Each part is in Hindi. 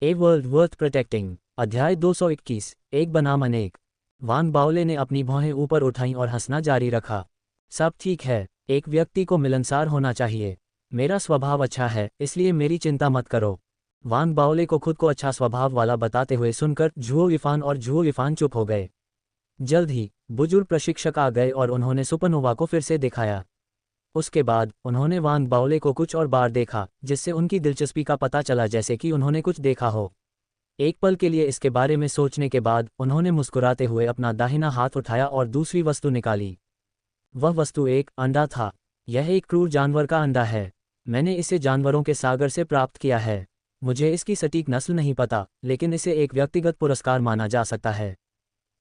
A world worth protecting. अध्याय 221। एक बनाम अनेक। वान बाओले ने अपनी भौहें ऊपर उठाईं और हंसना जारी रखा। सब ठीक है। एक व्यक्ति को मिलनसार होना चाहिए। मेरा स्वभाव अच्छा है, इसलिए मेरी चिंता मत करो। वान बाओले को खुद को अच्छा स्वभाव वाला बताते हुए सुनकर झुओ इफान और झुओ इफान चुप हो गए। जल्द ही बुजुर्ग प्रशिक्षक आ गए और उन्होंने सुपरनोवा को फिर से दिखाया। उसके बाद उन्होंने वान बाओले को कुछ और बार देखा, जिससे उनकी दिलचस्पी का पता चला, जैसे कि उन्होंने कुछ देखा हो। एक पल के लिए इसके बारे में सोचने के बाद उन्होंने मुस्कुराते हुए अपना दाहिना हाथ उठाया और दूसरी वस्तु निकाली। वह वस्तु एक अंडा था। यह एक क्रूर जानवर का अंडा है। मैंने इसे जानवरों के सागर से प्राप्त किया है। मुझे इसकी सटीक नस्ल नहीं पता, लेकिन इसे एक व्यक्तिगत पुरस्कार माना जा सकता है।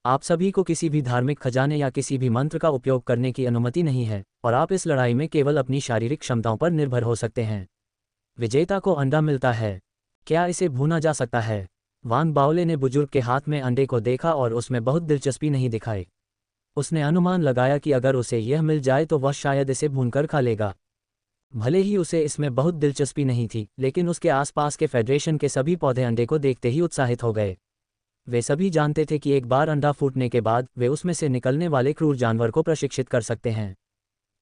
आप सभी को किसी भी धार्मिक खजाने या किसी भी मंत्र का उपयोग करने की अनुमति नहीं है, और आप इस लड़ाई में केवल अपनी शारीरिक क्षमताओं पर निर्भर हो सकते हैं। विजेता को अंडा मिलता है। क्या इसे भूना जा सकता है? वान बाओले ने बुजुर्ग के हाथ में अंडे को देखा और उसमें बहुत दिलचस्पी नहीं दिखाई। उसने अनुमान लगाया कि अगर उसे यह मिल जाए तो वह शायद इसे भूनकर खा लेगा। भले ही उसे इसमें बहुत दिलचस्पी नहीं थी, लेकिन उसके आसपास के फेडरेशन के सभी पौधे अंडे को देखते ही उत्साहित हो गए। वे सभी जानते थे कि एक बार अंडा फूटने के बाद वे उसमें से निकलने वाले क्रूर जानवर को प्रशिक्षित कर सकते हैं।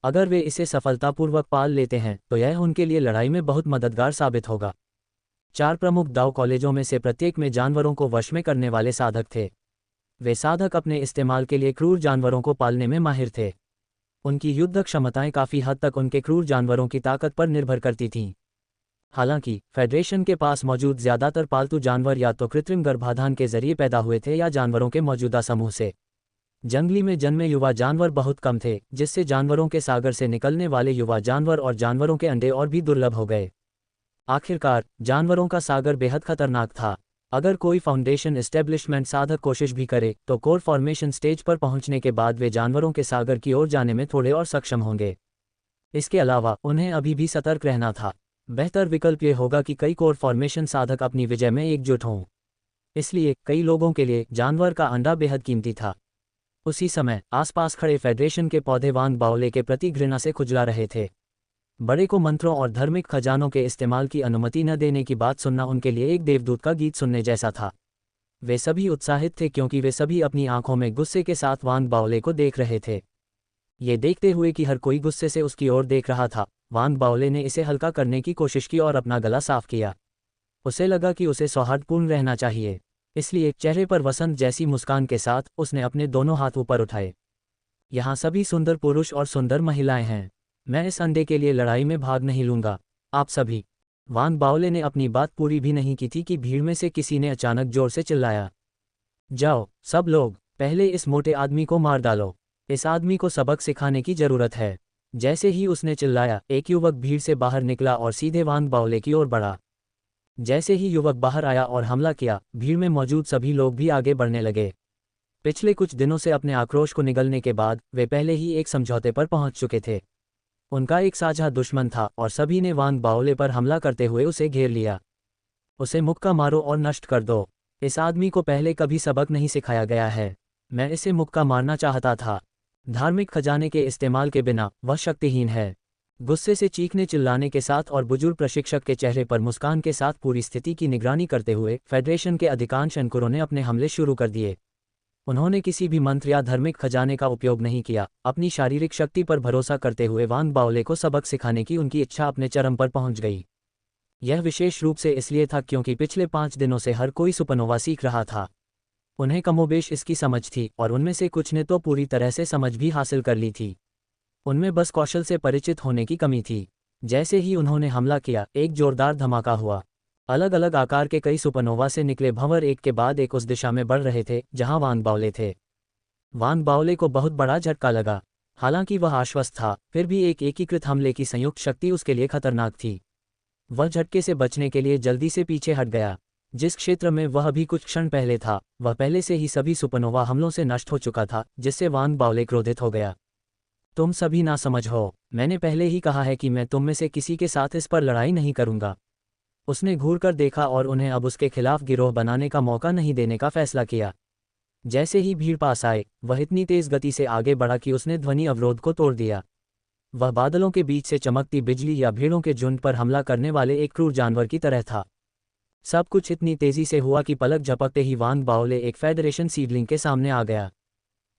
अगर वे इसे सफलतापूर्वक पाल लेते हैं तो यह उनके लिए लड़ाई में बहुत मददगार साबित होगा। 4 प्रमुख दाव कॉलेजों में से प्रत्येक में जानवरों को वश में करने वाले साधक थे। वे साधक अपने इस्तेमाल के लिए क्रूर जानवरों को पालने में माहिर थे। उनकी युद्ध क्षमताएं काफ़ी हद तक उनके क्रूर जानवरों की ताकत पर निर्भर करती थीं। हालांकि फेडरेशन के पास मौजूद ज़्यादातर पालतू जानवर या तो कृत्रिम गर्भाधान के जरिए पैदा हुए थे या जानवरों के मौजूदा समूह से। जंगली में जन्मे युवा जानवर बहुत कम थे, जिससे जानवरों के सागर से निकलने वाले युवा जानवर और जानवरों के अंडे और भी दुर्लभ हो गए। आखिरकार जानवरों का सागर बेहद खतरनाक था। अगर कोई फाउंडेशन एस्टेब्लिशमेंट साधक कोशिश भी करे तो कोर फॉर्मेशन स्टेज पर पहुंचने के बाद वे जानवरों के सागर की ओर जाने में थोड़े और सक्षम होंगे। इसके अलावा उन्हें अभी भी सतर्क रहना था। बेहतर विकल्प ये होगा कि कई कोर फॉर्मेशन साधक अपनी विजय में एकजुट हों। इसलिए कई लोगों के लिए जानवर का अंडा बेहद कीमती था। उसी समय आसपास खड़े फेडरेशन के पौधे वान बाओले के प्रति घृणा से खुजला रहे थे। बड़े को मंत्रों और धार्मिक खजानों के इस्तेमाल की अनुमति न देने की बात सुनना उनके लिए एक देवदूत का गीत सुनने जैसा था। वे सभी उत्साहित थे क्योंकि वे सभी अपनी आंखों में गुस्से के साथ वान बाओले को देख रहे थे। ये देखते हुए कि हर कोई गुस्से से उसकी ओर देख रहा था, वान बाओले ने इसे हल्का करने की कोशिश की और अपना गला साफ किया। उसे लगा कि उसे सौहार्दपूर्ण रहना चाहिए, इसलिए चेहरे पर वसंत जैसी मुस्कान के साथ उसने अपने दोनों हाथ ऊपर उठाए। यहाँ सभी सुंदर पुरुष और सुंदर महिलाएं हैं। मैं इस अंडे के लिए लड़ाई में भाग नहीं लूंगा। आप सभी। वान बाओले ने अपनी बात पूरी भी नहीं की थी कि भीड़ में से किसी ने अचानक जोर से चिल्लाया, जाओ सब लोग, पहले इस मोटे आदमी को मार डालो। इस आदमी को सबक सिखाने की जरूरत है। जैसे ही उसने चिल्लाया, एक युवक भीड़ से बाहर निकला और सीधे वान बाओले की ओर बढ़ा। जैसे ही युवक बाहर आया और हमला किया, भीड़ में मौजूद सभी लोग भी आगे बढ़ने लगे। पिछले कुछ दिनों से अपने आक्रोश को निगलने के बाद वे पहले ही एक समझौते पर पहुंच चुके थे। उनका एक साझा दुश्मन था और सभी ने वान बाओले पर हमला करते हुए उसे घेर लिया। उसे मुक्का मारो और नष्ट कर दो। इस आदमी को पहले कभी सबक नहीं सिखाया गया है। मैं इसे मुक्का मारना चाहता था। धार्मिक खजाने के इस्तेमाल के बिना वह शक्तिहीन है। गुस्से से चीखने चिल्लाने के साथ और बुजुर्ग प्रशिक्षक के चेहरे पर मुस्कान के साथ पूरी स्थिति की निगरानी करते हुए फेडरेशन के अधिकांश अंकुरों ने अपने हमले शुरू कर दिए। उन्होंने किसी भी मंत्र या धार्मिक खजाने का उपयोग नहीं किया। अपनी शारीरिक शक्ति पर भरोसा करते हुए वान बाओले को सबक सिखाने की उनकी इच्छा अपने चरम पर पहुंच गई। यह विशेष रूप से इसलिए था क्योंकि पिछले 5 दिनों से हर कोई सुपरनोवा सीख रहा था। उन्हें कमोबेश इसकी समझ थी और उनमें से कुछ ने तो पूरी तरह से समझ भी हासिल कर ली थी। उनमें बस कौशल से परिचित होने की कमी थी। जैसे ही उन्होंने हमला किया, एक जोरदार धमाका हुआ। अलग अलग आकार के कई सुपरनोवा से निकले भंवर एक के बाद एक उस दिशा में बढ़ रहे थे जहां वान बाओले थे। वान बाओले को बहुत बड़ा झटका लगा। हालांकि वह आश्वस्त था, फिर भी एक एकीकृत हमले की संयुक्त शक्ति उसके लिए खतरनाक थी। वह झटके से बचने के लिए जल्दी से पीछे हट गया। जिस क्षेत्र में वह अभी कुछ क्षण पहले था, वह पहले से ही सभी सुपरनोवा हमलों से नष्ट हो चुका था, जिससे वान बाओले क्रोधित हो गया। तुम सभी ना समझ हो। मैंने पहले ही कहा है कि मैं तुम में से किसी के साथ इस पर लड़ाई नहीं करूंगा। उसने घूरकर देखा और उन्हें अब उसके खिलाफ गिरोह बनाने का मौका नहीं देने का फैसला किया। जैसे ही भीड़ पास आए, वह इतनी तेज गति से आगे बढ़ा कि उसने ध्वनि अवरोध को तोड़ दिया। वह बादलों के बीच से चमकती बिजली या भीड़ों के झुंड पर हमला करने वाले एक क्रूर जानवर की तरह था। सब कुछ इतनी तेजी से हुआ कि पलक झपकते ही वान बाओले एक फेडरेशन सीडलिंग के सामने आ गया।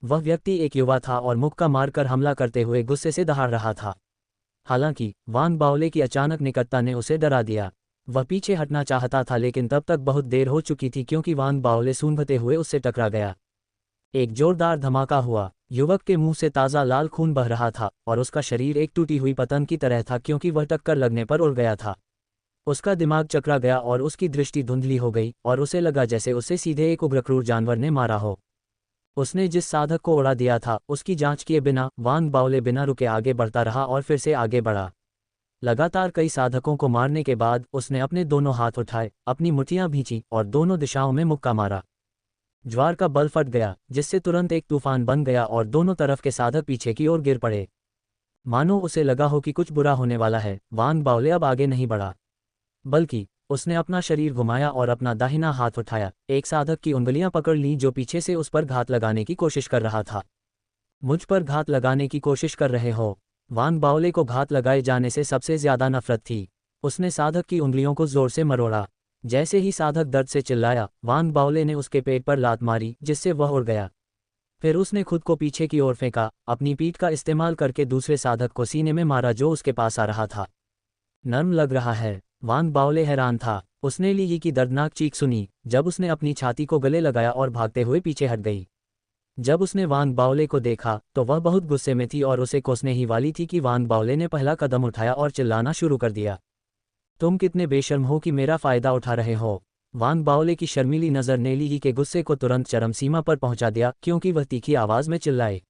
वह व्यक्ति एक युवा था और मुक्का मारकर हमला करते हुए गुस्से से दहाड़ रहा था। हालांकि वान बाओले की अचानक निकटता ने उसे डरा दिया। वह पीछे हटना चाहता था लेकिन तब तक बहुत देर हो चुकी थी क्योंकि वान बाओले सूंघते हुए उससे टकरा गया। एक जोरदार धमाका हुआ। युवक के मुंह से ताज़ा लाल खून बह रहा था और उसका शरीर एक टूटी हुई पतंग की तरह था क्योंकि वह टक्कर लगने पर उड़ गया था। उसका दिमाग चकरा गया और उसकी दृष्टि धुंधली हो गई और उसे लगा जैसे उसे सीधे एक उग्रक्रूर जानवर ने मारा हो। उसने जिस साधक को उड़ा दिया था उसकी जांच किए बिना वान बाओले बिना रुके आगे बढ़ता रहा और फिर से आगे बढ़ा। लगातार कई साधकों को मारने के बाद उसने अपने दोनों हाथ उठाए, अपनी मुट्ठियां भींची और दोनों दिशाओं में मुक्का मारा। ज्वार का बल फट गया जिससे तुरंत एक तूफान बन गया और दोनों तरफ के साधक पीछे की ओर गिर पड़े। मानो उसे लगा हो कि कुछ बुरा होने वाला है। वान बाओले अब आगे नहीं बढ़ा, बल्कि उसने अपना शरीर घुमाया और अपना दाहिना हाथ उठाया। एक साधक की उंगलियां पकड़ ली जो पीछे से उस पर घात लगाने की कोशिश कर रहा था। मुझ पर घात लगाने की कोशिश कर रहे हो? वान बाओले को घात लगाए जाने से सबसे ज्यादा नफरत थी। उसने साधक की उंगलियों को जोर से मरोड़ा। जैसे ही साधक दर्द से चिल्लाया, वान बाओले ने उसके पेट पर लात मारी जिससे वह उड़ गया। फिर उसने खुद को पीछे की ओर फेंका, अपनी पीठ का इस्तेमाल करके दूसरे साधक को सीने में मारा जो उसके पास आ रहा था। नर्म लग रहा है। वान बाओले हैरान था। उसने ली यी की दर्दनाक चीख सुनी जब उसने अपनी छाती को गले लगाया और भागते हुए पीछे हट गई। जब उसने वान बाओले को देखा तो वह बहुत गुस्से में थी और उसे कोसने ही वाली थी कि वान बाओले ने पहला कदम उठाया और चिल्लाना शुरू कर दिया। तुम कितने बेशर्म हो कि मेरा फायदा उठा रहे हो? वान बाओले की शर्मीली नज़र ने ली यी के गुस्से को तुरंत चरम सीमा पर पहुंचा दिया क्योंकि वह तीखी आवाज में चिल्लाए,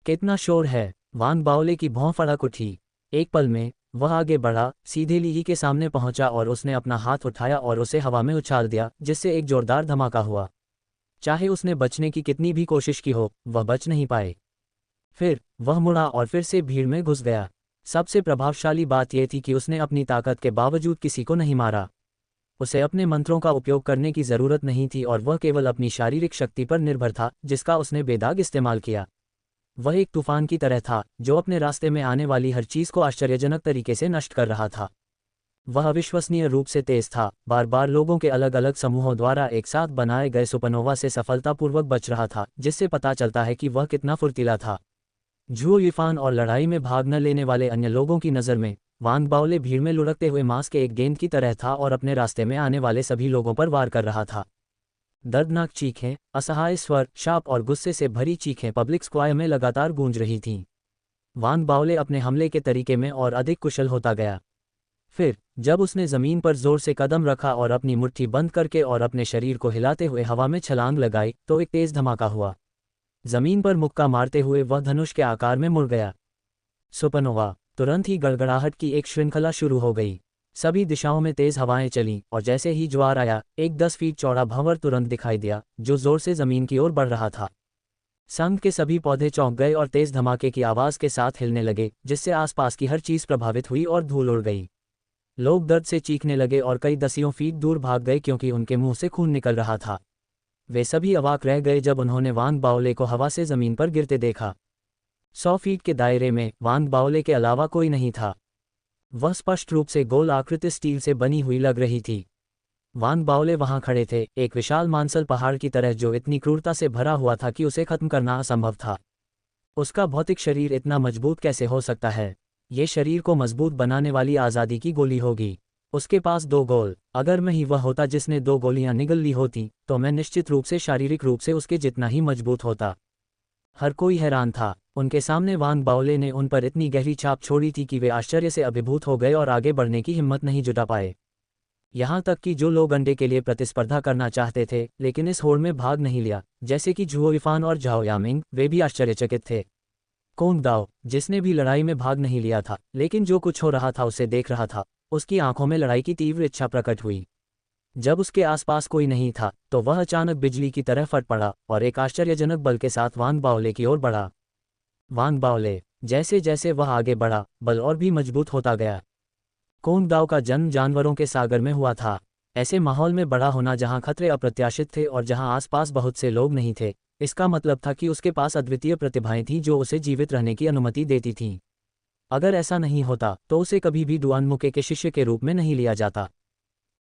कितना शोर है? वान बाओले की भौं फड़क उठी। एक पल में वह आगे बढ़ा, सीधे ली यी के सामने पहुंचा और उसने अपना हाथ उठाया और उसे हवा में उछाल दिया जिससे एक जोरदार धमाका हुआ। चाहे उसने बचने की कितनी भी कोशिश की हो, वह बच नहीं पाए। फिर वह मुड़ा और फिर से भीड़ में घुस गया। सबसे प्रभावशाली बात यह थी कि उसने अपनी ताकत के बावजूद किसी को नहीं मारा। उसे अपने मंत्रों का उपयोग करने की जरूरत नहीं थी और वह केवल अपनी शारीरिक शक्ति पर निर्भर था जिसका उसने बेदाग इस्तेमाल किया। वह एक तूफान की तरह था जो अपने रास्ते में आने वाली हर चीज को आश्चर्यजनक तरीके से नष्ट कर रहा था। वह अविश्वसनीय रूप से तेज था, बार बार लोगों के अलग अलग समूहों द्वारा एक साथ बनाए गए सुपरनोवा से सफलतापूर्वक बच रहा था जिससे पता चलता है कि वह कितना फुर्तीला था। झुओ युफान और लड़ाई में भाग न लेने वाले अन्य लोगों की नज़र में वान बाओले भीड़ में लुढ़कते हुए मांस के एक गेंद की तरह था और अपने रास्ते में आने वाले सभी लोगों पर वार कर रहा था। दर्दनाक चीखें, असहाय स्वर, शाप और गुस्से से भरी चीखें पब्लिक स्क्वायर में लगातार गूंज रही थीं। वान बाओले अपने हमले के तरीके में और अधिक कुशल होता गया। फिर जब उसने जमीन पर जोर से कदम रखा और अपनी मुट्ठी बंद करके और अपने शरीर को हिलाते हुए हवा में छलांग लगाई तो एक तेज धमाका हुआ। जमीन पर मुक्का मारते हुए वह धनुष के आकार में मुड़ गया। सुपरनोवा। तुरंत ही गड़गड़ाहट की एक श्रृंखला शुरू हो गई। सभी दिशाओं में तेज हवाएं चलीं और जैसे ही ज्वार आया, एक 10 फीट चौड़ा भंवर तुरंत दिखाई दिया जो जोर से जमीन की ओर बढ़ रहा था। संघ के सभी पौधे चौंक गए और तेज धमाके की आवाज के साथ हिलने लगे जिससे आसपास की हर चीज प्रभावित हुई और धूल उड़ गई। लोग दर्द से चीखने लगे और कई दसियों फीट दूर भाग गए क्योंकि उनके मुंह से खून निकल रहा था। वे सभी अवाक रह गए जब उन्होंने वान बाओले को हवा से जमीन पर गिरते देखा। 100 फीट के दायरे में वान बाओले के अलावा कोई नहीं था। वह स्पष्ट रूप से गोल आकृति स्टील से बनी हुई लग रही थी। वान बाओले वहां खड़े थे, एक विशाल मांसल पहाड़ की तरह जो इतनी क्रूरता से भरा हुआ था कि उसे खत्म करना असंभव था। उसका भौतिक शरीर इतना मजबूत कैसे हो सकता है? ये शरीर को मजबूत बनाने वाली आज़ादी की गोली होगी। उसके पास 2 गोल। अगर मैं ही वह होता जिसने 2 गोलियां निगल ली होती तो मैं निश्चित रूप से शारीरिक रूप से उसके जितना ही मजबूत होता। हर कोई हैरान था। उनके सामने वान बाओले ने उन पर इतनी गहरी छाप छोड़ी थी कि वे आश्चर्य से अभिभूत हो गए और आगे बढ़ने की हिम्मत नहीं जुटा पाए। यहाँ तक कि जो लोग अंडे के लिए प्रतिस्पर्धा करना चाहते थे लेकिन इस होड़ में भाग नहीं लिया, जैसे कि झुओ युफान और झाओ यामिंग, वे भी आश्चर्यचकित थे। कोंग दाओ, जिसने भी लड़ाई में भाग नहीं लिया था लेकिन जो कुछ हो रहा था उसे देख रहा था, उसकी आंखों में लड़ाई की तीव्र इच्छा प्रकट हुई। जब उसके आसपास कोई नहीं था तो वह अचानक बिजली की तरह फट पड़ा और एक आश्चर्यजनक बल के साथ वान बाओले की ओर बढ़ा। वान बाओले। जैसे जैसे वह आगे बढ़ा, बल और भी मजबूत होता गया। कोंग दाओ का जन्म जानवरों के सागर में हुआ था। ऐसे माहौल में बड़ा होना जहां खतरे अप्रत्याशित थे और जहां आसपास बहुत से लोग नहीं थे, इसका मतलब था कि उसके पास अद्वितीय प्रतिभाएं थीं जो उसे जीवित रहने की अनुमति देती थीं। अगर ऐसा नहीं होता तो उसे कभी भी डुआन मुके के शिष्य के रूप में नहीं लिया जाता।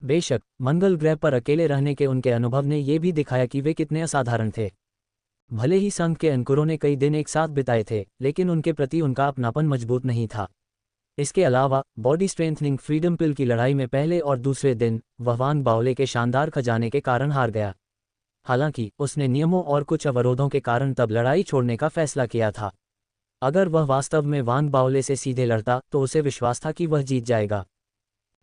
बेशक मंगल ग्रह पर अकेले रहने के उनके अनुभव ने ये भी दिखाया कि वे कितने असाधारण थे। भले ही संघ के अंकुरों ने कई दिन एक साथ बिताए थे, लेकिन उनके प्रति उनका अपनापन मजबूत नहीं था। इसके अलावा बॉडी स्ट्रेंथनिंग फ्रीडम पिल की लड़ाई में पहले और दूसरे दिन वह वान बाओले के शानदार खजाने के कारण हार गया। हालांकि उसने नियमों और कुछ अवरोधों के कारण तब लड़ाई छोड़ने का फैसला किया था। अगर वह वास्तव में वान बाओले से सीधे लड़ता तो उसे विश्वास था कि वह जीत जाएगा।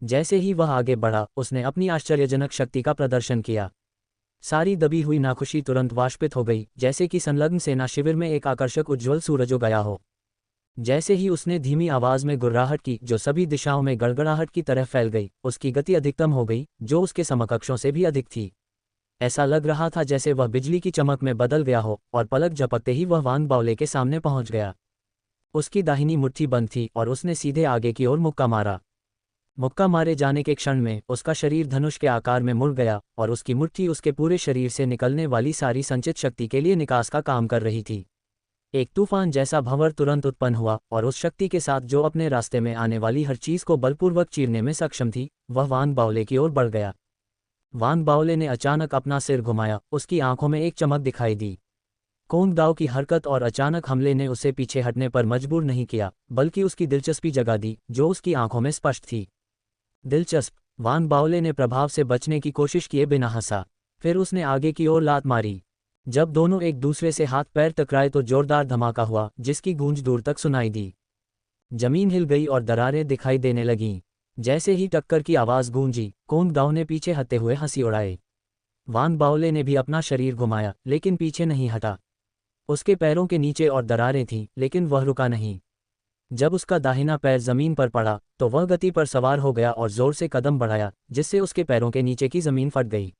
जैसे ही वह आगे बढ़ा, उसने अपनी आश्चर्यजनक शक्ति का प्रदर्शन किया। सारी दबी हुई नाखुशी तुरंत वाष्पित हो गई, जैसे कि संलग्न सेना शिविर में एक आकर्षक उज्ज्वल सूरज उगया हो। जैसे ही उसने धीमी आवाज में गुर्राहट की, जो सभी दिशाओं में गड़गड़ाहट की तरह फैल गई, उसकी गति अधिकतम हो गई, जो उसके समकक्षों से भी अधिक थी। ऐसा लग रहा था जैसे वह बिजली की चमक में बदल गया हो, और पलक झपकते ही वह वान बाओले के सामने पहुंच गया। उसकी दाहिनी मुट्ठी बंद थी और उसने सीधे आगे की ओर मुक्का मारा। मुक्का मारे जाने के क्षण में उसका शरीर धनुष के आकार में मुड़ गया और उसकी मुट्ठी उसके पूरे शरीर से निकलने वाली सारी संचित शक्ति के लिए निकास का काम कर रही थी। एक तूफान जैसा भंवर तुरंत उत्पन्न हुआ और उस शक्ति के साथ जो अपने रास्ते में आने वाली हर चीज को बलपूर्वक चीरने में सक्षम थी, वह वान बाओले की ओर बढ़ गया। वान बाओले ने अचानक अपना सिर घुमाया, उसकी आंखों में एक चमक दिखाई दी। कोंग दाओ की हरकत और अचानक हमले ने उसे पीछे हटने पर मजबूर नहीं किया, बल्कि उसकी दिलचस्पी जगा दी, जो उसकी आंखों में स्पष्ट थी। दिलचस्प। वान बाओले ने प्रभाव से बचने की कोशिश किए बिना हंसा। फिर उसने आगे की ओर लात मारी। जब दोनों एक दूसरे से हाथ पैर टकराए तो जोरदार धमाका हुआ, जिसकी गूंज दूर तक सुनाई दी। जमीन हिल गई और दरारें दिखाई देने लगीं। जैसे ही टक्कर की आवाज गूंजी, कोंग दाओ ने पीछे हटते हुए हंसी उड़ाई। वान बाओले ने भी अपना शरीर घुमाया, लेकिन पीछे नहीं हटा। उसके पैरों के नीचे और दरारें थीं, लेकिन वह रुका नहीं। जब उसका दाहिना पैर जमीन पर पड़ा तो वह गति पर सवार हो गया और जोर से कदम बढ़ाया, जिससे उसके पैरों के नीचे की जमीन फट गई।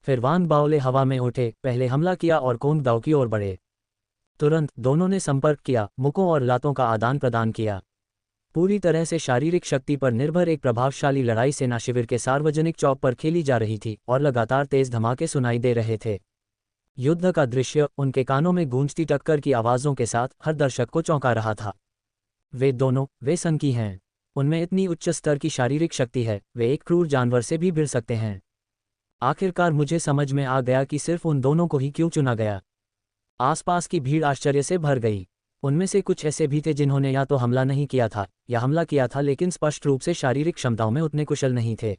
फिर वान बाओले हवा में उठे, पहले हमला किया और कोंग दाओ की ओर बढ़े। तुरंत दोनों ने संपर्क किया, मुक्कों और लातों का आदान प्रदान किया। पूरी तरह से शारीरिक शक्ति पर निर्भर एक प्रभावशाली लड़ाई सेना शिविर के सार्वजनिक चौक पर खेली जा रही थी और लगातार तेज धमाके सुनाई दे रहे थे। युद्ध का दृश्य उनके कानों में गूंजती टक्कर की आवाज़ों के साथ हर दर्शक को चौंका रहा था। वे संकी हैं। उनमें इतनी उच्च स्तर की शारीरिक शक्ति है, वे एक क्रूर जानवर से भी भिड़ सकते हैं। आखिरकार मुझे समझ में आ गया कि सिर्फ उन दोनों को ही क्यों चुना गया। आसपास की भीड़ आश्चर्य से भर गई। उनमें से कुछ ऐसे भी थे जिन्होंने या तो हमला नहीं किया था या हमला किया था लेकिन स्पष्ट रूप से शारीरिक क्षमताओं में उतने कुशल नहीं थे।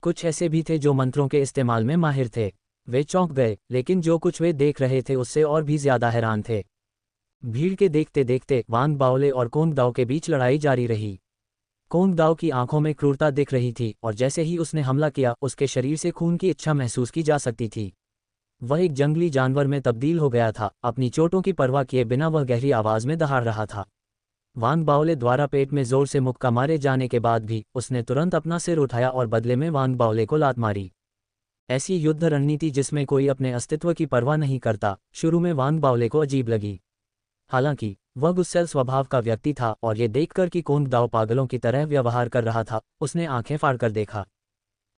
कुछ ऐसे भी थे जो मंत्रों के इस्तेमाल में माहिर थे। वे चौंक गए, लेकिन जो कुछ वे देख रहे थे उससे और भी ज्यादा हैरान थे। भीड़ के देखते देखते वान बाओले और कोंग दाओ के बीच लड़ाई जारी रही। कोंग दाओ की आंखों में क्रूरता दिख रही थी और जैसे ही उसने हमला किया, उसके शरीर से खून की इच्छा महसूस की जा सकती थी। वह एक जंगली जानवर में तब्दील हो गया था। अपनी चोटों की परवाह किए बिना वह गहरी आवाज में दहाड़ रहा था। वान बाओले द्वारा पेट में जोर से मुक्का मारे जाने के बाद भी उसने तुरंत अपना सिर उठाया और बदले में वान बाओले को लात मारी। ऐसी युद्ध रणनीति जिसमें कोई अपने अस्तित्व की परवाह नहीं करता, शुरू में वान बाओले को अजीब लगी। हालांकि वह गुस्सैल स्वभाव का व्यक्ति था और ये देखकर कि कोंग दाओ पागलों की तरह व्यवहार कर रहा था, उसने आंखें फाड़कर देखा।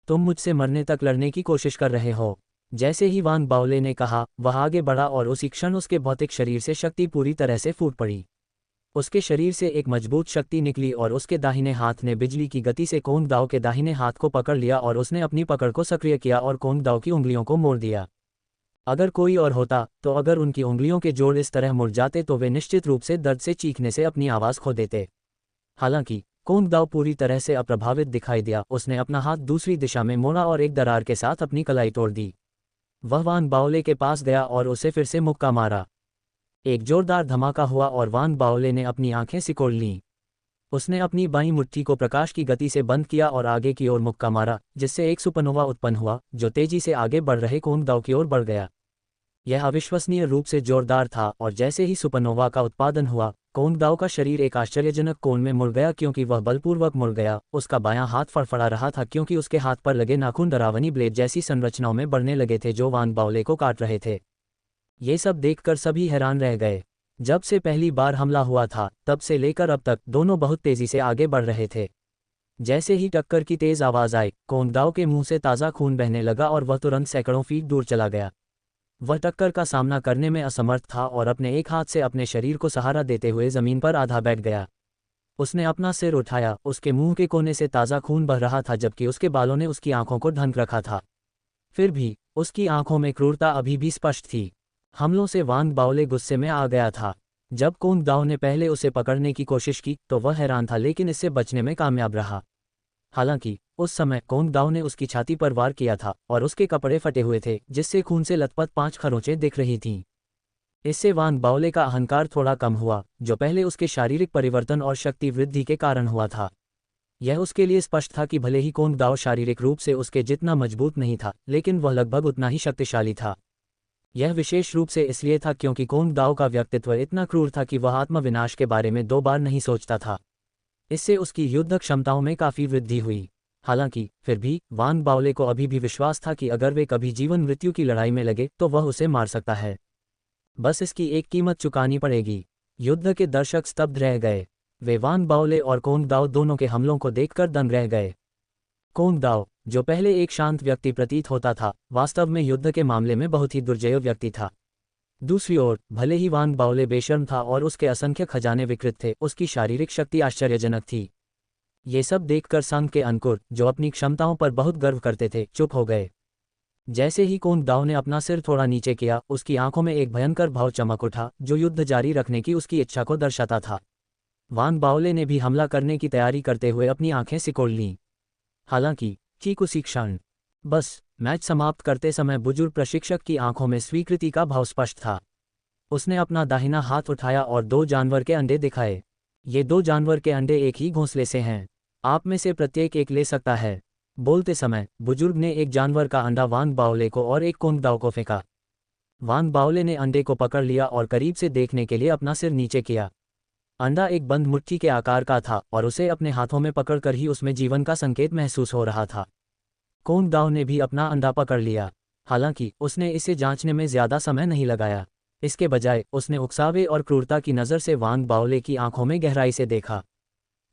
तुम मुझसे मरने तक लड़ने की कोशिश कर रहे हो। जैसे ही वान बाओले ने कहा, वह आगे बढ़ा और उसी क्षण उसके भौतिक शरीर से शक्ति पूरी तरह से फूट पड़ी। उसके शरीर से एक मजबूत शक्ति निकली और उसके दाहिने हाथ ने बिजली की गति से कोंग दाओ के दाहिने हाथ को पकड़ लिया और उसने अपनी पकड़ को सक्रिय किया और कोंग दाओ की उंगलियों को मोड़ दिया। अगर कोई और होता तो अगर उनकी उंगलियों के जोड़ इस तरह मुड़ जाते तो वे निश्चित रूप से दर्द से चीखने से अपनी आवाज़ खो देते। हालांकि कोंग दाओ पूरी तरह से अप्रभावित दिखाई दिया। उसने अपना हाथ दूसरी दिशा में मोड़ा और एक दरार के साथ अपनी कलाई तोड़ दी। वह वान बाओले के पास गया और उसे फिर से मुक्का मारा। एक जोरदार धमाका हुआ और वान बाओले ने अपनी आंखें सिकोड़ लीं। उसने अपनी बाईं मुट्ठी को प्रकाश की गति से बंद किया और आगे की ओर मुक्का मारा, जिससे एक सुपरनोवा उत्पन्न हुआ जो तेजी से आगे बढ़ रहे कोंग दाओ की ओर बढ़ गया। यह अविश्वसनीय रूप से जोरदार था और जैसे ही सुपरनोवा का उत्पादन हुआ, कोंग दाओ का शरीर एक आश्चर्यजनक कोण में मुड़ गया। क्योंकि वह बलपूर्वक मुड़ गया, उसका बायां हाथ फड़फड़ा रहा था क्योंकि उसके हाथ पर लगे नाखून डरावनी ब्लेड जैसी संरचनाओं में बढ़ने लगे थे जो वान बाओले को काट रहे थे। ये सब देखकर सभी हैरान रह गए। जब से पहली बार हमला हुआ था, तब से लेकर अब तक दोनों बहुत तेजी से आगे बढ़ रहे थे। जैसे ही टक्कर की तेज आवाज आई, कोंग दाओ के मुंह से ताज़ा खून बहने लगा और वह तुरंत सैकड़ों फीट दूर चला गया। वह टक्कर का सामना करने में असमर्थ था और अपने एक हाथ से अपने शरीर को सहारा देते हुए जमीन पर आधा बैठ गया। उसने अपना सिर उठाया, उसके मुंह के कोने से ताज़ा खून बह रहा था जबकि उसके बालों ने उसकी आंखों को ढक रखा था। फिर भी उसकी आंखों में क्रूरता अभी भी स्पष्ट थी। हमलों से वांग बाओले गुस्से में आ गया था। जब कोंग दाओ ने पहले उसे पकड़ने की कोशिश की तो वह हैरान था लेकिन इससे बचने में कामयाब रहा। हालांकि उस समय कोंग दाओ ने उसकी छाती पर वार किया था और उसके कपड़े फटे हुए थे जिससे खून से लथपथ 5 खरोंचें दिख रही थीं। इससे वांग बाओले का अहंकार थोड़ा कम हुआ, जो पहले उसके शारीरिक परिवर्तन और शक्ति वृद्धि के कारण हुआ था। यह उसके लिए स्पष्ट था कि भले ही कोंग दाओ शारीरिक रूप से उसके जितना मजबूत नहीं था, लेकिन वह लगभग उतना ही शक्तिशाली था। यह विशेष रूप से इसलिए था क्योंकि कोंग दाओ का व्यक्तित्व इतना क्रूर था कि वह आत्मविनाश के बारे में 2 बार नहीं सोचता था। इससे उसकी युद्ध क्षमताओं में काफ़ी वृद्धि हुई। हालांकि फिर भी वांग बाओले को अभी भी विश्वास था कि अगर वे कभी जीवन मृत्यु की लड़ाई में लगे तो वह उसे मार सकता है। बस इसकी एक कीमत चुकानी पड़ेगी। युद्ध के दर्शक स्तब्ध रह गए। वे वांग बाओले और कोंग दाओ दोनों के हमलों को देखकर दंग रह गए। कोंग दाओ, जो पहले एक शांत व्यक्ति प्रतीत होता था, वास्तव में युद्ध के मामले में बहुत ही दुर्जय व्यक्ति था। दूसरी ओर, भले ही वांग बाओले बेशर्म था और उसके असंख्य खजाने विकृत थे, उसकी शारीरिक शक्ति आश्चर्यजनक थी। ये सब देखकर संघ के अंकुर, जो अपनी क्षमताओं पर बहुत गर्व करते थे, चुप हो गए। जैसे ही कोंग दाओ ने अपना सिर थोड़ा नीचे किया, उसकी आंखों में एक भयंकर भाव चमक उठा जो युद्ध जारी रखने की उसकी इच्छा को दर्शाता था। वांग बाओले ने भी हमला करने की तैयारी करते हुए अपनी आंखें सिकोड़ लीं। हालांकि ठीक उसी क्षण, बस मैच समाप्त करते समय बुजुर्ग प्रशिक्षक की आंखों में स्वीकृति का भाव स्पष्ट था। उसने अपना दाहिना हाथ उठाया और 2 जानवर के अंडे दिखाए। ये 2 जानवर के अंडे एक ही घोंसले से हैं। आप में से प्रत्येक एक ले सकता है। बोलते समय बुजुर्ग ने एक जानवर का अंडा वांग बाओले को और एक कोंग दाओ को फेंका। वांग बाओले ने अंडे को पकड़ लिया और करीब से देखने के लिए अपना सिर नीचे किया। अंडा एक बंद मुट्ठी के आकार का था और उसे अपने हाथों में पकड़कर ही उसमें जीवन का संकेत महसूस हो रहा था। कोंग दाओ ने भी अपना अंडा पकड़ लिया। हालांकि उसने इसे जांचने में ज्यादा समय नहीं लगाया। इसके बजाय उसने उकसावे और क्रूरता की नज़र से वांग बाओले की आंखों में गहराई से देखा।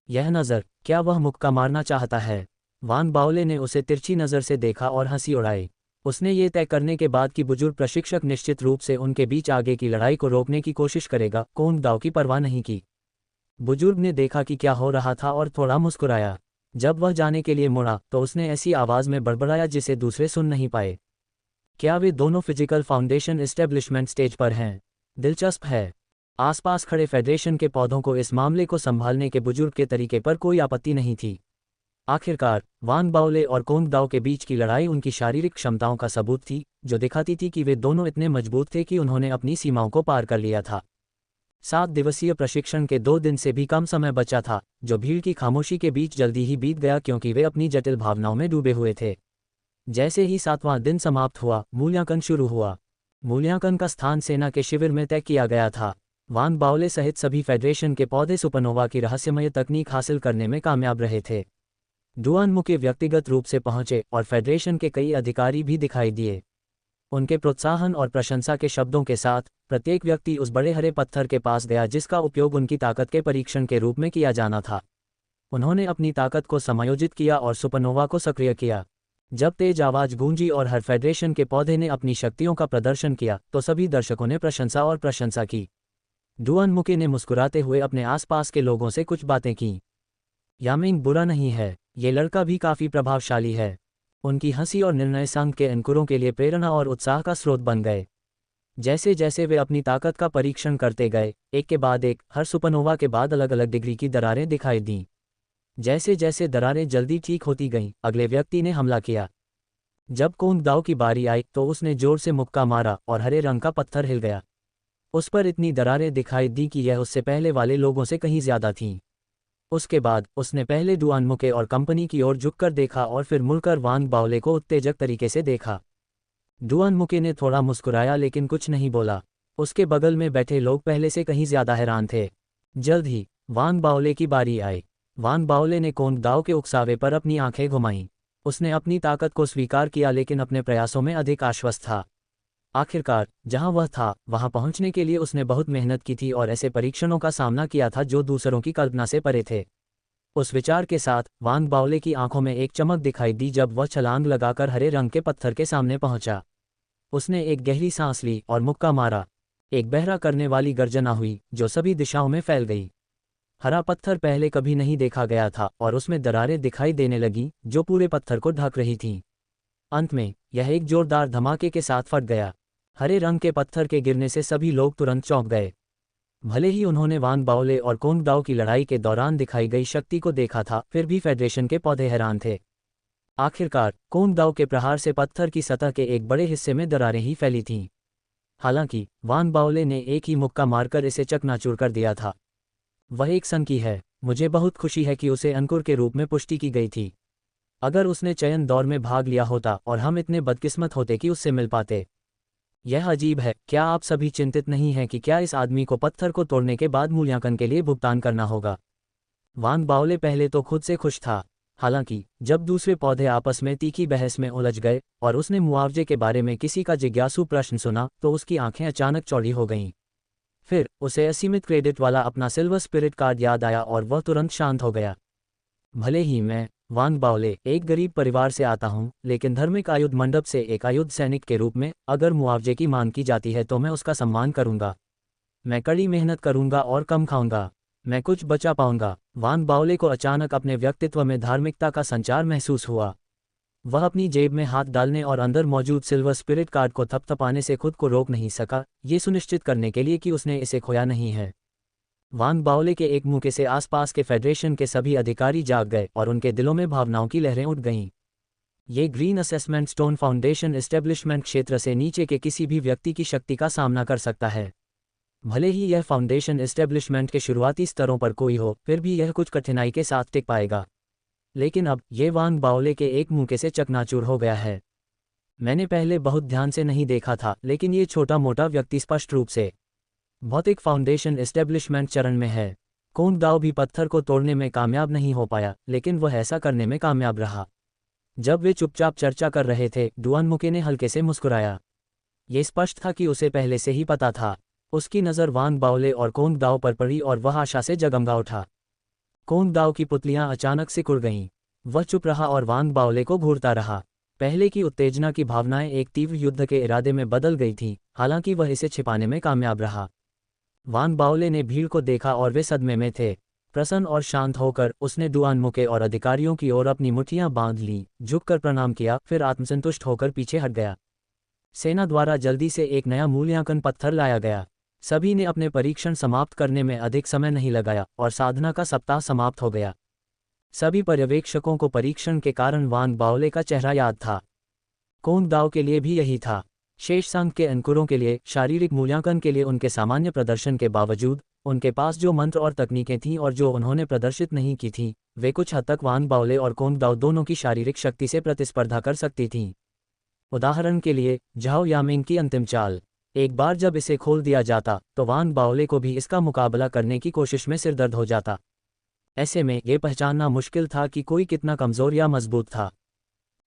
यह नज़र, क्या वह मुक्का मारना चाहता है? वांग बाओले ने उसे तिरछी नज़र से देखा और हंसी उड़ाई। उसने ये तय करने के बाद कि बुजुर्ग प्रशिक्षक निश्चित रूप से उनके बीच आगे की लड़ाई को रोकने की कोशिश करेगा, कोंग दाओ की परवाह नहीं की। बुजुर्ग ने देखा कि क्या हो रहा था और थोड़ा मुस्कुराया। जब वह जाने के लिए मुड़ा तो उसने ऐसी आवाज़ में बड़बड़ाया जिसे दूसरे सुन नहीं पाए। क्या वे दोनों फिजिकल फाउंडेशन एस्टेब्लिशमेंट स्टेज पर हैं? दिलचस्प है। आसपास खड़े फेडरेशन के पौधों को इस मामले को संभालने के बुजुर्ग के तरीके पर कोई आपत्ति नहीं थी। आखिरकार वांग बाओले और कोंग दाओ के बीच की लड़ाई उनकी शारीरिक क्षमताओं का सबूत थी, जो दिखाती थी कि वे दोनों इतने मजबूत थे कि उन्होंने अपनी सीमाओं को पार कर लिया था। 7 दिवसीय प्रशिक्षण के 2 दिन से भी कम समय बचा था, जो भीड़ की खामोशी के बीच जल्दी ही बीत गया क्योंकि वे अपनी जटिल भावनाओं में डूबे हुए थे। जैसे ही 7वां दिन समाप्त हुआ, मूल्यांकन शुरू हुआ। मूल्यांकन का स्थान सेना के शिविर में तय किया गया था। वांग बाओले सहित सभी फेडरेशन के पौधे सुपरनोवा की रहस्यमय तकनीक हासिल करने में कामयाब रहे थे। डुआन मुके व्यक्तिगत रूप से पहुंचे और फेडरेशन के कई अधिकारी भी दिखाई दिए। उनके प्रोत्साहन और प्रशंसा के शब्दों के साथ प्रत्येक व्यक्ति उस बड़े हरे पत्थर के पास गया जिसका उपयोग उनकी ताकत के परीक्षण के रूप में किया जाना था। उन्होंने अपनी ताकत को समायोजित किया और सुपरनोवा को सक्रिय किया। जब तेज आवाज गूंजी और हर फेडरेशन के पौधे ने अपनी शक्तियों का प्रदर्शन किया तो सभी दर्शकों ने प्रशंसा की। डुआन मुके ने मुस्कुराते हुए अपने आसपास के लोगों से कुछ बातें की। यामिंग बुरा नहीं है, ये लड़का भी काफ़ी प्रभावशाली है। उनकी हंसी और निर्णय संघ के अंकुरों के लिए प्रेरणा और उत्साह का स्रोत बन गए। जैसे जैसे वे अपनी ताकत का परीक्षण करते गए, एक के बाद एक, हर सुपरनोवा के बाद अलग अलग डिग्री की दरारें दिखाई दीं। जैसे जैसे दरारें जल्दी ठीक होती गईं, अगले व्यक्ति ने हमला किया। जब कोंग दाओ की बारी आई तो उसने जोर से मुक्का मारा और हरे रंग का पत्थर हिल गया। उस पर इतनी दरारें दिखाई दी कि यह उससे पहले वाले लोगों से कहीं ज्यादा थीं। उसके बाद उसने पहले डुआन मुके और कंपनी की ओर झुककर देखा और फिर मुड़कर वांग बाओले को उत्तेजक तरीके से देखा। डुआन मुके ने थोड़ा मुस्कुराया लेकिन कुछ नहीं बोला। उसके बगल में बैठे लोग पहले से कहीं ज्यादा हैरान थे। जल्द ही वांग बाओले की बारी आई। वांग बाओले ने कोंग दाओ के उकसावे पर अपनी आंखें घुमाईं। उसने अपनी ताकत को स्वीकार किया लेकिन अपने प्रयासों में अधिक आश्वस्त था। आखिरकार जहां वह था वहां पहुंचने के लिए उसने बहुत मेहनत की थी और ऐसे परीक्षणों का सामना किया था जो दूसरों की कल्पना से परे थे। उस विचार के साथ वांग बाओले की आंखों में एक चमक दिखाई दी जब वह छलांग लगाकर हरे रंग के पत्थर के सामने पहुंचा। उसने एक गहरी सांस ली और मुक्का मारा। एक बहरा करने वाली गर्जना हुई जो सभी दिशाओं में फैल गई। हरा पत्थर पहले कभी नहीं देखा गया था और उसमें दरारें दिखाई देने लगीं जो पूरे पत्थर को ढक रही थीं। अंत में यह एक जोरदार धमाके के साथ फट गया। हरे रंग के पत्थर के गिरने से सभी लोग तुरंत चौंक गए। भले ही उन्होंने वान बाओले और कोंग दाओ की लड़ाई के दौरान दिखाई गई शक्ति को देखा था, फिर भी फेडरेशन के पौधे हैरान थे। आखिरकार कोंग दाओ के प्रहार से पत्थर की सतह के एक बड़े हिस्से में दरारें ही फैली थीं। हालांकि वान बाओले ने एक ही मुक्का मारकर इसे चकनाचूर कर दिया था। वह एक सन की है। मुझे बहुत खुशी है कि उसे अंकुर के रूप में पुष्टि की गई थी। अगर उसने चयन दौर में भाग लिया होता और हम इतने बदकिस्मत होते कि उससे मिल पाते। यह अजीब है। क्या आप सभी चिंतित नहीं हैं कि क्या इस आदमी को पत्थर को तोड़ने के बाद मूल्यांकन के लिए भुगतान करना होगा? वान बाओले पहले तो खुद से खुश था। हालांकि जब दूसरे पौधे आपस में तीखी बहस में उलझ गए और उसने मुआवजे के बारे में किसी का जिज्ञासु प्रश्न सुना तो उसकी आंखें अचानक चौड़ी हो गईं। फिर उसे असीमित क्रेडिट वाला अपना सिल्वर स्पिरिट कार्ड याद आया और वह तुरंत शांत हो गया। भले ही मैं, वान बाओले, एक गरीब परिवार से आता हूं, लेकिन धार्मिक आयुध मंडप से एक आयुध सैनिक के रूप में अगर मुआवजे की मांग की जाती है तो मैं उसका सम्मान करूंगा। मैं कड़ी मेहनत करूंगा और कम खाऊंगा। मैं कुछ बचा पाऊंगा। वान बाओले को अचानक अपने व्यक्तित्व में धार्मिकता का संचार महसूस हुआ। वह अपनी जेब में हाथ डालने और अंदर मौजूद सिल्वर स्पिरिट कार्ड को थपथपाने से खुद को रोक नहीं सका, ये सुनिश्चित करने के लिए कि उसने इसे खोया नहीं है। वान बाओले के एक मुक्के से आसपास के फेडरेशन के सभी अधिकारी जाग गए और उनके दिलों में भावनाओं की लहरें उठ गईं। ये green assessment stone foundation establishment क्षेत्र से नीचे के किसी भी व्यक्ति की शक्ति का सामना कर सकता है। भले ही यह फाउंडेशन एस्टेब्लिशमेंट के शुरुआती स्तरों पर कोई हो, फिर भी यह कुछ कठिनाई के साथ टिक पाएगा। लेकिन अब ये वान बाओले के एक मुक्के से चकनाचूर हो गया है। मैंने पहले बहुत ध्यान से नहीं देखा था, लेकिन ये छोटा मोटा व्यक्ति स्पष्ट रूप से भौतिक फाउंडेशन एस्टेब्लिशमेंट चरण में है। कोंग दाओ भी पत्थर को तोड़ने में कामयाब नहीं हो पाया, लेकिन वह ऐसा करने में कामयाब रहा। जब वे चुपचाप चर्चा कर रहे थे, डुआन मुके ने हल्के से मुस्कुराया। ये स्पष्ट था कि उसे पहले से ही पता था। उसकी नज़र वान बाओले और कोंग दाओ पर पड़ी और वह आशा से जगमगा उठा। कोंग दाओ की पुतलियां अचानक सिकुड़ गईं। वह चुप रहा और वान बाओले को घूरता रहा। पहले की उत्तेजना की भावनाएं एक तीव्र युद्ध के इरादे में बदल गई थीं, हालांकि वह इसे छिपाने में कामयाब रहा। वान बाओले ने भीड़ को देखा और वे सदमे में थे। प्रसन्न और शांत होकर उसने डुआन मुके और अधिकारियों की ओर अपनी मुट्ठियां बांध लीं, झुककर प्रणाम किया, फिर आत्मसंतुष्ट होकर पीछे हट गया। सेना द्वारा जल्दी से एक नया मूल्यांकन पत्थर लाया गया। सभी ने अपने परीक्षण समाप्त करने में अधिक समय नहीं लगाया और साधना का सप्ताह समाप्त हो गया। सभी पर्यवेक्षकों को परीक्षण के कारण वान बाओले का चेहरा याद था। कोंग दाओ के लिए भी यही था। शेष संघ के अंकुरों के लिए शारीरिक मूल्यांकन के लिए उनके सामान्य प्रदर्शन के बावजूद उनके पास जो मंत्र और तकनीकें थीं और जो उन्होंने प्रदर्शित नहीं की थीं, वे कुछ हद तक वान बाओले और कोंग दाओ दोनों की शारीरिक शक्ति से प्रतिस्पर्धा कर सकती थीं। उदाहरण के लिए झाओ यामिंग की अंतिम चाल। एक बार जब इसे खोल दिया जाता तो वान बाओले को भी इसका मुकाबला करने की कोशिश में सिरदर्द हो जाता। ऐसे में ये पहचानना मुश्किल था कि कोई कितना कमज़ोर या मजबूत था।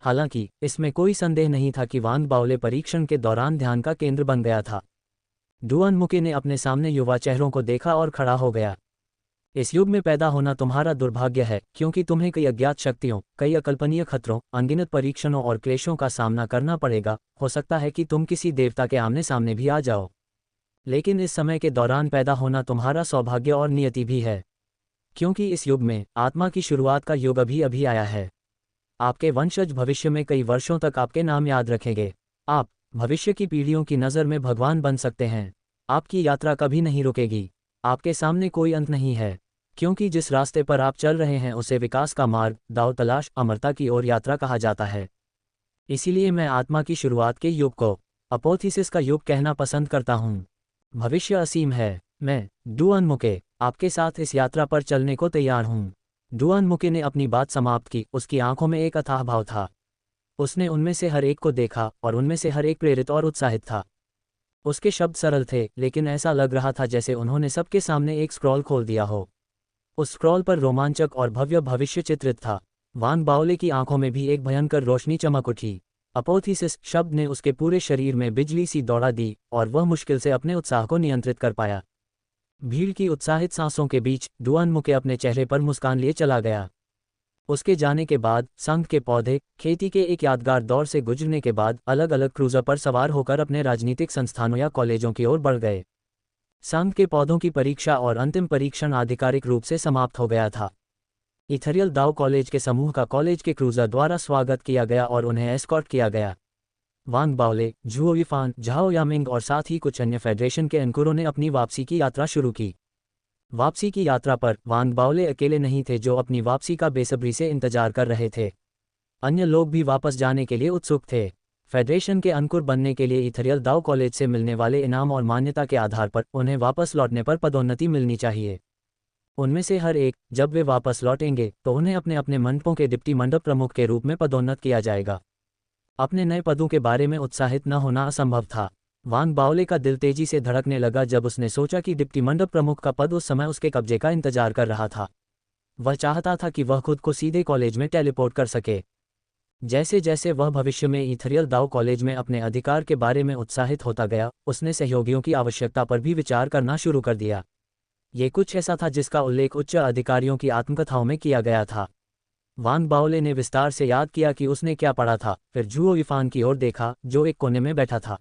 हालांकि इसमें कोई संदेह नहीं था कि वान बाओले परीक्षण के दौरान ध्यान का केंद्र बन गया था। डुआन मुके ने अपने सामने युवा चेहरों को देखा और खड़ा हो गया। इस युग में पैदा होना तुम्हारा दुर्भाग्य है, क्योंकि तुम्हें कई अज्ञात शक्तियों, कई अकल्पनीय खतरों, अनगिनत परीक्षणों और क्लेशों का सामना करना पड़ेगा। हो सकता है कि तुम किसी देवता के आमने सामने भी आ जाओ, लेकिन इस समय के दौरान पैदा होना तुम्हारा सौभाग्य और नियति भी है, क्योंकि इस युग में आत्मा की शुरुआत का युग अभी अभी आया है। आपके वंशज भविष्य में कई वर्षों तक आपके नाम याद रखेंगे। आप भविष्य की पीढ़ियों की नज़र में भगवान बन सकते हैं। आपकी यात्रा कभी नहीं रुकेगी। आपके सामने कोई अंत नहीं है, क्योंकि जिस रास्ते पर आप चल रहे हैं उसे विकास का मार्ग, दाव तलाश, अमरता की ओर यात्रा कहा जाता है। इसीलिए मैं आत्मा की शुरुआत के युग को अपोथीसिस का युग कहना पसंद करता हूँ। भविष्य असीम है। मैं, डुआन मुके, आपके साथ इस यात्रा पर चलने को तैयार हूँ। डुआन मुके ने अपनी बात समाप्त की। उसकी आंखों में एक अथाह भाव था। उसने उनमें से हर एक को देखा और उनमें से हर एक प्रेरित और उत्साहित था। उसके शब्द सरल थे, लेकिन ऐसा लग रहा था जैसे उन्होंने सबके सामने एक स्क्रॉल खोल दिया हो। उस स्क्रॉल पर रोमांचक और भव्य भविष्य चित्रित था। वान बाओले की आंखों में भी एक भयंकर रोशनी चमक उठी। अपोथीसिस शब्द ने उसके पूरे शरीर में बिजली सी दौड़ा दी और वह मुश्किल से अपने उत्साह को नियंत्रित कर पाया। भीड़ की उत्साहित सांसों के बीच डुआन मुके अपने चेहरे पर मुस्कान लिए चला गया। उसके जाने के बाद संघ के पौधे खेती के एक यादगार दौर से गुजरने के बाद अलग अलग क्रूजर पर सवार होकर अपने राजनीतिक संस्थानों या कॉलेजों की ओर बढ़ गए। संघ के पौधों की परीक्षा और अंतिम परीक्षण आधिकारिक रूप से समाप्त हो गया था। इथरियल दाओ कॉलेज के समूह का कॉलेज के क्रूजर द्वारा स्वागत किया गया और उन्हें एस्कॉर्ट किया गया। वांग बाओले, झुओ युफान, झाओ यामिंग और साथ ही कुछ अन्य फेडरेशन के एंकरों ने अपनी वापसी की यात्रा शुरू की। वापसी की यात्रा पर वांग बाओले अकेले नहीं थे जो अपनी वापसी का बेसब्री से इंतजार कर रहे थे। अन्य लोग भी वापस जाने के लिए उत्सुक थे। फेडरेशन के अंकुर बनने के लिए इथरियल दाओ कॉलेज से मिलने वाले इनाम और मान्यता के आधार पर उन्हें वापस लौटने पर पदोन्नति मिलनी चाहिए। उनमें से हर एक, जब वे वापस लौटेंगे तो उन्हें अपने अपने मंडपों के डिप्टी मंडप प्रमुख के रूप में पदोन्नत किया जाएगा। अपने नए पदों के बारे में उत्साहित न होना असंभव था। वांग बाओले का दिल तेजी से धड़कने लगा जब उसने सोचा कि डिप्टी मंडप प्रमुख का पद उस समय उसके कब्जे का इंतजार कर रहा था। वह चाहता था कि वह खुद को सीधे कॉलेज में टेलीपोर्ट कर सके। जैसे जैसे वह भविष्य में इथरियल दाओ कॉलेज में अपने अधिकार के बारे में उत्साहित होता गया, उसने सहयोगियों की आवश्यकता पर भी विचार करना शुरू कर दिया। ये कुछ ऐसा था जिसका उल्लेख उच्च अधिकारियों की आत्मकथाओं में किया गया था। वांग बाओले ने विस्तार से याद किया कि उसने क्या पढ़ा था, फिर झुओ युफान की ओर देखा जो एक कोने में बैठा था।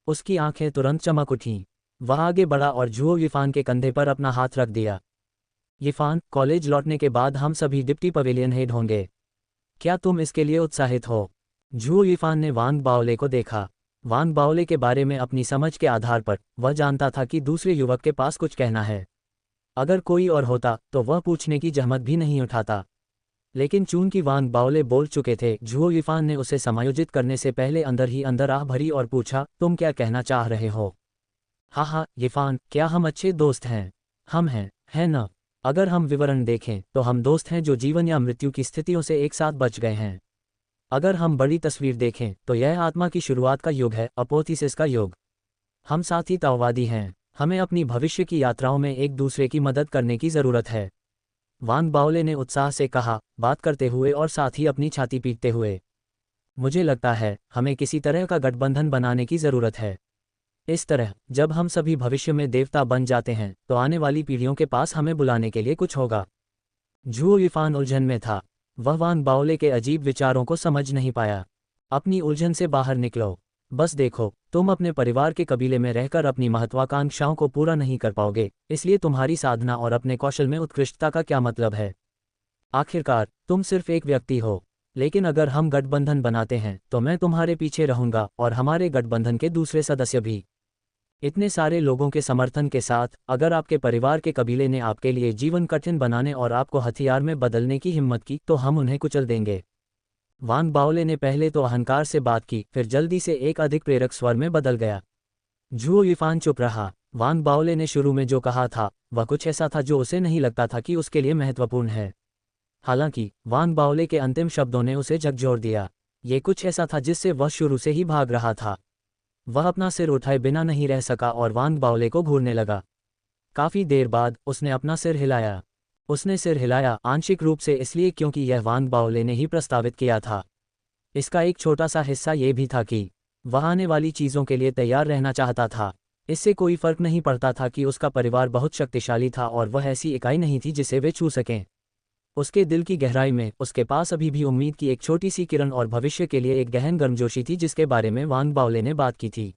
उसकी आंखें तुरंत चमक उठीं। वह आगे बढ़ा और झुओ युफान के कंधे पर अपना हाथ रख दिया। युफान, कॉलेज लौटने के बाद हम सभी डिप्टी पवेलियन हेड होंगे। क्या तुम इसके लिए उत्साहित हो? झुओ युफान ने वांग बाओले को देखा। वांग बाओले के बारे में अपनी समझ के आधार पर वह जानता था कि दूसरे युवक के पास कुछ कहना है। अगर कोई और होता तो वह पूछने की जहमत भी नहीं उठाता। लेकिन चूंकि वांग बाओले बोल चुके थे, झुओ युफान ने उसे समायोजित करने से पहले अंदर ही अंदर आह भरी और पूछा, तुम क्या कहना चाह रहे हो? हाँ युफान, क्या हम अच्छे दोस्त हैं? हम हैं, है न? अगर हम विवरण देखें तो हम दोस्त हैं जो जीवन या मृत्यु की स्थितियों से एक साथ बच गए हैं। अगर हम बड़ी तस्वीर देखें तो यह आत्मा की शुरुआत का युग है, अपोथीसिस का युग। हम साथी ताओवादी हैं। हमें अपनी भविष्य की यात्राओं में एक दूसरे की मदद करने की ज़रूरत है। वांग बाओले ने उत्साह से कहा, बात करते हुए और साथ ही अपनी छाती पीटते हुए। मुझे लगता है हमें किसी तरह का गठबंधन बनाने की ज़रूरत है। इस तरह जब हम सभी भविष्य में देवता बन जाते हैं तो आने वाली पीढ़ियों के पास हमें बुलाने के लिए कुछ होगा। झुओ युफान उलझन में था। वह वांग बाओले के अजीब विचारों को समझ नहीं पाया। अपनी उलझन से बाहर निकलो। बस देखो, तुम अपने परिवार के कबीले में रहकर अपनी महत्वाकांक्षाओं को पूरा नहीं कर पाओगे, इसलिए तुम्हारी साधना और अपने कौशल में उत्कृष्टता का क्या मतलब है? आखिरकार तुम सिर्फ एक व्यक्ति हो। लेकिन अगर हम गठबंधन बनाते हैं तो मैं तुम्हारे पीछे रहूंगा और हमारे गठबंधन के दूसरे सदस्य भी। इतने सारे लोगों के समर्थन के साथ, अगर आपके परिवार के कबीले ने आपके लिए जीवन कठिन बनाने और आपको हथियार में बदलने की हिम्मत की तो हम उन्हें कुचल देंगे। वांग बाओले ने पहले तो अहंकार से बात की, फिर जल्दी से एक अधिक प्रेरक स्वर में बदल गया। झुओ युफान चुप रहा। वांग बाओले ने शुरू में जो कहा था वह कुछ ऐसा था जो उसे नहीं लगता था कि उसके लिए महत्वपूर्ण है। हालांकि वांग बाओले के अंतिम शब्दों ने उसे झकझोर दिया। ये कुछ ऐसा था जिससे वह शुरू से ही भाग रहा था। वह अपना सिर उठाए बिना नहीं रह सका और वांग बाओले को घूरने लगा। काफी देर बाद उसने अपना सिर हिलाया। उसने सिर हिलाया आंशिक रूप से इसलिए क्योंकि यह वांग बाओले ने ही प्रस्तावित किया था। इसका एक छोटा सा हिस्सा ये भी था कि वह आने वाली चीज़ों के लिए तैयार रहना चाहता था। इससे कोई फर्क नहीं पड़ता था कि उसका परिवार बहुत शक्तिशाली था और वह ऐसी इकाई नहीं थी जिसे वे छू सकें। उसके दिल की गहराई में उसके पास अभी भी उम्मीद की एक छोटी सी किरण और भविष्य के लिए एक गहन गर्मजोशी थी जिसके बारे में वांग बाओले ने बात की थी।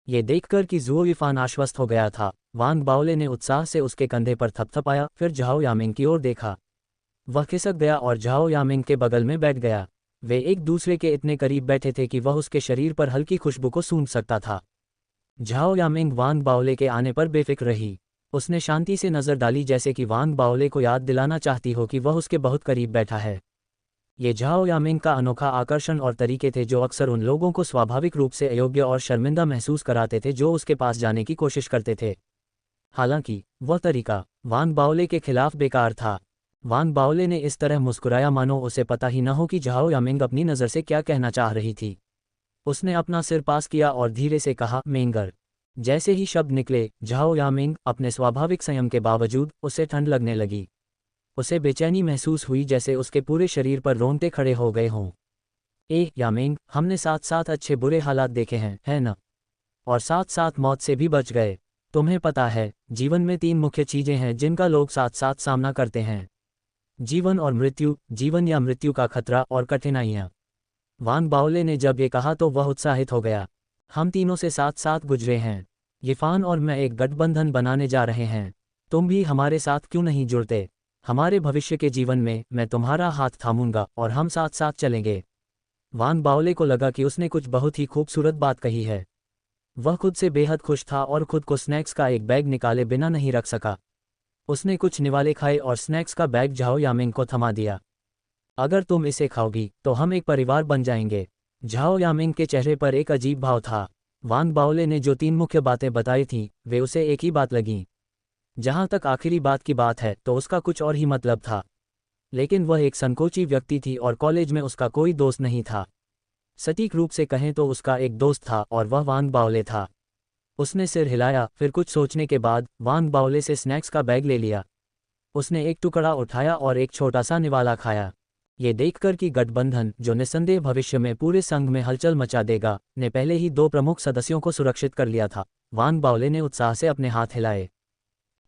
ये देखकर कि झुओ युफान आश्वस्त हो गया था, वांग बाओले ने उत्साह से उसके कंधे पर थपथपाया, फिर झाओ यामिंग की ओर देखा। वह खिसक गया और झाओ यामिंग के बगल में बैठ गया। वे एक दूसरे के इतने करीब बैठे थे कि वह उसके शरीर पर हल्की खुशबू को सूंघ सकता था। झाओ यामिंग वांग बाओले के आने पर बेफिक्र रही। उसने शांति से नज़र डाली जैसे कि वांग बाओले को याद दिलाना चाहती हो कि वह उसके बहुत करीब बैठा है। ये झाओ यामिंग का अनोखा आकर्षण और तरीके थे जो अक्सर उन लोगों को स्वाभाविक रूप से अयोग्य और शर्मिंदा महसूस कराते थे जो उसके पास जाने की कोशिश करते थे। हालांकि वह तरीका वांग बाओले के खिलाफ बेकार था। वांग बाओले ने इस तरह मुस्कुराया मानो उसे पता ही न हो कि झाओ यामिंग अपनी नज़र से क्या कहना चाह रही थी। उसने अपना सिर पास किया और धीरे से कहा, मेंगर। जैसे ही शब्द निकले, झाओ यामिंग अपने स्वाभाविक संयम के बावजूद उसे ठंड लगने लगी। उसे बेचैनी महसूस हुई जैसे उसके पूरे शरीर पर रोंगटे खड़े हो गए हों। यामिंग, हमने साथ साथ अच्छे बुरे हालात देखे हैं, है न? और साथ साथ मौत से भी बच गए। तुम्हें पता है, जीवन में 3 मुख्य चीज़ें हैं जिनका लोग साथ साथ सामना करते हैं। जीवन और मृत्यु, जीवन या मृत्यु का खतरा और कठिनाइयाँ। वांग बाओले ने जब ये कहा तो वह उत्साहित हो गया। हम तीनों से साथ साथ गुजरे हैं। यिफान और मैं एक गठबंधन बनाने जा रहे हैं। तुम भी हमारे साथ क्यों नहीं जुड़ते? हमारे भविष्य के जीवन में मैं तुम्हारा हाथ थामूंगा और हम साथ साथ चलेंगे। वान बाओले को लगा कि उसने कुछ बहुत ही खूबसूरत बात कही है। वह खुद से बेहद खुश था और खुद को स्नैक्स का एक बैग निकाले बिना नहीं रख सका। उसने कुछ निवाले खाए और स्नैक्स का बैग झाओ यामिंग को थमा दिया। अगर तुम इसे खाओगी तो हम एक परिवार बन जाएंगे। झाओ यामिंग के चेहरे पर एक अजीब भाव था। वान बाओले ने जो 3 मुख्य बातें बताई थीं वे उसे एक ही बात लगीं। जहां तक आखिरी बात की बात है तो उसका कुछ और ही मतलब था। लेकिन वह एक संकोची व्यक्ति थी और कॉलेज में उसका कोई दोस्त नहीं था। सटीक रूप से कहें तो उसका एक दोस्त था और वह वान बाओले था। उसने सिर हिलाया, फिर कुछ सोचने के बाद वान बाओले से स्नैक्स का बैग ले लिया। उसने एक टुकड़ा उठाया और एक छोटा सा निवाला खाया। ये देखकर कि गठबंधन, जो निस्संदेह भविष्य में पूरे संघ में हलचल मचा देगा, ने पहले ही 2 प्रमुख सदस्यों को सुरक्षित कर लिया था, वान बाओले ने उत्साह से अपने हाथ हिलाए।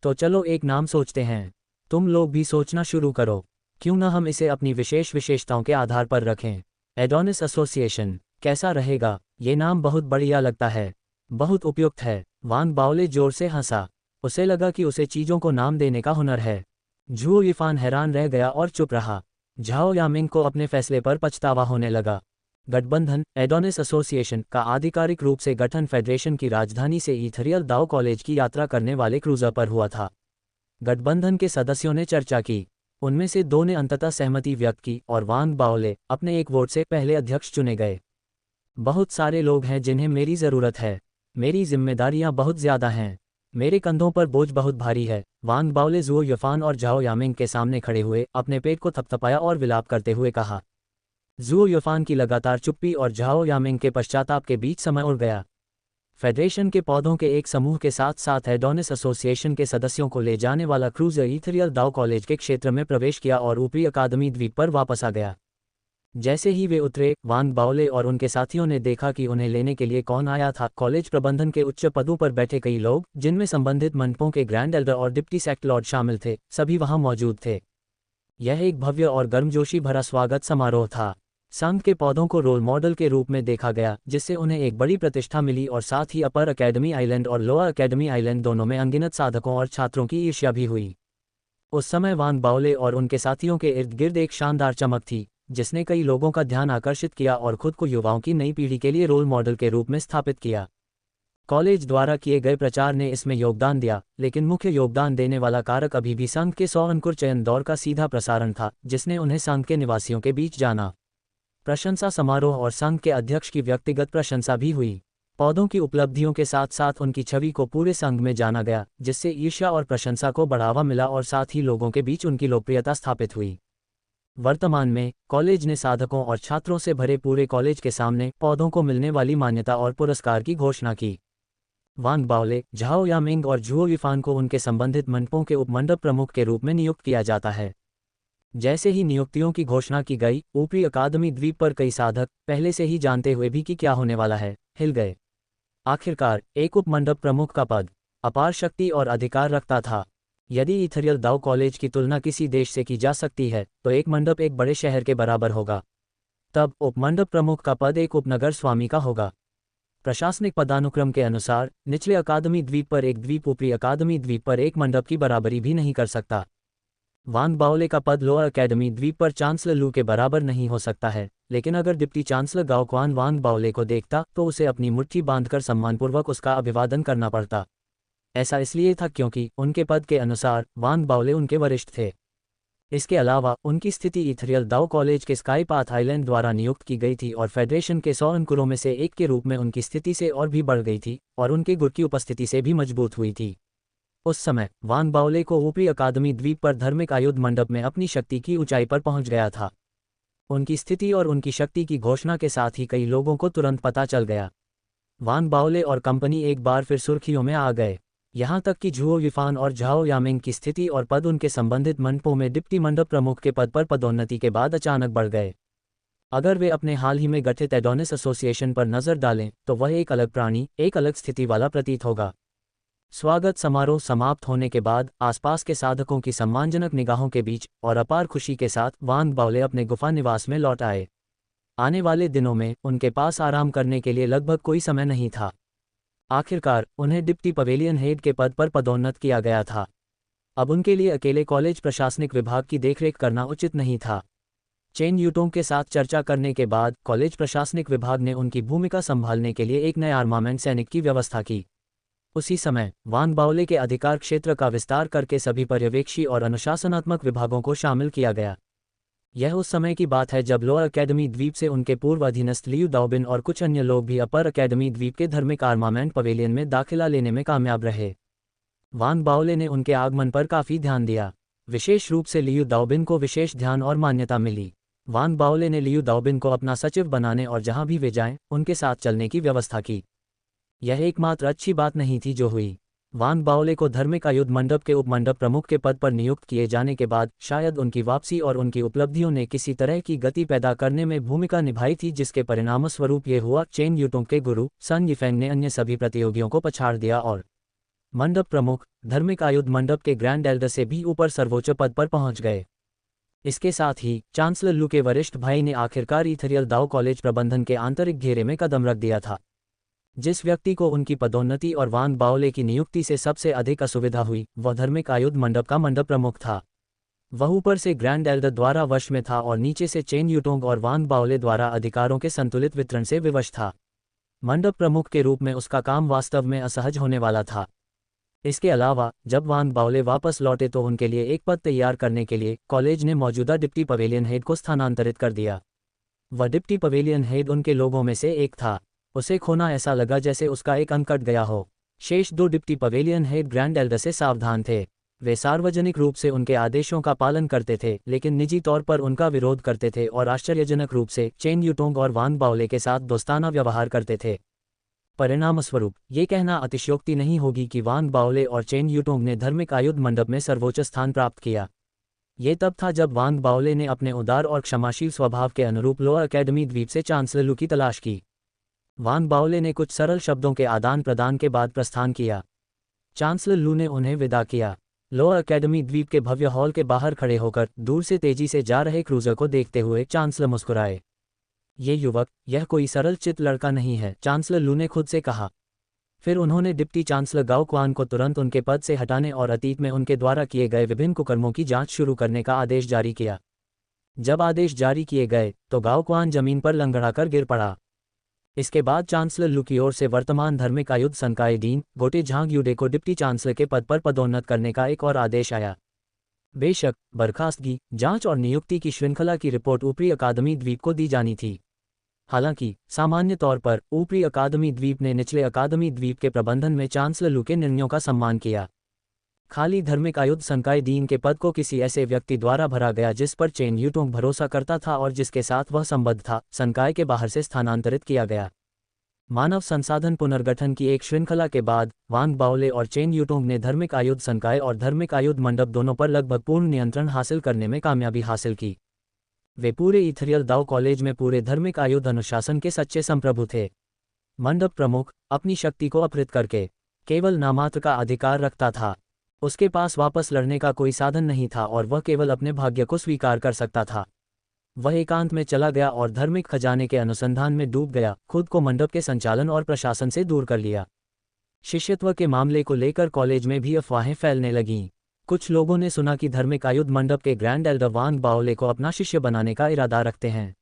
तो चलो एक नाम सोचते हैं। तुम लोग भी सोचना शुरू करो। क्यों न हम इसे अपनी विशेष विशेषताओं के आधार पर रखें। एडोनिस एसोसिएशन कैसा रहेगा? ये नाम बहुत बढ़िया लगता है। बहुत उपयुक्त है। वान बाओले जोर से हंसा। उसे लगा कि उसे चीजों को नाम देने का हुनर है। झुओ यिफान हैरान रह गया और चुप रहा। झाओ यामिंग को अपने फैसले पर पछतावा होने लगा। गठबंधन, एडोनिस एसोसिएशन का आधिकारिक रूप से गठन फेडरेशन की राजधानी से इथरियल दाओ कॉलेज की यात्रा करने वाले क्रूजर पर हुआ था। गठबंधन के सदस्यों ने चर्चा की। उनमें से 2 ने अंततः सहमति व्यक्त की और वान बाओले अपने एक वोट से पहले अध्यक्ष चुने गए। बहुत सारे लोग हैं जिन्हें मेरी ज़रूरत है। मेरी जिम्मेदारियां बहुत ज़्यादा हैं। मेरे कंधों पर बोझ बहुत भारी है। वान बाओले झुओ यिफान और झाओ यामिंग के सामने खड़े हुए अपने पेट को थपथपाया और विलाप करते हुए कहा। झुओ यिफान की लगातार चुप्पी और झाओ यामिंग के पश्चाताप के बीच समय उड़ गया। फेडरेशन के पौधों के एक समूह के साथ साथ एडोनिस एसोसिएशन के सदस्यों को ले जाने वाला क्रूजर इथरियल दाओ कॉलेज के क्षेत्र में प्रवेश किया और ऊपरी अकादमी द्वीप पर वापस आ गया। जैसे ही वे उतरे, वान बाओले और उनके साथियों ने देखा कि उन्हें लेने के लिए कौन आया था। कॉलेज प्रबंधन के उच्च पदों पर बैठे कई लोग, जिनमें संबंधित मंडपों के ग्रैंड एल्डर और डिप्टी सेक्ट लॉर्ड शामिल थे, सभी वहां मौजूद थे। यह एक भव्य और गर्मजोशी भरा स्वागत समारोह था। संघ के पौधों को रोल मॉडल के रूप में देखा गया, जिससे उन्हें एक बड़ी प्रतिष्ठा मिली और साथ ही अपर अकेडमी आइलैंड और लोअर अकेडमी आइलैंड दोनों में अनगिनत साधकों और छात्रों की ईर्ष्या भी हुई। उस समय वान बाओले और उनके साथियों के इर्द गिर्द एक शानदार चमक थी, जिसने कई लोगों का ध्यान आकर्षित किया और खुद को युवाओं की नई पीढ़ी के लिए रोल मॉडल के रूप में स्थापित किया। कॉलेज द्वारा किए गए प्रचार ने इसमें योगदान दिया, लेकिन मुख्य योगदान देने वाला कारक अभी भी संघ के 100 अंकुर चयन दौर का सीधा प्रसारण था, जिसने उन्हें संघ के निवासियों के बीच जाना। प्रशंसा समारोह और संघ के अध्यक्ष की व्यक्तिगत प्रशंसा भी हुई। पौधों की उपलब्धियों के साथ साथ उनकी छवि को पूरे संघ में जाना गया, जिससे ईर्ष्या और प्रशंसा को बढ़ावा मिला और साथ ही लोगों के बीच उनकी लोकप्रियता स्थापित हुई। वर्तमान में कॉलेज ने साधकों और छात्रों से भरे पूरे कॉलेज के सामने पौधों को मिलने वाली मान्यता और पुरस्कार की घोषणा की। वान बाओले, झाओ यामिंग और झुओ यिफान को उनके संबंधित मंडपों के उपमंडप प्रमुख के रूप में नियुक्त किया जाता है। जैसे ही नियुक्तियों की घोषणा की गई, ऊपरी अकादमी द्वीप पर कई साधक, पहले से ही जानते हुए भी कि क्या होने वाला है, हिल गए। आखिरकार एक उपमंडप प्रमुख का पद अपार शक्ति और अधिकार रखता था। यदि इथरियल दाओ कॉलेज की तुलना किसी देश से की जा सकती है तो एक मंडप एक बड़े शहर के बराबर होगा। तब उपमंडप प्रमुख का पद एक उपनगर स्वामी का होगा। प्रशासनिक पदानुक्रम के अनुसार निचले अकादमी द्वीप पर एक द्वीप ऊपरी अकादमी द्वीप पर एक मंडप की बराबरी भी नहीं कर सकता। वान बाओले का पद लोअर अकेडमी द्वीप पर चांसलर लू के बराबर नहीं हो सकता है, लेकिन अगर डिप्टी चांसलर गाओक्वान वान बाओले को देखता तो उसे अपनी मुट्ठी बांधकर सम्मानपूर्वक उसका अभिवादन करना पड़ता। ऐसा इसलिए था क्योंकि उनके पद के अनुसार वान बाओले उनके वरिष्ठ थे। इसके अलावा उनकी स्थिति इथरियल दाओ कॉलेज के स्काई पाथ आइलैंड द्वारा नियुक्त की गई थी और फेडरेशन के 100 अंकुरों में से एक के रूप में उनकी स्थिति से और भी बढ़ गई थी और उनके गुट की उपस्थिति से भी मजबूत हुई थी। उस समय वान बाओले को ऊपरी अकादमी द्वीप पर धार्मिक आयुध मंडप में अपनी शक्ति की ऊंचाई पर पहुंच गया था। उनकी स्थिति और उनकी शक्ति की घोषणा के साथ ही कई लोगों को तुरंत पता चल गया। वान बाओले और कंपनी एक बार फिर सुर्खियों में आ गए। यहाँ तक कि झुओ यिफान और झाओ यामिंग की स्थिति और पद उनके संबंधित मंडपों में डिप्टी मंडप प्रमुख के पद पर पदोन्नति के बाद अचानक बढ़ गए। अगर वे अपने हाल ही में गठित एडोनिस एसोसिएशन पर नजर डालें तो वह एक अलग प्राणी, एक अलग स्थिति वाला प्रतीत होगा। स्वागत समारोह समाप्त होने के बाद आसपास के साधकों की सम्मानजनक निगाहों के बीच और अपार खुशी के साथ वान बाओले अपने गुफा निवास में लौट आए। आने वाले दिनों में उनके पास आराम करने के लिए लगभग कोई समय नहीं था। आखिरकार उन्हें डिप्टी पवेलियन हेड के पद पर पदोन्नत किया गया था। अब उनके लिए अकेले कॉलेज प्रशासनिक विभाग की देखरेख करना उचित नहीं था। चेन यूटोंग के साथ चर्चा करने के बाद कॉलेज प्रशासनिक विभाग ने उनकी भूमिका संभालने के लिए एक नए आर्मामेंट सैनिक की व्यवस्था की। उसी समय वान बाओले के अधिकार क्षेत्र का विस्तार करके सभी पर्यवेक्षी और अनुशासनात्मक विभागों को शामिल किया गया। यह उस समय की बात है जब लोअर अकेडमी द्वीप से उनके पूर्व अधीनस्थ लियू दाओबिन और कुछ अन्य लोग भी अपर अकेडमी द्वीप के धार्मिक आर्मामेंट पवेलियन में दाखिला लेने में कामयाब रहे। वान बाओले ने उनके आगमन पर काफी ध्यान दिया। विशेष रूप से लियू दाओबिन को विशेष ध्यान और मान्यता मिली। वान बाओले ने लियू दाओबिन को अपना सचिव बनाने और जहां भी वे जाएं, उनके साथ चलने की व्यवस्था की। यह एकमात्र अच्छी बात नहीं थी जो हुई। वान बाओले को धार्मिक आयुध मंडप के उपमंडप प्रमुख के पद पर नियुक्त किए जाने के बाद शायद उनकी वापसी और उनकी उपलब्धियों ने किसी तरह की गति पैदा करने में भूमिका निभाई थी, जिसके परिणामस्वरूप ये हुआ। चेन यूटोंग के गुरु सन यिफेंग ने अन्य सभी प्रतियोगियों को पछाड़ दिया और मंडप प्रमुख धार्मिक आयुध मंडप के ग्रैंड एल्डर से भी ऊपर सर्वोच्च पद पर पहुंच गए। इसके साथ ही चांसलर लू के वरिष्ठ भाई ने आखिरकार इथरियल दाओ कॉलेज प्रबंधन के आंतरिक घेरे में कदम रख दिया था। जिस व्यक्ति को उनकी पदोन्नति और वान बाओले की नियुक्ति से सबसे अधिक असुविधा हुई, वह धार्मिक आयुध मंडप का मंडप प्रमुख था। वह ऊपर से ग्रैंड एल्डर द्वारा वश में था और नीचे से चेन यूटोंग और वान बाओले द्वारा अधिकारों के संतुलित वितरण से विवश था। मंडप प्रमुख के रूप में उसका काम वास्तव में असहज होने वाला था। इसके अलावा जब वान बाओले वापस लौटे तो उनके लिए एक पद तैयार करने के लिए कॉलेज ने मौजूदा डिप्टी पवेलियन हेड को स्थानांतरित कर दिया। वह डिप्टी पवेलियन हेड उनके लोगों में से एक था। उसे खोना ऐसा लगा जैसे उसका एक अंग कट गया हो। शेष दो deputy pavilion head grand Elder से सावधान थे। वे सार्वजनिक रूप से उनके आदेशों का पालन करते थे, लेकिन निजी तौर पर उनका विरोध करते थे और आश्चर्यजनक रूप से चेन यूटोंग और वान बाओले के साथ दोस्ताना व्यवहार करते थे। परिणामस्वरूप ये कहना अतिशयोक्ति नहीं होगी कि वान बाओले और चेन यूटोंग ने धार्मिक आयुध मंडप में सर्वोच्च स्थान प्राप्त किया। ये तब था जब वान बाओले ने अपने उदार और क्षमाशील स्वभाव के अनुरूप लोअर अकेडमी द्वीप से चांसलर लू की तलाश की। वान बाओले ने कुछ सरल शब्दों के आदान प्रदान के बाद प्रस्थान किया। चांसलर लू ने उन्हें विदा किया। लोअर अकेडमी द्वीप के भव्य हॉल के बाहर खड़े होकर दूर से तेजी से जा रहे क्रूजर को देखते हुए चांसलर मुस्कुराए। ये युवक, यह कोई सरल चित्त लड़का नहीं है, चांसलर लू ने खुद से कहा। फिर उन्होंने डिप्टी चांसलर गाओ क्वान को तुरंत उनके पद से हटाने और अतीत में उनके द्वारा किए गए विभिन्न कुकर्मों की जांच शुरू करने का आदेश जारी किया। जब आदेश जारी किए गए तो गाओ क्वान जमीन पर लंगड़ाकर गिर पड़ा। इसके बाद चांसलर लू की ओर से वर्तमान धार्मिक आयुध संकाय डीन गोटे झांग यूडे को डिप्टी चांसलर के पद पर पदोन्नत करने का एक और आदेश आया। बेशक बर्खास्तगी, जांच और नियुक्ति की श्रृंखला की रिपोर्ट ऊपरी अकादमी द्वीप को दी जानी थी। हालांकि सामान्य तौर पर ऊपरी अकादमी द्वीप ने निचले अकादमी द्वीप के प्रबंधन में चांसलर लू के निर्णयों का सम्मान किया। खाली धार्मिक आयुध संकाय डीन के पद को किसी ऐसे व्यक्ति द्वारा भरा गया जिस पर चेन यूटोंग भरोसा करता था और जिसके साथ वह संबद्ध था, संकाय के बाहर से स्थानांतरित किया गया। मानव संसाधन पुनर्गठन की एक श्रृंखला के बाद वान बाओले और चेन यूटोंग ने धार्मिक आयुध संकाय और धार्मिक आयुध मंडप दोनों पर लगभग पूर्ण नियंत्रण हासिल करने में कामयाबी हासिल की। वे पूरे इथरियल दाओ कॉलेज में पूरे धार्मिक आयुध अनुशासन के सच्चे संप्रभु थे। मंडप प्रमुख अपनी शक्ति को अपहृत करके केवल नामात्र का अधिकार रखता था। उसके पास वापस लड़ने का कोई साधन नहीं था और वह केवल अपने भाग्य को स्वीकार कर सकता था। वह एकांत में चला गया और धार्मिक खजाने के अनुसंधान में डूब गया, खुद को मंडप के संचालन और प्रशासन से दूर कर लिया। शिष्यत्व के मामले को लेकर कॉलेज में भी अफवाहें फैलने लगीं। कुछ लोगों ने सुना कि धार्मिक आयुध मंडप के ग्रैंड एल्डर वान बाओले को अपना शिष्य बनाने का इरादा रखते हैं।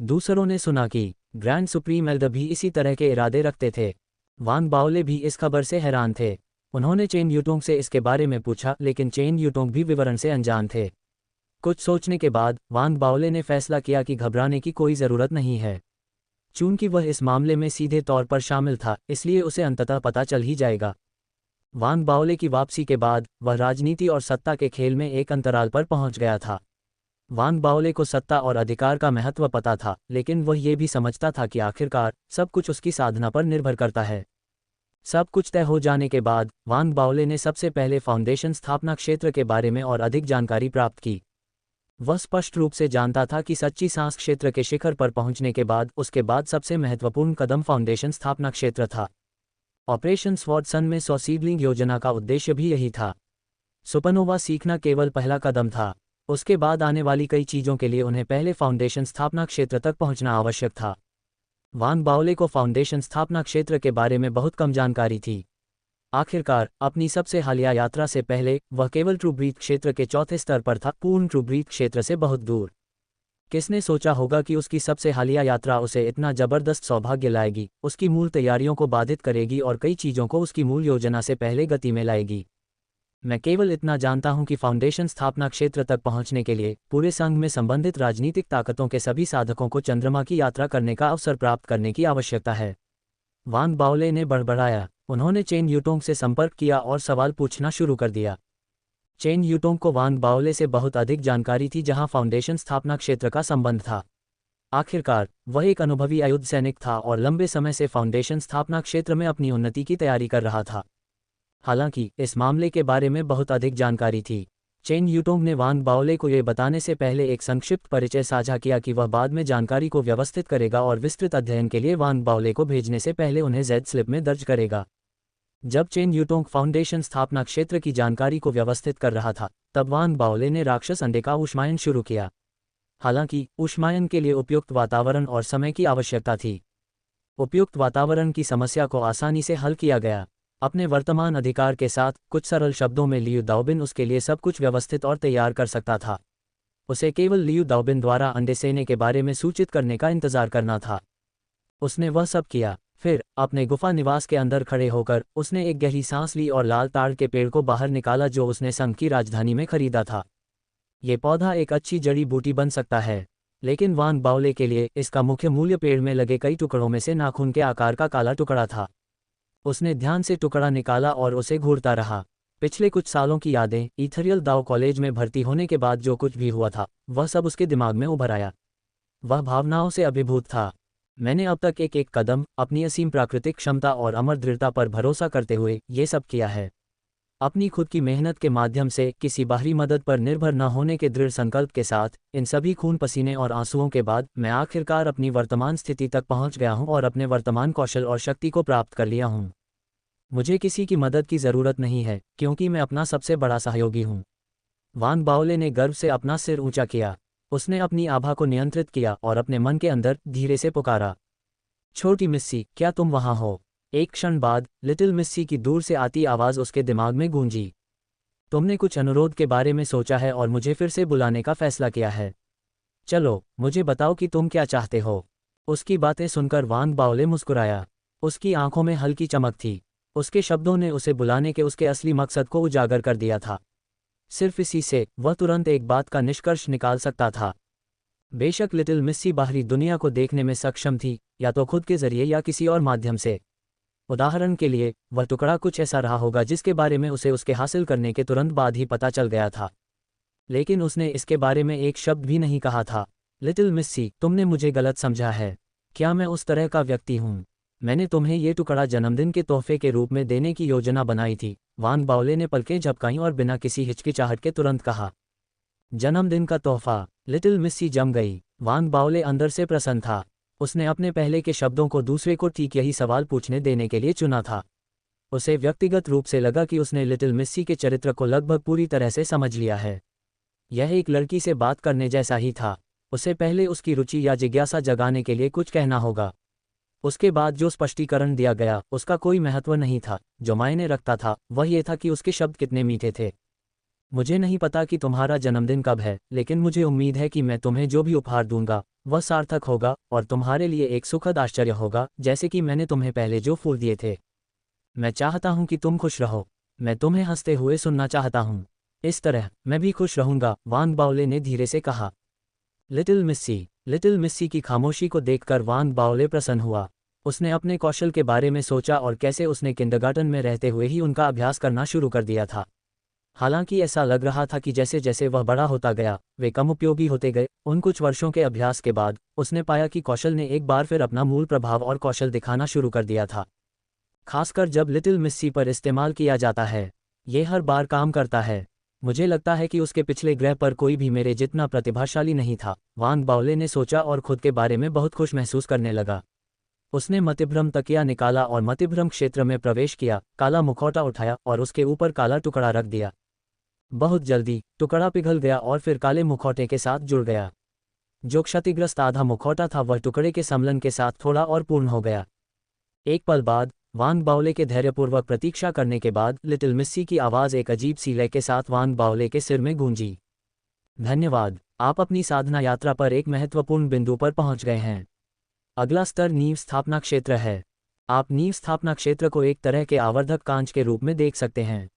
दूसरों ने सुना कि ग्रैंड सुप्रीम एल्डर भी इसी तरह के इरादे रखते थे। वान बाओले भी इस खबर से हैरान थे। उन्होंने चेन यूटोंग से इसके बारे में पूछा, लेकिन चेन यूटोंग भी विवरण से अनजान थे। कुछ सोचने के बाद वान बाओले ने फैसला किया कि घबराने की कोई ज़रूरत नहीं है। चूंकि वह इस मामले में सीधे तौर पर शामिल था, इसलिए उसे अंततः पता चल ही जाएगा। वान बाओले की वापसी के बाद वह राजनीति और सत्ता के खेल में एक अंतराल पर पहुंच गया था। वान बाओले को सत्ता और अधिकार का महत्व पता था, लेकिन वह ये भी समझता था कि आखिरकार सब कुछ उसकी साधना पर निर्भर करता है। सब कुछ तय हो जाने के बाद वान बाओले ने सबसे पहले फाउंडेशन स्थापना क्षेत्र के बारे में और अधिक जानकारी प्राप्त की। वह स्पष्ट रूप से जानता था कि सच्ची सांस क्षेत्र के शिखर पर पहुंचने के बाद उसके बाद सबसे महत्वपूर्ण कदम फाउंडेशन स्थापना क्षेत्र था। ऑपरेशन स्वॉर्ड सन में 100 सीडलिंग योजना का उद्देश्य भी यही था। सुपरनोवा सीखना केवल पहला कदम था। उसके बाद आने वाली कई चीज़ों के लिए उन्हें पहले फाउंडेशन स्थापना क्षेत्र तक पहुंचना आवश्यक था। वान बाओले को फाउंडेशन स्थापना क्षेत्र के बारे में बहुत कम जानकारी थी। आखिरकार अपनी सबसे हालिया यात्रा से पहले वह केवल ट्रू ब्रीथ क्षेत्र के चौथे स्तर पर था, पूर्ण ट्रू ब्रीथ क्षेत्र से बहुत दूर। किसने सोचा होगा कि उसकी सबसे हालिया यात्रा उसे इतना जबरदस्त सौभाग्य लाएगी, उसकी मूल तैयारियों को बाधित करेगी और कई चीज़ों को उसकी मूल योजना से पहले गति में लाएगी। मैं केवल इतना जानता हूं कि फाउंडेशन स्थापना क्षेत्र तक पहुंचने के लिए पूरे संघ में संबंधित राजनीतिक ताकतों के सभी साधकों को चंद्रमा की यात्रा करने का अवसर प्राप्त करने की आवश्यकता है। वान बाओले ने बड़बड़ाया। उन्होंने चेन यूटोंग से संपर्क किया और सवाल पूछना शुरू कर दिया। चेन यूटोंग को वान बाओले से बहुत अधिक जानकारी थी जहां फाउंडेशन स्थापना क्षेत्र का संबंध था। आखिरकार वह एक अनुभवी आयुध सैनिक था और लंबे समय से फाउंडेशन स्थापना क्षेत्र में अपनी उन्नति की तैयारी कर रहा था। हालांकि इस मामले के बारे में बहुत अधिक जानकारी थी। चेन यूटोंग ने वान बाओले को यह बताने से पहले एक संक्षिप्त परिचय साझा किया कि वह बाद में जानकारी को व्यवस्थित करेगा और विस्तृत अध्ययन के लिए वान बाओले को भेजने से पहले उन्हें जेड स्लिप में दर्ज करेगा। जब चेन यूटोंग फाउंडेशन स्थापना क्षेत्र की जानकारी को व्यवस्थित कर रहा था, तब वान बाओले ने राक्षस अंडे का ऊष्मायन शुरू किया। हालांकि ऊष्मायन के लिए उपयुक्त वातावरण और समय की आवश्यकता थी। उपयुक्त वातावरण की समस्या को आसानी से हल किया गया। अपने वर्तमान अधिकार के साथ, कुछ सरल शब्दों में लियू दाओबिन उसके लिए सब कुछ व्यवस्थित और तैयार कर सकता था। उसे केवल लियू दाओबिन द्वारा अंडे सेने के बारे में सूचित करने का इंतजार करना था। उसने वह सब किया। फिर अपने गुफा निवास के अंदर खड़े होकर उसने एक गहरी सांस ली और लाल ताड़ के पेड़ को बाहर निकाला जो उसने संघ की राजधानी में खरीदा था। ये पौधा एक अच्छी जड़ी बूटी बन सकता है, लेकिन वान बाओले के लिए इसका मुख्य मूल्य पेड़ में लगे कई टुकड़ों में से नाखून के आकार का काला टुकड़ा था। उसने ध्यान से टुकड़ा निकाला और उसे घूरता रहा। पिछले कुछ सालों की यादें, ईथरियल दाओ कॉलेज में भर्ती होने के बाद जो कुछ भी हुआ था, वह सब उसके दिमाग में उभर आया। वह भावनाओं से अभिभूत था। मैंने अब तक एक एक कदम अपनी असीम प्राकृतिक क्षमता और अमर दृढ़ता पर भरोसा करते हुए ये सब किया है। अपनी खुद की मेहनत के माध्यम से, किसी बाहरी मदद पर निर्भर न होने के दृढ़ संकल्प के साथ, इन सभी खून पसीने और आंसुओं के बाद मैं आखिरकार अपनी वर्तमान स्थिति तक पहुंच गया हूं और अपने वर्तमान कौशल और शक्ति को प्राप्त कर लिया हूं। मुझे किसी की मदद की ज़रूरत नहीं है, क्योंकि मैं अपना सबसे बड़ा सहयोगी हूं। वान बाओले ने गर्व से अपना सिर ऊंचा किया। उसने अपनी आभा को नियंत्रित किया और अपने मन के अंदर धीरे से पुकारा, छोटी मिस्सी, क्या तुम वहां हो? एक क्षण बाद लिटिल मिस्सी की दूर से आती आवाज़ उसके दिमाग में गूंजी। तुमने कुछ अनुरोध के बारे में सोचा है और मुझे फिर से बुलाने का फैसला किया है। चलो, मुझे बताओ कि तुम क्या चाहते हो। उसकी बातें सुनकर वान बाओले मुस्कुराया। उसकी आंखों में हल्की चमक थी। उसके शब्दों ने उसे बुलाने के उसके असली मकसद को उजागर कर दिया था। सिर्फ इसी से वह तुरंत एक बात का निष्कर्ष निकाल सकता था। बेशक लिटिल मिस्सी बाहरी दुनिया को देखने में सक्षम थी, या तो खुद के जरिए या किसी और माध्यम से। उदाहरण के लिए, वह टुकड़ा कुछ ऐसा रहा होगा जिसके बारे में उसे उसके हासिल करने के तुरंत बाद ही पता चल गया था। लेकिन उसने इसके बारे में एक शब्द भी नहीं कहा था। लिटिल मिस्सी, तुमने मुझे गलत समझा है। क्या मैं उस तरह का व्यक्ति हूँ? मैंने तुम्हें ये टुकड़ा जन्मदिन के तोहफे के रूप में देने की योजना बनाई थी। वान बाओले ने पलकें झपकाईं और बिना किसी हिचकिचाहट के तुरंत कहा, जन्मदिन का तोहफा। लिटिल मिस्सी जम गई। वान बाओले अंदर से प्रसन्न था। उसने अपने पहले के शब्दों को दूसरे को ठीक यही सवाल पूछने देने के लिए चुना था। उसे व्यक्तिगत रूप से लगा कि उसने लिटिल मिस्सी के चरित्र को लगभग पूरी तरह से समझ लिया है। यह एक लड़की से बात करने जैसा ही था। उसे पहले उसकी रुचि या जिज्ञासा जगाने के लिए कुछ कहना होगा। उसके बाद जो स्पष्टीकरण दिया गया उसका कोई महत्व नहीं था। जो मायने रखता था वह ये था कि उसके शब्द कितने मीठे थे। मुझे नहीं पता कि तुम्हारा जन्मदिन कब है, लेकिन मुझे उम्मीद है कि मैं तुम्हें जो भी उपहार दूंगा वह सार्थक होगा और तुम्हारे लिए एक सुखद आश्चर्य होगा, जैसे कि मैंने तुम्हें पहले जो फूल दिए थे। मैं चाहता हूं कि तुम खुश रहो। मैं तुम्हें हंसते हुए सुनना चाहता हूं। इस तरह मैं भी खुश रहूंगा, वान बाओले ने धीरे से कहा। लिटिल मिस्सी की खामोशी को देखकर वान बाओले प्रसन्न हुआ। उसने अपने कौशल के बारे में सोचा और कैसे उसने किंडरगार्टन में रहते हुए ही उनका अभ्यास करना शुरू कर दिया था। हालांकि ऐसा लग रहा था कि जैसे जैसे वह बड़ा होता गया वे कम उपयोगी होते गए। उन कुछ वर्षों के अभ्यास के बाद उसने पाया कि कौशल ने एक बार फिर अपना मूल प्रभाव और कौशल दिखाना शुरू कर दिया था, खासकर जब लिटिल मिस्सी पर इस्तेमाल किया जाता है। ये हर बार काम करता है। मुझे लगता है कि उसके पिछले ग्रह पर कोई भी मेरे जितना प्रतिभाशाली नहीं था, वान बाओले ने सोचा और खुद के बारे में बहुत खुश महसूस करने लगा। उसने मतिभ्रम तकिया निकाला और मतिभ्रम क्षेत्र में प्रवेश किया, काला मुखौटा उठाया और उसके ऊपर काला टुकड़ा रख दिया। बहुत जल्दी टुकड़ा पिघल गया और फिर काले मुखौटे के साथ जुड़ गया। जो क्षतिग्रस्त आधा मुखौटा था वह टुकड़े के सम्मिलन के साथ थोड़ा और पूर्ण हो गया। एक पल बाद, वान बाओले के धैर्यपूर्वक प्रतीक्षा करने के बाद लिटिल मिस्सी की आवाज़ एक अजीब सी लय के साथ वान बाओले के सिर में गूंजी। धन्यवाद, आप अपनी साधना यात्रा पर एक महत्वपूर्ण बिंदु पर पहुंच गए हैं। अगला स्तर नींव स्थापना क्षेत्र है। आप नींव स्थापना क्षेत्र को एक तरह के आवर्धक कांच के रूप में देख सकते हैं।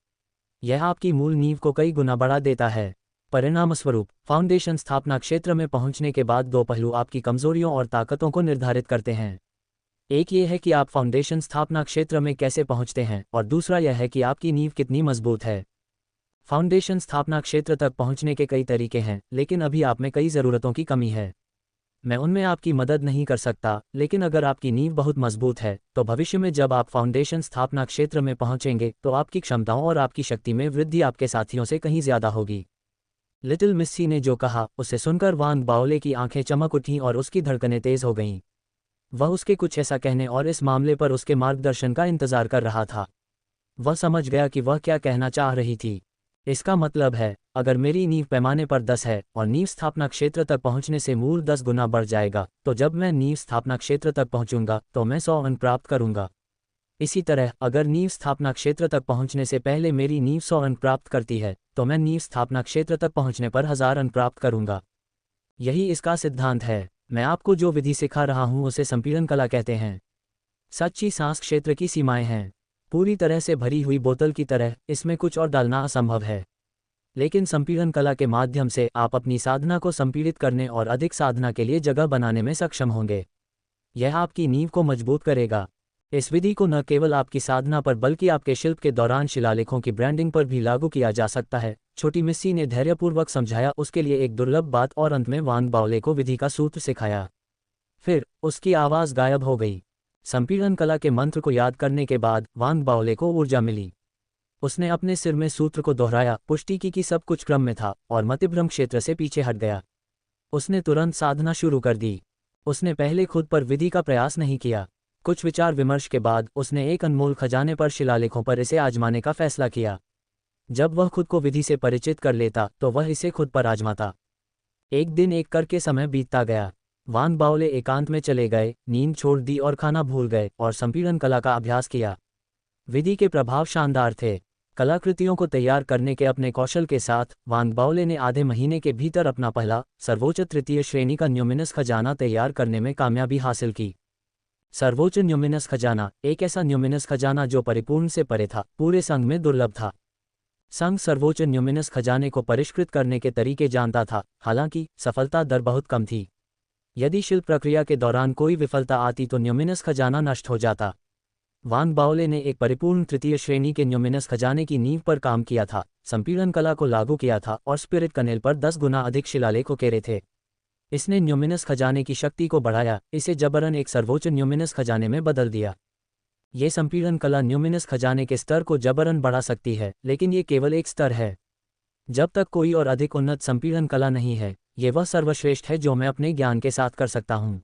यह आपकी मूल नींव को कई गुना बढ़ा देता है। परिणामस्वरूप, फाउंडेशन स्थापना क्षेत्र में पहुंचने के बाद दो पहलू आपकी कमजोरियों और ताकतों को निर्धारित करते हैं। एक ये है कि आप फाउंडेशन स्थापना क्षेत्र में कैसे पहुंचते हैं, और दूसरा यह है कि आपकी नींव कितनी मजबूत है। फाउंडेशन स्थापना क्षेत्र तक पहुंचने के कई तरीके हैं, लेकिन अभी आप में कई ज़रूरतों की कमी है। मैं उनमें आपकी मदद नहीं कर सकता, लेकिन अगर आपकी नींव बहुत मजबूत है तो भविष्य में जब आप फाउंडेशन स्थापना क्षेत्र में पहुंचेंगे तो आपकी क्षमताओं और आपकी शक्ति में वृद्धि आपके साथियों से कहीं ज़्यादा होगी। लिटिल मिस्सी ने जो कहा उसे सुनकर वान बाओले की आंखें चमक उठीं और उसकी धड़कनें तेज हो गईं। वह उसके कुछ ऐसा कहने और इस मामले पर उसके मार्गदर्शन का इंतजार कर रहा था। वह समझ गया कि वह क्या कहना चाह रही थी। इसका मतलब है, अगर मेरी नींव पैमाने पर 10 है और नींव स्थापना क्षेत्र तक पहुंचने से मूल 10 गुना बढ़ जाएगा, तो जब मैं नींव स्थापना क्षेत्र तक पहुंचूंगा तो मैं 100 अंक प्राप्त करूंगा। इसी तरह, अगर नींव स्थापना क्षेत्र तक पहुंचने से पहले मेरी नींव 100 अंक प्राप्त करती है, तो मैं नींव स्थापना क्षेत्र तक पहुंचने पर 1000 अंक प्राप्त करूंगा। यही इसका सिद्धांत है। मैं आपको जो विधि सिखा रहा हूं उसे संपीड़न कला कहते हैं। सच्ची सांस क्षेत्र की सीमाएं हैं। पूरी तरह से भरी हुई बोतल की तरह इसमें कुछ और डालना असंभव है, लेकिन संपीड़न कला के माध्यम से आप अपनी साधना को संपीड़ित करने और अधिक साधना के लिए जगह बनाने में सक्षम होंगे। यह आपकी नींव को मजबूत करेगा। इस विधि को न केवल आपकी साधना पर बल्कि आपके शिल्प के दौरान शिलालेखों की ब्रांडिंग पर भी लागू किया जा सकता है, छोटी मिस्सी ने धैर्यपूर्वक समझाया। उसके लिए एक दुर्लभ बात, और अंत में वान बाओले को विधि का सूत्र सिखाया। फिर उसकी आवाज़ गायब हो गई। संपीड़न कला के मंत्र को याद करने के बाद वान बाओले को ऊर्जा मिली। उसने अपने सिर में सूत्र को दोहराया, पुष्टि की कि सब कुछ क्रम में था, और मतिभ्रम क्षेत्र से पीछे हट गया। उसने तुरंत साधना शुरू कर दी। उसने पहले खुद पर विधि का प्रयास नहीं किया। कुछ विचार विमर्श के बाद उसने एक अनमोल खजाने पर शिलालेखों पर इसे आजमाने का फैसला किया। जब वह खुद को विधि से परिचित कर लेता तो वह इसे खुद पर आजमाता। एक दिन एक करके समय बीतता गया। वान बाओले एकांत में चले गए, नींद छोड़ दी और खाना भूल गए, और संपीड़न कला का अभ्यास किया। विधि के प्रभाव शानदार थे। कलाकृतियों को तैयार करने के अपने कौशल के साथ वान बाओले ने आधे महीने के भीतर अपना पहला सर्वोच्च तृतीय श्रेणी का न्यूमिनस खजाना तैयार करने में कामयाबी हासिल की। सर्वोच्च न्यूमिनस खजाना, एक ऐसा न्यूमिनस खजाना जो परिपूर्ण से परे था, पूरे संघ में दुर्लभ था। संघ सर्वोच्च न्यूमिनस खजाने को परिष्कृत करने के तरीके जानता था, हालांकि सफलता दर बहुत कम थी। यदि शिल्प प्रक्रिया के दौरान कोई विफलता आती तो न्यूमिनस खजाना नष्ट हो जाता। वान बाओले ने एक परिपूर्ण तृतीय श्रेणी के न्यूमिनस खजाने की नींव पर काम किया था, संपीड़न कला को लागू किया था और स्पिरिट कनेल पर 10 गुना अधिक शिलालेख उकेरे थे। इसने न्यूमिनस खजाने की शक्ति को बढ़ाया, इसे जबरन एक सर्वोच्च न्यूमिनस खजाने में बदल दिया। ये संपीड़न कला न्यूमिनस खजाने के स्तर को जबरन बढ़ा सकती है, लेकिन ये केवल एक स्तर है। जब तक कोई और अधिक उन्नत संपीड़न कला नहीं है, ये वह सर्वश्रेष्ठ है जो मैं अपने ज्ञान के साथ कर सकता हूँ।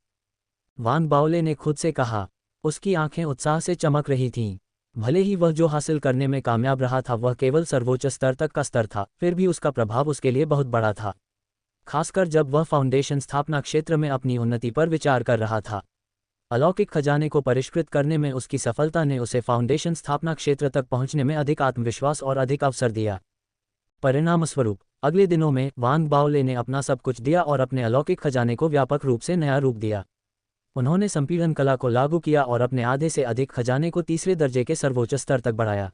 वान बाओले ने खुद से कहा। उसकी आंखें उत्साह से चमक रही थीं। भले ही वह जो हासिल करने में कामयाब रहा था वह केवल सर्वोच्च स्तर तक का स्तर था, फिर भी उसका प्रभाव उसके लिए बहुत बड़ा था, खासकर जब वह फाउंडेशन स्थापना क्षेत्र में अपनी उन्नति पर विचार कर रहा था। अलौकिक खजाने को परिष्कृत करने में उसकी सफलता ने उसे फाउंडेशन स्थापना क्षेत्र तक पहुंचने में अधिक आत्मविश्वास और अधिक अवसर दिया। परिणामस्वरूप, अगले दिनों में वान बाओले ने अपना सब कुछ दिया और अपने अलौकिक खजाने को व्यापक रूप से नया रूप दिया। उन्होंने संपीड़न कला को लागू किया और अपने आधे से अधिक खजाने को तीसरे दर्जे के सर्वोच्च स्तर तक बढ़ाया।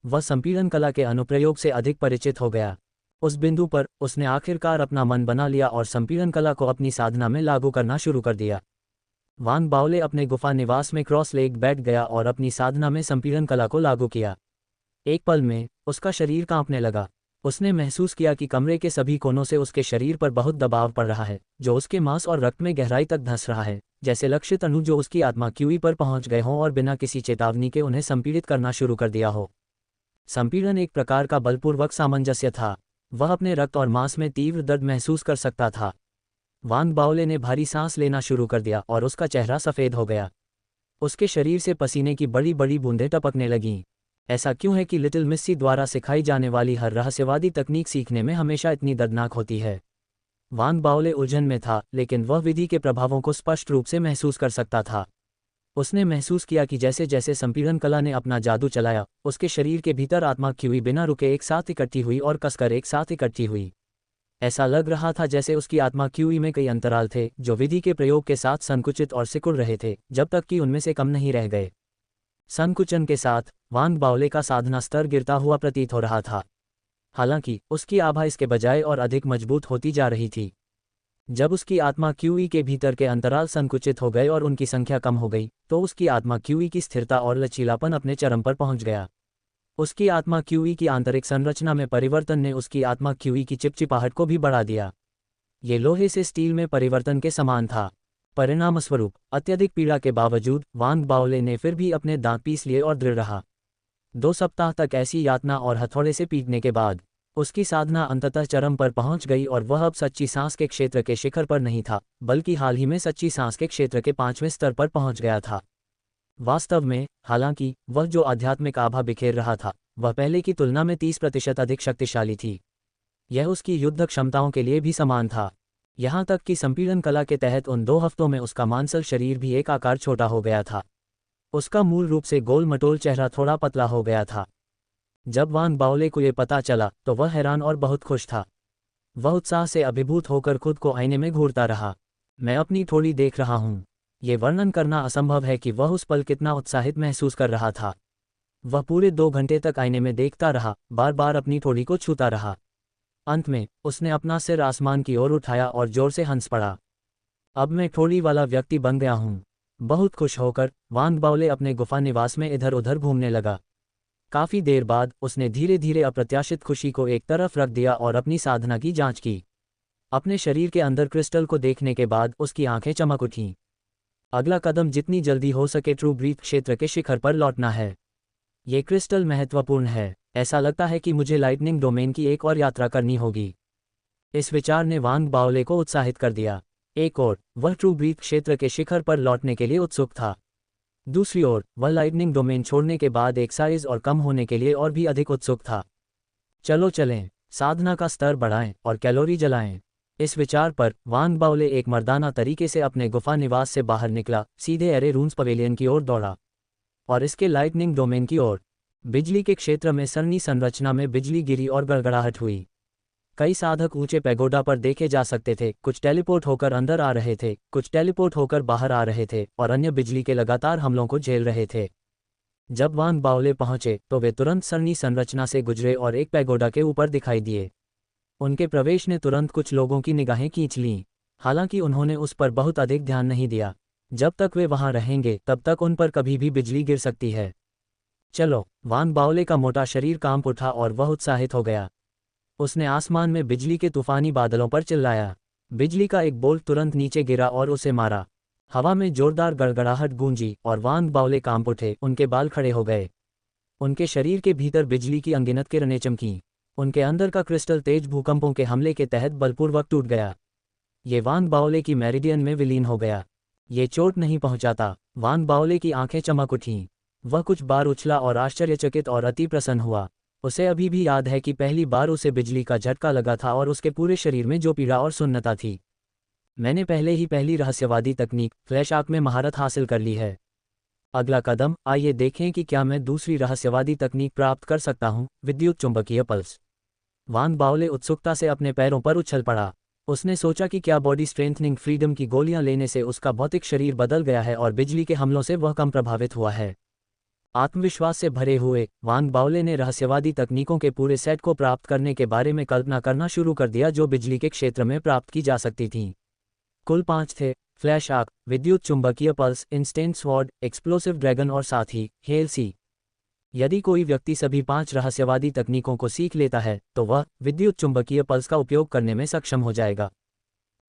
वह संपीड़न कला के अनुप्रयोग से अधिक परिचित हो गया। उस बिंदु पर उसने आखिरकार अपना मन बना लिया और संपीड़न कला को अपनी साधना में लागू करना शुरू कर दिया। वान बाओले अपने गुफा निवास में क्रॉस लेग बैठ गया और अपनी साधना में संपीड़न कला को लागू किया। एक पल में उसका शरीर कांपने लगा। उसने महसूस किया कि कमरे के सभी कोनों से उसके शरीर पर बहुत दबाव पड़ रहा है, जो उसके मांस और रक्त में गहराई तक धंस रहा है, जैसे लक्षित अणु जो उसकी आत्मा क्यूई पर पहुंच गए हों और बिना किसी चेतावनी के उन्हें संपीड़ित करना शुरू कर दिया हो। संपीड़न एक प्रकार का बलपूर्वक सामंजस्य था। वह अपने रक्त और मांस में तीव्र दर्द महसूस कर सकता था। वान बाओले ने भारी सांस लेना शुरू कर दिया और उसका चेहरा सफ़ेद हो गया। उसके शरीर से पसीने की बड़ी बड़ी बूंदें टपकने लगीं। ऐसा क्यों है कि लिटिल मिस्सी द्वारा सिखाई जाने वाली हर रहस्यवादी तकनीक सीखने में हमेशा इतनी दर्दनाक होती है? वान बाओले उलझन में था, लेकिन वह विधि के प्रभावों को स्पष्ट रूप से महसूस कर सकता था। उसने महसूस किया कि जैसे जैसे संपीड़न कला ने अपना जादू चलाया, उसके शरीर के भीतर आत्मा क्यूई बिना रुके एक साथ इकट्ठी हुई और कसकर एक साथ इकट्ठी हुई। ऐसा लग रहा था जैसे उसकी आत्मा क्यूई में कई अंतराल थे जो विधि के प्रयोग के साथ संकुचित और सिकुड़ रहे थे, जब तक कि उनमें से कम नहीं रह गए। संकुचन के साथ वान बाओले का साधना स्तर गिरता हुआ प्रतीत हो रहा था। हालांकि उसकी आभा इसके बजाय और अधिक मजबूत होती जा रही थी। जब उसकी आत्मा क्यूई के भीतर के अंतराल संकुचित हो गए और उनकी संख्या कम हो गई, तो उसकी आत्मा क्यूई की स्थिरता और लचीलापन अपने चरम पर पहुंच गया। उसकी आत्मा क्यूई की आंतरिक संरचना में परिवर्तन ने उसकी आत्मा क्यूई की चिपचिपाहट को भी बढ़ा दिया। ये लोहे से स्टील में परिवर्तन के समान था। परिणामस्वरूप अत्यधिक पीड़ा के बावजूद वांग बाओले ने फिर भी अपने दांत पीस लिए और दृढ़ रहा। 2 सप्ताह तक ऐसी यातना और हथौड़े से पीटने के बाद उसकी साधना अंततः चरम पर पहुंच गई और वह अब सच्ची सांस के क्षेत्र के शिखर पर नहीं था, बल्कि हाल ही में सच्ची सांस के क्षेत्र के 5वें स्तर पर पहुंच गया था। वास्तव में, हालांकि वह जो आध्यात्मिक आभा बिखेर रहा था, वह पहले की तुलना में 30% अधिक शक्तिशाली थी। यह उसकी युद्ध क्षमताओं के लिए भी समान था। यहाँ तक कि संपीड़न कला के तहत उन 2 हफ्तों में उसका मांसल शरीर भी एक आकार छोटा हो गया था। उसका मूल रूप से गोल मटोल चेहरा थोड़ा पतला हो गया था। जब वांग बाओले को ये पता चला तो वह हैरान और बहुत खुश था। वह उत्साह से अभिभूत होकर खुद को आईने में घूरता रहा। मैं अपनी ठोड़ी देख रहा हूँ। ये वर्णन करना असंभव है कि वह उस पल कितना उत्साहित महसूस कर रहा था। वह पूरे 2 घंटे तक आईने में देखता रहा, बार बार अपनी ठोड़ी को छूता रहा। अंत में उसने अपना सिर आसमान की ओर उठाया और जोर से हंस पड़ा। अब मैं ठोड़ी वाला व्यक्ति बन गया हूँ। बहुत खुश होकर वांग बाओले अपने गुफा निवास में इधर उधर घूमने लगा। काफी देर बाद उसने धीरे धीरे अप्रत्याशित खुशी को एक तरफ रख दिया और अपनी साधना की जांच की। अपने शरीर के अंदर क्रिस्टल को देखने के बाद उसकी आंखें चमक उठीं। अगला कदम जितनी जल्दी हो सके ट्रू ब्रीथ क्षेत्र के शिखर पर लौटना है। ये क्रिस्टल महत्वपूर्ण है। ऐसा लगता है कि मुझे लाइटनिंग डोमेन की एक और यात्रा करनी होगी। इस विचार ने वांग बाओले को उत्साहित कर दिया। एक ओर वह ट्रू ब्रीथ क्षेत्र के शिखर पर लौटने के लिए उत्सुक था। दूसरी ओर वह लाइटनिंग डोमेन छोड़ने के बाद एक्साइज और कम होने के लिए और भी अधिक उत्सुक था। चलो चलें, साधना का स्तर बढ़ाएं और कैलोरी जलाएं। इस विचार पर वांग बाओले एक मर्दाना तरीके से अपने गुफा निवास से बाहर निकला, सीधे एरे रून्स पवेलियन की ओर दौड़ा और इसके लाइटनिंग डोमेन की ओर। बिजली के क्षेत्र में सरनी संरचना में बिजली गिरी और गड़गड़ाहट हुई। कई साधक ऊंचे पैगोडा पर देखे जा सकते थे। कुछ टेलीपोर्ट होकर अंदर आ रहे थे, कुछ टेलीपोर्ट होकर बाहर आ रहे थे और अन्य बिजली के लगातार हमलों को झेल रहे थे। जब वांग बाओले पहुंचे तो वे तुरंत सरनी संरचना से गुजरे और एक पैगोडा के ऊपर दिखाई दिए। उनके प्रवेश ने तुरंत कुछ लोगों की निगाहें खींच लीं। हालांकि उन्होंने उस पर बहुत अधिक ध्यान नहीं दिया। जब तक वे वहां रहेंगे तब तक उन पर कभी भी बिजली गिर सकती है। चलो, वांग बाओले का मोटा शरीर कांप उठा और वह उत्साहित हो गया। उसने आसमान में बिजली के तूफानी बादलों पर चिल्लाया। बिजली का एक बोल्ट तुरंत नीचे गिरा और उसे मारा। हवा में जोरदार गड़गड़ाहट गूंजी और वांग बाओले कांप उठे। उनके बाल खड़े हो गए। उनके शरीर के भीतर बिजली की अनगिनत किरणें चमकीं। उनके अंदर का क्रिस्टल तेज भूकंपों के हमले के तहत बलपूर्वक टूट गया। ये वांग बाओले की मेरिडियन में विलीन हो गया। ये चोट नहीं पहुंचाता। वांग बाओले की आंखें चमक उठीं। वह कुछ बार उछला और आश्चर्यचकित और अति प्रसन्न हुआ। उसे अभी भी याद है कि पहली बार उसे बिजली का झटका लगा था और उसके पूरे शरीर में जो पीड़ा और सुन्नता थी। मैंने पहले ही पहली रहस्यवादी तकनीक फ्लैश आर्क में महारत हासिल कर ली है। अगला कदम, आइए देखें कि क्या मैं दूसरी रहस्यवादी तकनीक प्राप्त कर सकता हूं, विद्युत चुंबकीय पल्स। वांग बाओले उत्सुकता से अपने पैरों पर उछल पड़ा। उसने सोचा कि क्या बॉडी स्ट्रेंथनिंग फ्रीडम की गोलियां लेने से उसका भौतिक शरीर बदल गया है और बिजली के हमलों से वह कम प्रभावित हुआ है। आत्मविश्वास से भरे हुए वांग बाओले ने रहस्यवादी तकनीकों के पूरे सेट को प्राप्त करने के बारे में कल्पना करना शुरू कर दिया जो बिजली के क्षेत्र में प्राप्त की जा सकती थीं। कुल 5 थे: फ्लैश आर्क, विद्युत चुंबकीय pulse, instant sword, explosive dragon और साथ ही हेल सी। यदि कोई व्यक्ति सभी 5 रहस्यवादी तकनीकों को सीख लेता है तो वह विद्युत चुंबकीय पल्स का उपयोग करने में सक्षम हो जाएगा।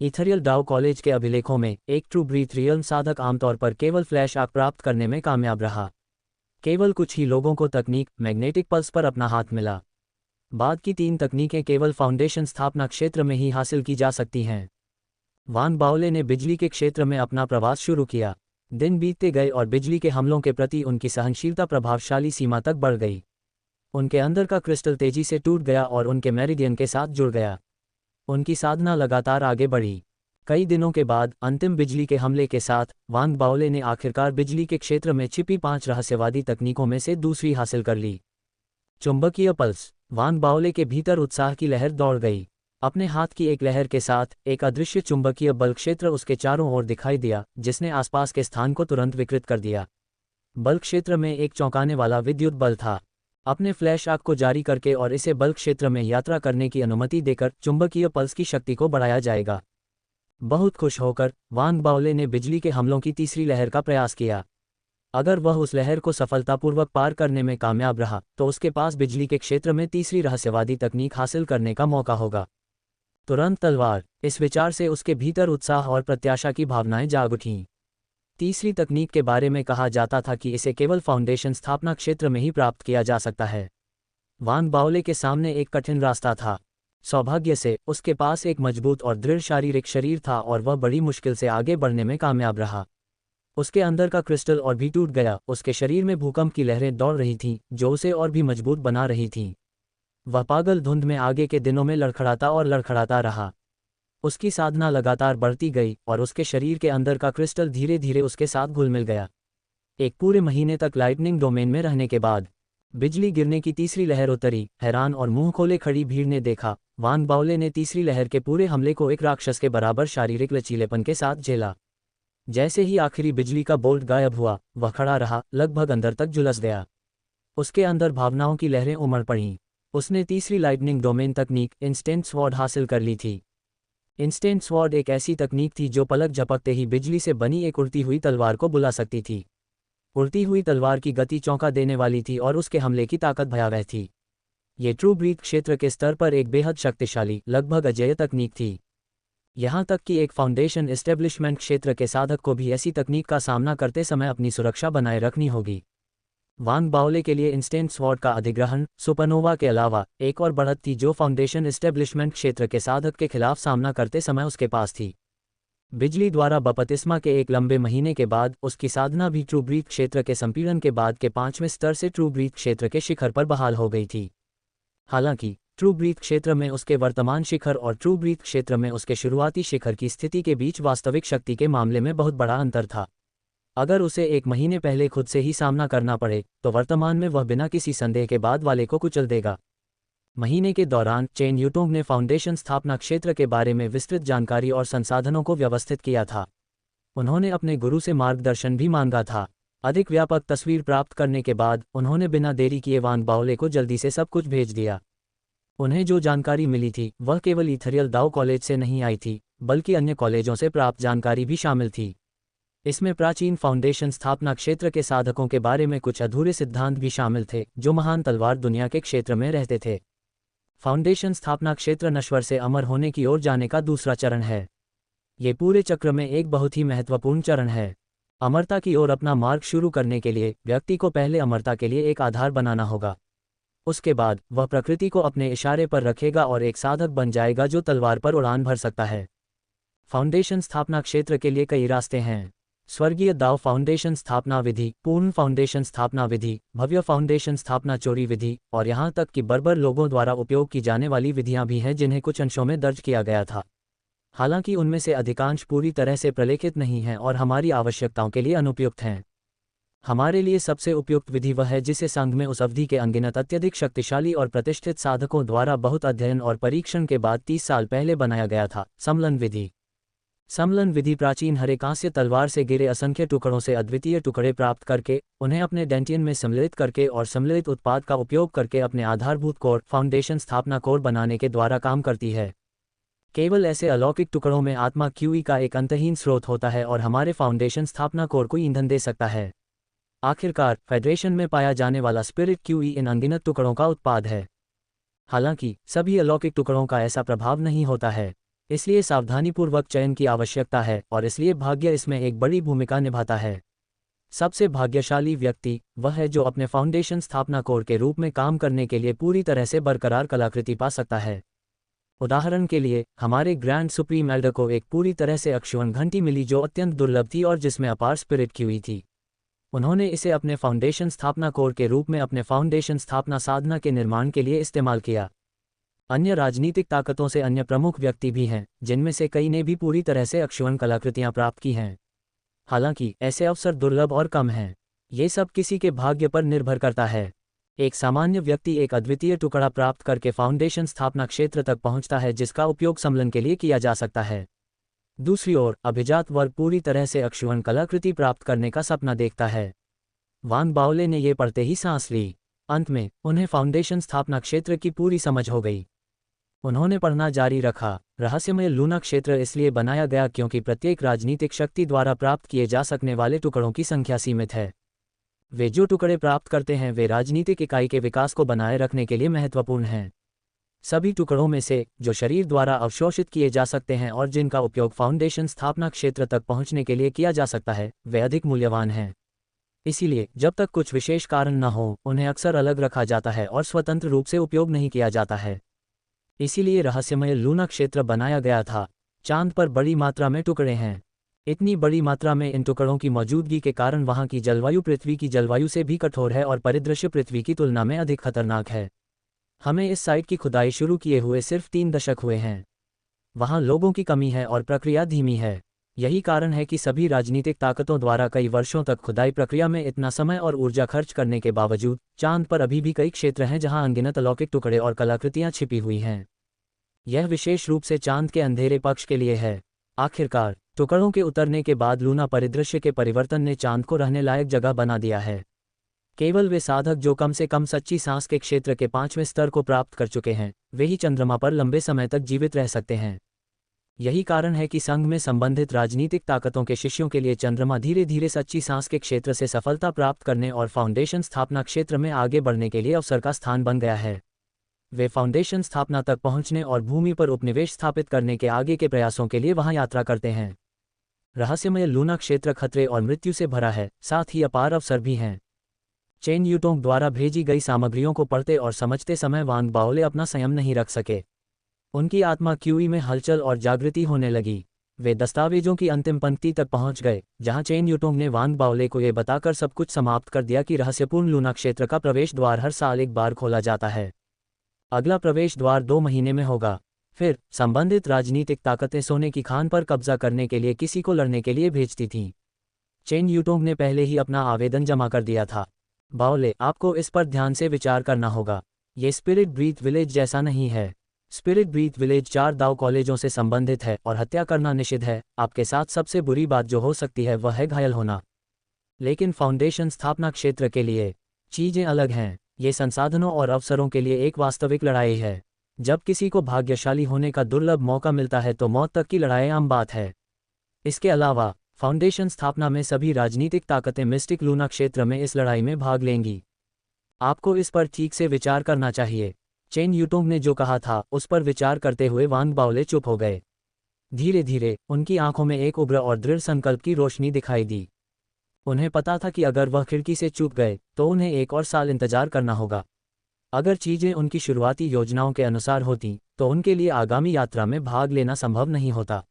इथरियल डाउ कॉलेज के अभिलेखों में एक ट्रू ब्रीथ रियल्म साधक आमतौर पर केवल फ्लैश आर्क प्राप्त करने में कामयाब रहा। केवल कुछ ही लोगों को तकनीक मैग्नेटिक पल्स पर अपना हाथ मिला। बाद की 3 तकनीकें केवल फाउंडेशन स्थापना क्षेत्र में ही हासिल की जा सकती हैं। वांग बाओले ने बिजली के क्षेत्र में अपना प्रवास शुरू किया। दिन बीतते गए और बिजली के हमलों के प्रति उनकी सहनशीलता प्रभावशाली सीमा तक बढ़ गई। उनके अंदर का क्रिस्टल तेजी से टूट गया और उनके मेरिडियन के साथ जुड़ गया। उनकी साधना लगातार आगे बढ़ी। कई दिनों के बाद अंतिम बिजली के हमले के साथ वांग बाओले ने आखिरकार बिजली के क्षेत्र में छिपी 5 रहस्यवादी तकनीकों में से दूसरी हासिल कर ली। चुंबकीय पल्स। वांग बाओले के भीतर उत्साह की लहर दौड़ गई। अपने हाथ की एक लहर के साथ एक अदृश्य चुंबकीय बल क्षेत्र उसके चारों ओर दिखाई दिया, जिसने आसपास के स्थान को तुरंत विकृत कर दिया। बल क्षेत्र में एक चौंकाने वाला विद्युत बल था। अपने फ्लैश आग को जारी करके और इसे बल क्षेत्र में यात्रा करने की अनुमति देकर चुंबकीय पल्स की शक्ति को बढ़ाया जाएगा। बहुत खुश होकर वांग बाओले ने बिजली के हमलों की तीसरी लहर का प्रयास किया। अगर वह उस लहर को सफलतापूर्वक पार करने में कामयाब रहा तो उसके पास बिजली के क्षेत्र में तीसरी रहस्यवादी तकनीक हासिल करने का मौका होगा। तुरंत तलवार। इस विचार से उसके भीतर उत्साह और प्रत्याशा की भावनाएं जाग उठीं। तीसरी तकनीक के बारे में कहा जाता था कि इसे केवल फाउंडेशन स्थापना क्षेत्र में ही प्राप्त किया जा सकता है। वांग बाओले के सामने एक कठिन रास्ता था। सौभाग्य से उसके पास एक मजबूत और दृढ़ शारीरिक शरीर था और वह बड़ी मुश्किल से आगे बढ़ने में कामयाब रहा। उसके अंदर का क्रिस्टल और भी टूट गया। उसके शरीर में भूकंप की लहरें दौड़ रही थीं, जो उसे और भी मजबूत बना रही थीं। वह पागल धुंध में आगे के दिनों में लड़खड़ाता और लड़खड़ाता रहा। उसकी साधना लगातार बढ़ती गई और उसके शरीर के अंदर का क्रिस्टल धीरे धीरे उसके साथ घुल मिल गया। एक पूरे महीने तक लाइटनिंग डोमेन में रहने के बाद बिजली गिरने की तीसरी लहर उतरी। हैरान और मुंह खोले खड़ी भीड़ ने देखा, वांग बाओले ने तीसरी लहर के पूरे हमले को एक राक्षस के बराबर शारीरिक लचीलेपन के साथ झेला। जैसे ही आखिरी बिजली का बोल्ट गायब हुआ, वह खड़ा रहा, लगभग अंदर तक झुलस गया। उसके अंदर भावनाओं की लहरें उमड़ पड़ीं। उसने तीसरी लाइटनिंग डोमेन तकनीक इंस्टेंट स्वॉर्ड हासिल कर ली थी। इंस्टेंट स्वॉर्ड एक ऐसी तकनीक थी जो पलक झपकते ही बिजली से बनी एक उड़ती हुई तलवार को बुला सकती थी। उड़ती हुई तलवार की गति चौंका देने वाली थी और उसके हमले की ताकत भयावह थी। ये ट्रू ब्रीथ क्षेत्र के स्तर पर एक बेहद शक्तिशाली, लगभग अजेय तकनीक थी। यहाँ तक कि एक फाउंडेशन एस्टेब्लिशमेंट क्षेत्र के साधक को भी ऐसी तकनीक का सामना करते समय अपनी सुरक्षा बनाए रखनी होगी। वांग बाओले के लिए इंस्टेंट स्वॉर्ड का अधिग्रहण सुपरनोवा के अलावा एक और बढ़त थी जो फाउंडेशन एस्टेब्लिशमेंट क्षेत्र के साधक के खिलाफ सामना करते समय उसके पास थी। बिजली द्वारा बपतिस्मा के एक लंबे महीने के बाद उसकी साधना भी ट्रू ब्रीथ क्षेत्र के संपीड़न के बाद के 5वें स्तर से ट्रू ब्रीथ क्षेत्र के शिखर पर बहाल हो गई थी। हालांकि ट्रू ब्रीथ क्षेत्र में उसके वर्तमान शिखर और ट्रू ब्रीथ क्षेत्र में उसके शुरुआती शिखर की स्थिति के बीच वास्तविक शक्ति के मामले में बहुत बड़ा अंतर था। अगर उसे एक महीने पहले खुद से ही सामना करना पड़े तो वर्तमान में वह बिना किसी संदेह के बाद वाले को कुचल देगा। महीने के दौरान चेन यूटोंग ने फाउंडेशन स्थापना क्षेत्र के बारे में विस्तृत जानकारी और संसाधनों को व्यवस्थित किया था। उन्होंने अपने गुरु से मार्गदर्शन भी मांगा था। अधिक व्यापक तस्वीर प्राप्त करने के बाद उन्होंने बिना देरी किए वांग बाओले को जल्दी से सब कुछ भेज दिया। उन्हें जो जानकारी मिली थी वह केवल ईथरियल दाओ कॉलेज से नहीं आई थी, बल्कि अन्य कॉलेजों से प्राप्त जानकारी भी शामिल थी। इसमें प्राचीन फाउंडेशन स्थापना क्षेत्र के साधकों के बारे में कुछ अधूरे सिद्धांत भी शामिल थे जो महान तलवार दुनिया के क्षेत्र में रहते थे। फाउंडेशन स्थापना क्षेत्र नश्वर से अमर होने की ओर जाने का दूसरा चरण है। ये पूरे चक्र में एक बहुत ही महत्वपूर्ण चरण है। अमरता की ओर अपना मार्ग शुरू करने के लिए व्यक्ति को पहले अमरता के लिए एक आधार बनाना होगा। उसके बाद वह प्रकृति को अपने इशारे पर रखेगा और एक साधक बन जाएगा जो तलवार पर उड़ान भर सकता है। फाउंडेशन स्थापना क्षेत्र के लिए कई रास्ते हैं। स्वर्गीय दाओ फाउंडेशन स्थापना विधि, पूर्ण फाउंडेशन स्थापना विधि, भव्य फाउंडेशन स्थापना चोरी विधि और यहाँ तक कि बर्बर लोगों द्वारा उपयोग की जाने वाली विधियाँ भी हैं जिन्हें कुछ अंशों में दर्ज किया गया था। हालांकि उनमें से अधिकांश पूरी तरह से प्रलेखित नहीं हैं और हमारी आवश्यकताओं के लिए अनुपयुक्त हैं। हमारे लिए सबसे उपयुक्त विधि वह है जिसे संघ में उस अवधि के अनगिनत अत्यधिक शक्तिशाली और प्रतिष्ठित साधकों द्वारा बहुत अध्ययन और परीक्षण के बाद 30 साल पहले बनाया गया था, समलन विधि। समलन विधि प्राचीन हरे कांस्य तलवार से गिरे असंख्य टुकड़ों से अद्वितीय टुकड़े प्राप्त करके उन्हें अपने डेंटियन में सम्मिलित करके और सम्मिलित उत्पाद का उपयोग करके अपने आधारभूत कोर फाउंडेशन स्थापना कोर बनाने के द्वारा काम करती है। केवल ऐसे अलौकिक टुकड़ों में आत्मा क्यूई का एक अंतहीन स्रोत होता है और हमारे फाउंडेशन स्थापना कोर को ईंधन दे सकता है। आखिरकार फेडरेशन में पाया जाने वाला स्पिरिट क्यूई इन अनगिनत टुकड़ों का उत्पाद है। हालांकि सभी अलौकिक टुकड़ों का ऐसा प्रभाव नहीं होता है, इसलिए सावधानीपूर्वक चयन की आवश्यकता है और इसलिए भाग्य इसमें एक बड़ी भूमिका निभाता है। सबसे भाग्यशाली व्यक्ति वह है जो अपने फाउंडेशन स्थापना कोर के रूप में काम करने के लिए पूरी तरह से बरकरार कलाकृति पा सकता है। उदाहरण के लिए हमारे ग्रैंड सुप्रीम एल्डर को एक पूरी तरह से अक्षुवण घंटी मिली जो अत्यंत दुर्लभ थी और जिसमें अपार स्पिरिट क्यूई थी। उन्होंने इसे अपने फाउंडेशन स्थापना कोर के रूप में अपने फाउंडेशन स्थापना साधना के निर्माण के लिए इस्तेमाल किया। अन्य राजनीतिक ताकतों से अन्य प्रमुख व्यक्ति भी हैं, जिनमें से कई ने भी पूरी तरह से अक्षुण्ण कलाकृतियां प्राप्त की हैं। हालांकि ऐसे अवसर दुर्लभ और कम हैं। ये सब किसी के भाग्य पर निर्भर करता है। एक सामान्य व्यक्ति एक अद्वितीय टुकड़ा प्राप्त करके फाउंडेशन स्थापना क्षेत्र तक पहुंचता है, जिसका उपयोग सम्मेलन के लिए किया जा सकता है। दूसरी ओर अभिजात वर्ग पूरी तरह से अक्षुण्ण कलाकृति प्राप्त करने का सपना देखता है। वान बाओले ने ये पढ़ते ही सांस ली। अंत में उन्हें फाउंडेशन स्थापना क्षेत्र की पूरी समझ हो गई। उन्होंने पढ़ना जारी रखा। रहस्यमय लूना क्षेत्र इसलिए बनाया गया क्योंकि प्रत्येक राजनीतिक शक्ति द्वारा प्राप्त किए जा सकने वाले टुकड़ों की संख्या सीमित है। वे जो टुकड़े प्राप्त करते हैं वे राजनीतिक इकाई के विकास को बनाए रखने के लिए महत्वपूर्ण हैं। सभी टुकड़ों में से जो शरीर द्वारा अवशोषित किए जा सकते हैं और जिनका उपयोग फाउंडेशन स्थापना क्षेत्र तक पहुंचने के लिए किया जा सकता है, वे अधिक मूल्यवान हैं। इसीलिए जब तक कुछ विशेष कारण न हो, उन्हें अक्सर अलग रखा जाता है और स्वतंत्र रूप से उपयोग नहीं किया जाता है। इसीलिए रहस्यमय लूना क्षेत्र बनाया गया था। चांद पर बड़ी मात्रा में टुकड़े हैं। इतनी बड़ी मात्रा में इन टुकड़ों की मौजूदगी के कारण वहां की जलवायु पृथ्वी की जलवायु से भी कठोर है और परिदृश्य पृथ्वी की तुलना में अधिक खतरनाक है। हमें इस साइट की खुदाई शुरू किए हुए सिर्फ 3 दशक हुए हैं। वहां लोगों की कमी है और प्रक्रिया धीमी है। यही कारण है कि सभी राजनीतिक ताकतों द्वारा कई वर्षों तक खुदाई प्रक्रिया में इतना समय और ऊर्जा खर्च करने के बावजूद चांद पर अभी भी कई क्षेत्र हैं जहां अनगिनत अलौकिक टुकड़े और कलाकृतियां छिपी हुई हैं। यह विशेष रूप से चांद के अंधेरे पक्ष के लिए है। आखिरकार टुकड़ों के उतरने के बाद लूना परिदृश्य के परिवर्तन ने चांद को रहने लायक जगह बना दिया है। केवल वे साधक जो कम से कम सच्ची सांस के क्षेत्र के 5वें स्तर को प्राप्त कर चुके हैं, वे ही चंद्रमा पर लंबे समय तक जीवित रह सकते हैं। यही कारण है कि संघ में संबंधित राजनीतिक ताकतों के शिष्यों के लिए चंद्रमा धीरे धीरे सच्ची सांस के क्षेत्र से सफलता प्राप्त करने और फाउंडेशन स्थापना क्षेत्र में आगे बढ़ने के लिए अवसर का स्थान बन गया है। वे फाउंडेशन स्थापना तक पहुंचने और भूमि पर उपनिवेश स्थापित करने के आगे के प्रयासों के लिए वहां यात्रा करते हैं। रहस्यमय लूना क्षेत्र खतरे और मृत्यु से भरा है, साथ ही अपार अवसर भी हैं। चेन यूटोंग द्वारा भेजी गई सामग्रियों को पढ़ते और समझते समय वांग बाओले अपना संयम नहीं रख सके। उनकी आत्मा क्यूई में हलचल और जागृति होने लगी। वे दस्तावेजों की अंतिम पंक्ति तक पहुंच गए, जहां चेन यूटोंग ने वांग बाओले को यह बताकर सब कुछ समाप्त कर दिया कि रहस्यपूर्ण लूना क्षेत्र का प्रवेश द्वार हर साल एक बार खोला जाता है। अगला प्रवेश द्वार 2 महीने में होगा। फिर संबंधित राजनीतिक ताकतें सोने की खान पर कब्जा करने के लिए किसी को लड़ने के लिए भेजती थीं। चेन यूटोंग ने पहले ही अपना आवेदन जमा कर दिया था। बाओले, आपको इस पर ध्यान से विचार करना होगा। ये स्पिरिट ब्रीथ विलेज जैसा नहीं है। स्पिरिट ब्रीथ विलेज 4 दाव कॉलेजों से संबंधित है और हत्या करना निषिद्ध है। आपके साथ सबसे बुरी बात जो हो सकती है वह है घायल होना। लेकिन फाउंडेशन स्थापना क्षेत्र के लिए चीजें अलग हैं। ये संसाधनों और अवसरों के लिए एक वास्तविक लड़ाई है। जब किसी को भाग्यशाली होने का दुर्लभ मौका मिलता है तो मौत तक की लड़ाई आम बात है। इसके अलावा फाउंडेशन स्थापना में सभी राजनीतिक ताकतें मिस्टिक लूना क्षेत्र में इस लड़ाई में भाग लेंगी। आपको इस पर ठीक से विचार करना चाहिए। चेन यूटोंग ने जो कहा था उस पर विचार करते हुए वांग बाओले चुप हो गए। धीरे धीरे उनकी आंखों में एक उग्र और दृढ़ संकल्प की रोशनी दिखाई दी। उन्हें पता था कि अगर वह खिड़की से चूक गए तो उन्हें 1 और साल इंतजार करना होगा। अगर चीजें उनकी शुरुआती योजनाओं के अनुसार होती तो उनके लिए आगामी यात्रा में भाग लेना संभव नहीं होता।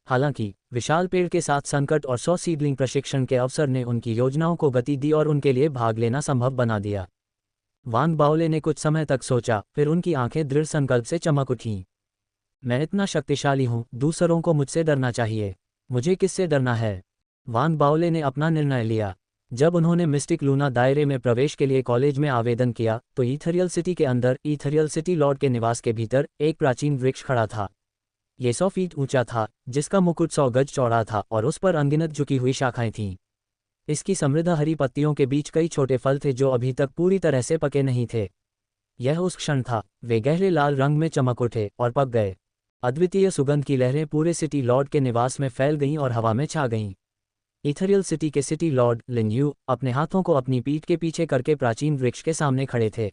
हालांकि विशाल पेड़ के साथ संकट और 100 सीडलिंग प्रशिक्षण के अवसर ने उनकी योजनाओं को गति दी और उनके लिए भाग लेना संभव बना दिया। वांग बाओले ने कुछ समय तक सोचा, फिर उनकी आंखें दृढ़ संकल्प से चमक उठीं। मैं इतना शक्तिशाली हूं, दूसरों को मुझसे डरना चाहिए। मुझे किससे डरना है? वांग बाओले ने अपना निर्णय लिया। जब उन्होंने मिस्टिक लूना दायरे में प्रवेश के लिए कॉलेज में आवेदन किया तो ईथरियल सिटी के अंदर, ईथरियल सिटी लॉर्ड के निवास के भीतर एक प्राचीन वृक्ष खड़ा था। ये 100 फीट ऊंचा था, जिसका मुकुट 100 गज चौड़ा था और उस पर अनगिनत झुकी हुई शाखाएं थीं। इसकी समृद्ध हरी पत्तियों के बीच कई छोटे फल थे जो अभी तक पूरी तरह से पके नहीं थे। यह उस क्षण था, वे गहरे लाल रंग में चमक उठे और पक गए। अद्वितीय सुगंध की लहरें पूरे सिटी लॉर्ड के निवास में फैल गईं और हवा में छा गईं। ईथरियल सिटी के सिटी लॉर्ड लिन यू अपने हाथों को अपनी पीठ के पीछे करके प्राचीन वृक्ष के सामने खड़े थे।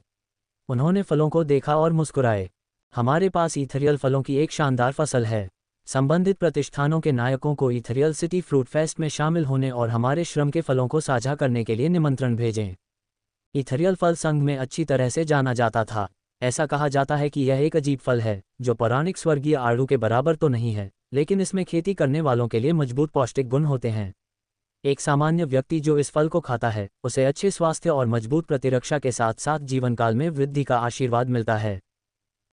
उन्होंने फलों को देखा और मुस्कुराए। हमारे पास ईथरियल फलों की एक शानदार फसल है। संबंधित प्रतिष्ठानों के नायकों को ईथरियल सिटी फ्रूट फेस्ट में शामिल होने और हमारे श्रम के फलों को साझा करने के लिए निमंत्रण भेजें। ईथरियल फल संघ में अच्छी तरह से जाना जाता था। ऐसा कहा जाता है कि यह एक अजीब फल है जो पौराणिक स्वर्गीय आड़ू के बराबर तो नहीं है, लेकिन इसमें खेती करने वालों के लिए मजबूत पौष्टिक गुण होते हैं। एक सामान्य व्यक्ति जो इस फल को खाता है उसे अच्छे स्वास्थ्य और मजबूत प्रतिरक्षा के साथ साथ जीवनकाल में वृद्धि का आशीर्वाद मिलता है।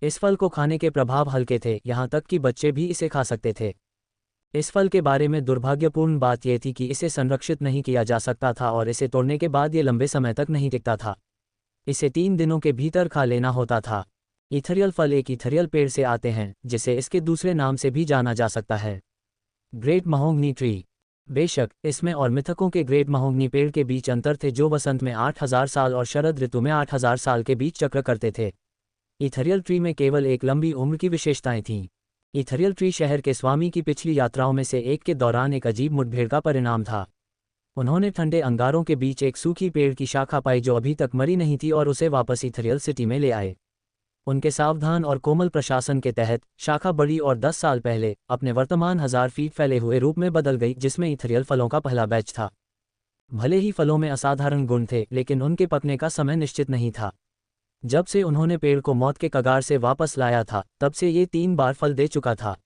इस फल को खाने के प्रभाव हल्के थे, यहाँ तक कि बच्चे भी इसे खा सकते थे। इस फल के बारे में दुर्भाग्यपूर्ण बात यह थी कि इसे संरक्षित नहीं किया जा सकता था और इसे तोड़ने के बाद ये लंबे समय तक नहीं टिकता था। इसे 3 दिनों के भीतर खा लेना होता था। ईथरियल फल एक ईथरियल पेड़ से आते हैं, जिसे इसके दूसरे नाम से भी जाना जा सकता है, ग्रेट महोगनी ट्री। बेशक इसमें और मिथकों के ग्रेट महोगनी पेड़ के बीच अंतर थे, जो वसंत में 8000 साल और शरद ऋतु में 8000 साल के बीच चक्र करते थे। ईथरियल ट्री में केवल एक लंबी उम्र की विशेषताएं थीं। ईथरियल ट्री शहर के स्वामी की पिछली यात्राओं में से एक के दौरान एक अजीब मुठभेड़ का परिणाम था। उन्होंने ठंडे अंगारों के बीच एक सूखी पेड़ की शाखा पाई जो अभी तक मरी नहीं थी और उसे वापस ईथरियल सिटी में ले आए। उनके सावधान और कोमल प्रशासन के तहत शाखा बड़ी और 10 साल पहले अपने वर्तमान 1000 फीट फैले हुए रूप में बदल गई, जिसमें ईथरियल फलों का पहला बैच था। भले ही फलों में असाधारण गुण थे, लेकिन उनके पकने का समय निश्चित नहीं था। जब से उन्होंने पेड़ को मौत के कगार से वापस लाया था, तब से ये 3 बार फल दे चुका था।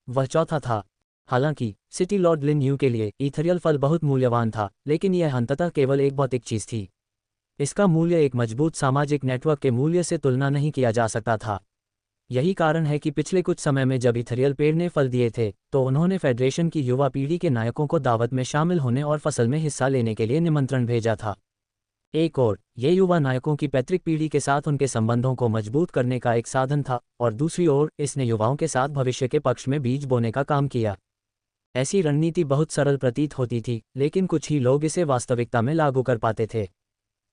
वह चौथा था। हालांकि सिटी लॉर्ड लिन यू के लिए ईथरियल फल बहुत मूल्यवान था, लेकिन यह अंततः केवल एक भौतिक चीज थी। इसका मूल्य एक मजबूत सामाजिक नेटवर्क के मूल्य से तुलना नहीं किया जा सकता था। यही कारण है कि पिछले कुछ समय में जब ईथरियल पेड़ ने फल दिए थे, तो उन्होंने फेडरेशन की युवा पीढ़ी के नायकों को दावत में शामिल होने और फसल में हिस्सा लेने के लिए निमंत्रण भेजा था। एक और ये युवा नायकों की पैतृक पीढ़ी के साथ उनके संबंधों को मजबूत करने का एक साधन था, और दूसरी ओर इसने युवाओं के साथ भविष्य के पक्ष में बीज बोने का काम किया। ऐसी रणनीति बहुत सरल प्रतीत होती थी, लेकिन कुछ ही लोग इसे वास्तविकता में लागू कर पाते थे।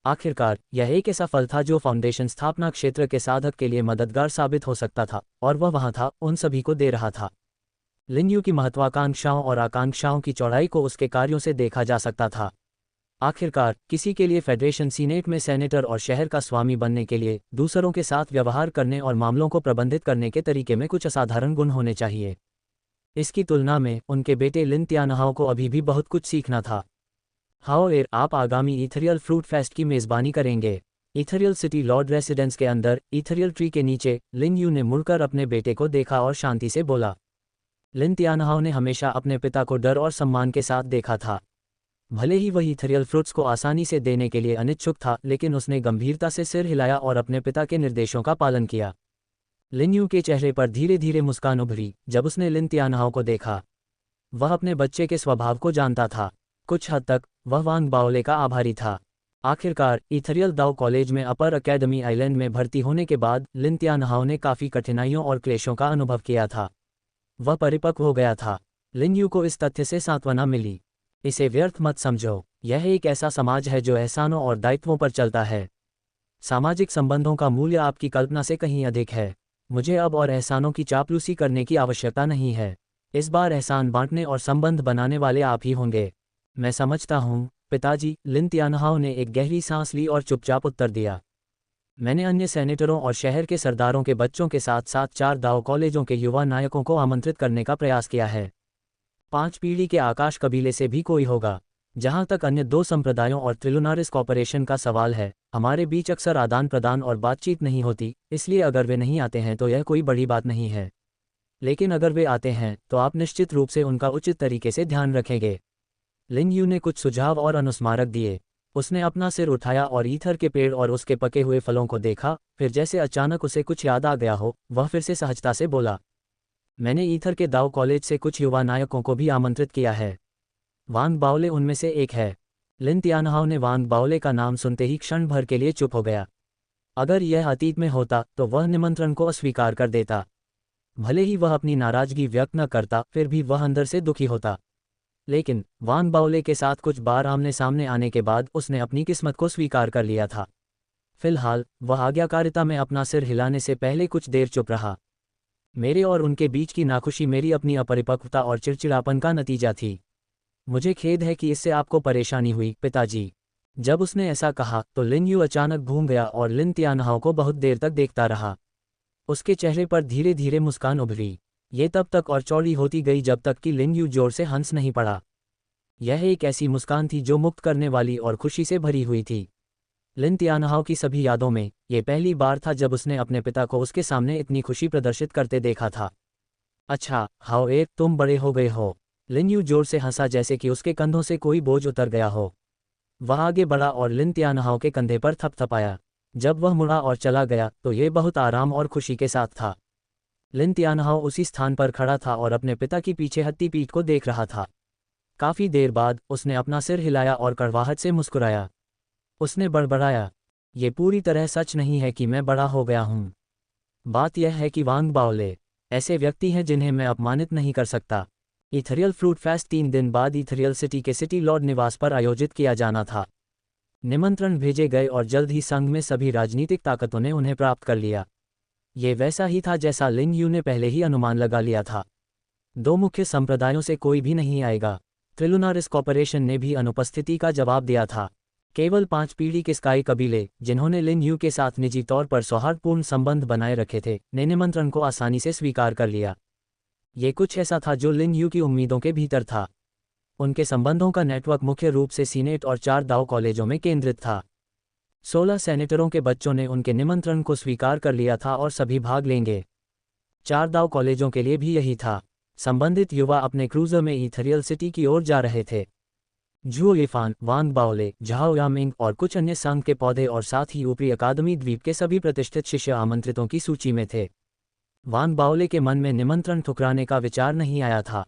आखिरकार यह एक ऐसा फल था जो फाउंडेशन स्थापना क्षेत्र के साधक के लिए मददगार साबित हो सकता था, और वह वहां था, उन सभी को दे रहा था। लिन यू की महत्वाकांक्षाओं और आकांक्षाओं की चौड़ाई को उसके कार्यों से देखा जा सकता था। आखिरकार किसी के लिए फेडरेशन सीनेट में सेनेटर और शहर का स्वामी बनने के लिए दूसरों के साथ व्यवहार करने और मामलों को प्रबंधित करने के तरीके में कुछ असाधारण गुण होने चाहिए। इसकी तुलना में उनके बेटे लिन त्यानहाओ को अभी भी बहुत कुछ सीखना था। हाओएर आप आगामी ईथरियल फ्रूट फेस्ट की मेज़बानी करेंगे। ईथरियल सिटी लॉर्ड रेसिडेंस के अंदर ईथरियल ट्री के नीचे लिन यू ने मुड़कर अपने बेटे को देखा और शांति से बोला। लिन त्यानहाओ ने हमेशा अपने पिता को डर और सम्मान के साथ देखा था। भले ही वह ईथरियल फ्रूट्स को आसानी से देने के लिए अनिच्छुक था, लेकिन उसने गंभीरता से सिर हिलाया और अपने पिता के निर्देशों का पालन किया। लिन यू के चेहरे पर धीरे धीरे मुस्कान उभरी जब उसने लिन त्यानहाओ को देखा। वह अपने बच्चे के स्वभाव को जानता था। कुछ हद तक वह वांग बाओले का आभारी था। आखिरकार ईथरियल दाओ कॉलेज में अपर अकेडमी आइलैंड में भर्ती होने के बाद लिन त्यानहाओ ने काफ़ी कठिनाइयों और क्लेशों का अनुभव किया था। वह परिपक्व हो गया था। लिन यू को इस तथ्य से सांत्वना मिली। इसे व्यर्थ मत समझो, यह एक ऐसा समाज है जो एहसानों और दायित्वों पर चलता है। सामाजिक संबंधों का मूल्य आपकी कल्पना से कहीं अधिक है। मुझे अब और एहसानों की चापलूसी करने की आवश्यकता नहीं है। इस बार एहसान बांटने और संबंध बनाने वाले आप ही होंगे। मैं समझता हूँ पिताजी, लिन त्यानहाओ ने एक गहरी सांस ली और चुपचाप उत्तर दिया। मैंने अन्य सेनेटरों और शहर के सरदारों के बच्चों के साथ साथ 4 दाओ कॉलेजों के युवा नायकों को आमंत्रित करने का प्रयास किया है। 5 पीढ़ी के आकाश कबीले से भी कोई होगा। जहाँ तक अन्य 2 संप्रदायों और त्रिलुनारिस कॉर्पोरेशन का सवाल है, हमारे बीच अक्सर आदान प्रदान और बातचीत नहीं होती, इसलिए अगर वे नहीं आते हैं तो यह कोई बड़ी बात नहीं है। लेकिन अगर वे आते हैं तो आप निश्चित रूप से उनका उचित तरीके से ध्यान रखेंगे। लिन यू ने कुछ सुझाव और अनुस्मारक दिए। उसने अपना सिर उठाया और ईथर के पेड़ और उसके पके हुए फलों को देखा, फिर जैसे अचानक उसे कुछ याद आ गया हो, वह फिर से सहजता से बोला। मैंने ईथर के दाओ कॉलेज से कुछ युवा नायकों को भी आमंत्रित किया है। वांग बाओले उनमें से एक है। लिन त्यानहाओ ने वांग बाओले का नाम सुनते ही क्षण भर के लिए चुप हो गया। अगर यह अतीत में होता तो वह निमंत्रण को अस्वीकार कर देता। भले ही वह अपनी नाराजगी व्यक्त न करता, फिर भी वह अंदर से दुखी होता। लेकिन वांग बाओले के साथ कुछ बार आमने सामने आने के बाद उसने अपनी किस्मत को स्वीकार कर लिया था। फिलहाल वह आज्ञाकारिता में अपना सिर हिलाने से पहले कुछ देर चुप रहा। मेरे और उनके बीच की नाखुशी मेरी अपनी अपरिपक्वता और चिड़चिड़ापन का नतीजा थी। मुझे खेद है कि इससे आपको परेशानी हुई, पिताजी। जब उसने ऐसा कहा तो लिन यू अचानक घूम गया और लिन त्यानहाओ को बहुत देर तक देखता रहा। उसके चेहरे पर धीरे धीरे मुस्कान उभरी। ये तब तक और चौड़ी होती गई जब तक कि लिन यू जोर से हंस नहीं पड़ा। यह एक ऐसी मुस्कान थी जो मुक्त करने वाली और खुशी से भरी हुई थी। लिन त्यानहाओ की सभी यादों में ये पहली बार था जब उसने अपने पिता को उसके सामने इतनी खुशी प्रदर्शित करते देखा था। अच्छा हाओएर, तुम बड़े हो गए हो। लिन यू जोर से हंसा जैसे कि उसके कंधों से कोई बोझ उतर गया हो। वह आगे बढ़ा और लिन त्यानहाओ के कंधे पर थपथपाया। जब वह मुड़ा और चला गया तो ये बहुत आराम और खुशी के साथ था। लिन तियानहाओ उसी स्थान पर खड़ा था और अपने पिता की पीछे हत्ती पीठ को देख रहा था। काफी देर बाद उसने अपना सिर हिलाया और कड़वाहट से मुस्कुराया। उसने बड़बड़ाया, ये पूरी तरह सच नहीं है कि मैं बड़ा हो गया हूँ। बात यह है कि वांग बाओले ऐसे व्यक्ति हैं जिन्हें मैं अपमानित नहीं कर सकता। इथरियल फ्रूट फेस्ट 3 दिन बाद इथरियल सिटी के सिटी लॉर्ड निवास पर आयोजित किया जाना था। निमंत्रण भेजे गए और जल्द ही संघ में सभी राजनीतिक ताकतों ने उन्हें प्राप्त कर लिया। ये वैसा ही था जैसा लिन यू ने पहले ही अनुमान लगा लिया था। 2 मुख्य संप्रदायों से कोई भी नहीं आएगा। त्रिलुनारिस कॉर्पोरेशन ने भी अनुपस्थिति का जवाब दिया था। केवल 5 पीढ़ी के स्काई कबीले, जिन्होंने लिन यू के साथ निजी तौर पर सौहार्दपूर्ण संबंध बनाए रखे थे, ने निमंत्रण को आसानी से स्वीकार कर लिया। ये कुछ ऐसा था जो लिन यू की उम्मीदों के भीतर था। उनके संबंधों का नेटवर्क मुख्य रूप से सीनेट और 4 दाव कॉलेजों में केंद्रित था। 16 सेनेटरों के बच्चों ने उनके निमंत्रण को स्वीकार कर लिया था और सभी भाग लेंगे। 4 दाव कॉलेजों के लिए भी यही था। संबंधित युवा अपने क्रूजर में इथरियल सिटी की ओर जा रहे थे। जुओ येफान, वांग बाओले, झाओ यामिंग और कुछ अन्य संघ के पौधे और साथ ही ऊपरी अकादमी द्वीप के सभी प्रतिष्ठित शिष्य आमंत्रितों की सूची में थे। वांग बाओले के मन में निमंत्रण ठुकराने का विचार नहीं आया था।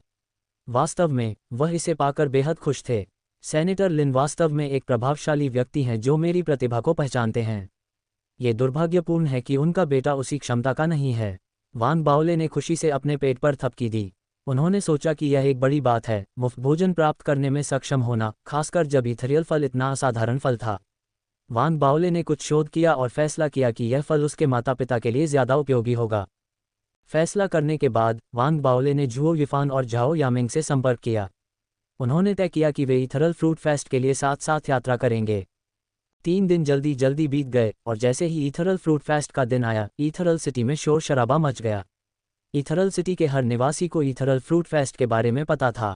वास्तव में वह इसे पाकर बेहद खुश थे। सेनेटर लिन वास्तव में एक प्रभावशाली व्यक्ति हैं जो मेरी प्रतिभा को पहचानते हैं। ये दुर्भाग्यपूर्ण है कि उनका बेटा उसी क्षमता का नहीं है। वांग बाओले ने खुशी से अपने पेट पर थपकी दी। उन्होंने सोचा कि यह एक बड़ी बात है, मुफ्त भोजन प्राप्त करने में सक्षम होना, खासकर जब इथरियल फल इतना असाधारण फल था। वांग बाओले ने कुछ शोध किया और फैसला किया कि यह फल उसके माता पिता के लिए ज़्यादा उपयोगी होगा। फैसला करने के बाद वांग बाओले ने जुओ येफान और झाओ यामिंग से संपर्क किया। उन्होंने तय किया कि वे इथरल फ्रूट फेस्ट के लिए साथ साथ यात्रा करेंगे। 3 दिन जल्दी जल्दी बीत गए और जैसे ही इथरल फ्रूट फेस्ट का दिन आया, इथरल सिटी में शोर शराबा मच गया। इथरल सिटी के हर निवासी को इथरल फ्रूट फेस्ट के बारे में पता था।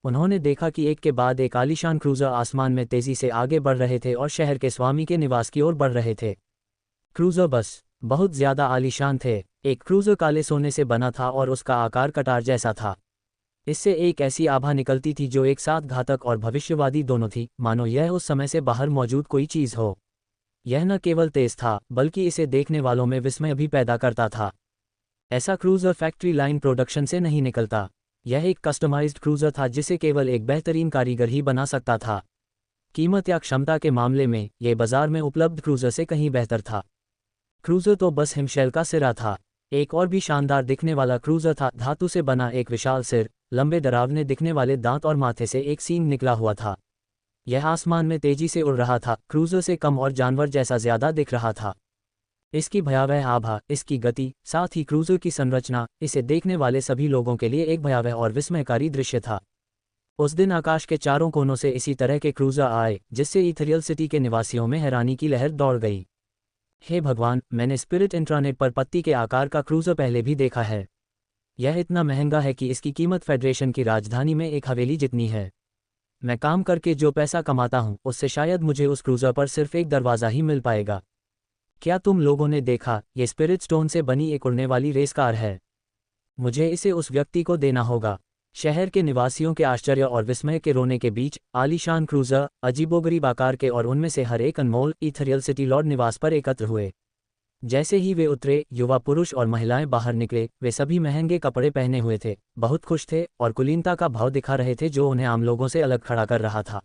उन्होंने देखा कि एक के बाद एक आलीशान क्रूजर आसमान में तेजी से आगे बढ़ रहे थे और शहर के स्वामी के निवास की ओर बढ़ रहे थे। क्रूजर बस बहुत ज्यादा आलीशान थे। एक क्रूजर काले सोने से बना था और उसका आकार कटार जैसा था। इससे एक ऐसी आभा निकलती थी जो एक साथ घातक और भविष्यवादी दोनों थी, मानो यह उस समय से बाहर मौजूद कोई चीज हो। यह न केवल तेज था, बल्कि इसे देखने वालों में विस्मय भी पैदा करता था। ऐसा क्रूजर फैक्ट्री लाइन प्रोडक्शन से नहीं निकलता। यह एक कस्टमाइज्ड क्रूजर था जिसे केवल एक बेहतरीन कारीगर ही बना सकता था। कीमत या क्षमता के मामले में यह बाजार में उपलब्ध क्रूजर से कहीं बेहतर था। क्रूजर तो बस हिमशैल का सिरा था। एक और भी शानदार दिखने वाला क्रूजर था, धातु से बना एक विशाल सिर, लंबे डरावने दिखने वाले दांत और माथे से एक सींग निकला हुआ था। यह आसमान में तेजी से उड़ रहा था, क्रूजर से कम और जानवर जैसा ज्यादा दिख रहा था। इसकी भयावह आभा, इसकी गति, साथ ही क्रूजर की संरचना, इसे देखने वाले सभी लोगों के लिए एक भयावह और विस्मयकारी दृश्य था। उस दिन आकाश के चारों कोनों से इसी तरह के क्रूजर आए, जिससे इथरियल सिटी के निवासियों में हैरानी की लहर दौड़ गई। हे भगवान, मैंने स्पिरिट इंट्रानेट पर पत्ती के आकार का क्रूजर पहले भी देखा है। यह इतना महंगा है कि इसकी कीमत फेडरेशन की राजधानी में एक हवेली जितनी है। मैं काम करके जो पैसा कमाता हूँ उससे शायद मुझे उस क्रूजर पर सिर्फ एक दरवाज़ा ही मिल पाएगा। क्या तुम लोगों ने देखा, ये स्पिरिट स्टोन से बनी एक उड़ने वाली रेस कार है। मुझे इसे उस व्यक्ति को देना होगा। शहर के निवासियों के आश्चर्य और विस्मय के रोने के बीच आलीशान क्रूजर, अजीबोगरीब आकार के और उनमें से हर एक अनमोल, इथरियल सिटी लॉर्ड निवास पर एकत्र हुए। जैसे ही वे उतरे, युवा पुरुष और महिलाएं बाहर निकले। वे सभी महंगे कपड़े पहने हुए थे, बहुत खुश थे और कुलीनता का भाव दिखा रहे थे जो उन्हें आम लोगों से अलग खड़ा कर रहा था।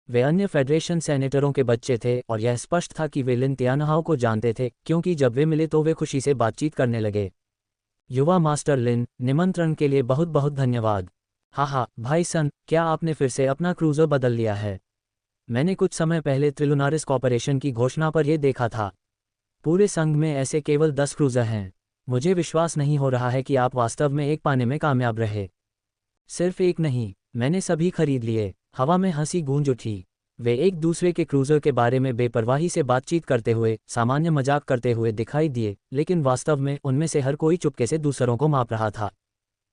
वे अन्य फेडरेशन सेनेटरों के बच्चे थे और यह स्पष्ट था कि वे लिन तियानहाओ को जानते थे, क्योंकि जब वे मिले तो वे खुशी से बातचीत करने लगे। युवा मास्टर लिन, निमंत्रण के लिए बहुत बहुत धन्यवाद। हाँ, भाई सन, क्या आपने फिर से अपना क्रूजर बदल लिया है? मैंने कुछ समय पहले त्रिलुनारिस कॉर्पोरेशन की घोषणा पर यह देखा था। पूरे संघ में ऐसे केवल 10 क्रूजर हैं। मुझे विश्वास नहीं हो रहा है कि आप वास्तव में एक पाने में कामयाब रहे। सिर्फ एक नहीं, मैंने सभी खरीद लिए। हवा में हंसी गूंज उठी। वे एक दूसरे के क्रूजर के बारे में बेपरवाही से बातचीत करते हुए, सामान्य मजाक करते हुए दिखाई दिए, लेकिन वास्तव में उनमें से हर कोई चुपके से दूसरों को माप रहा था।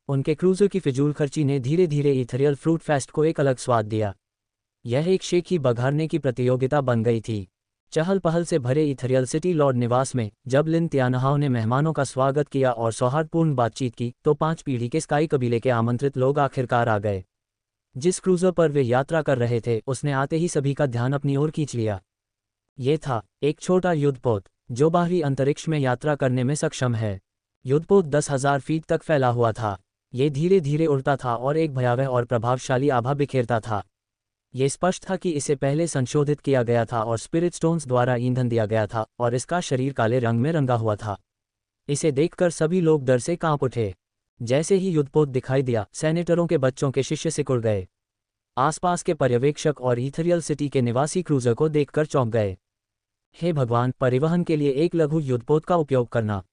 उनके क्रूजर की फिजूल खर्ची ने धीरे धीरे इथरियल फ्रूट फेस्ट को एक अलग स्वाद दिया। यह एक शेख ही बघारने की प्रतियोगिता बन गई थी। चहल पहल से भरे इथरियल सिटी लॉर्ड निवास में जब लिन तियानहाओ ने मेहमानों का स्वागत किया और सौहार्दपूर्ण बातचीत की, तो 5 पीढ़ी के स्काई कबीले के आमंत्रित लोग आखिरकार आ गए। जिस क्रूजर पर वे यात्रा कर रहे थे, उसने आते ही सभी का ध्यान अपनी ओर खींच लिया। ये था एक छोटा युद्धपोत जो बाहरी अंतरिक्ष में यात्रा करने में सक्षम है। युद्धपोत 10,000 फीट तक फैला हुआ था। ये धीरे धीरे उड़ता था और एक भयावह और प्रभावशाली आभा बिखेरता था। ये स्पष्ट था कि इसे पहले संशोधित किया गया था और स्पिरिट स्टोन्स द्वारा ईंधन दिया गया था और इसका शरीर काले रंग में रंगा हुआ था। इसे देखकर सभी लोग डर से कांप उठे। जैसे ही युद्धपोत दिखाई दिया, सेनेटरों के बच्चों के शिष्य सिकुड़ गए। आसपास के पर्यवेक्षक और ईथरियल सिटी के निवासी क्रूजर को देखकर चौंक गए। हे भगवान, परिवहन के लिए एक लघु युद्धपोत का उपयोग करना।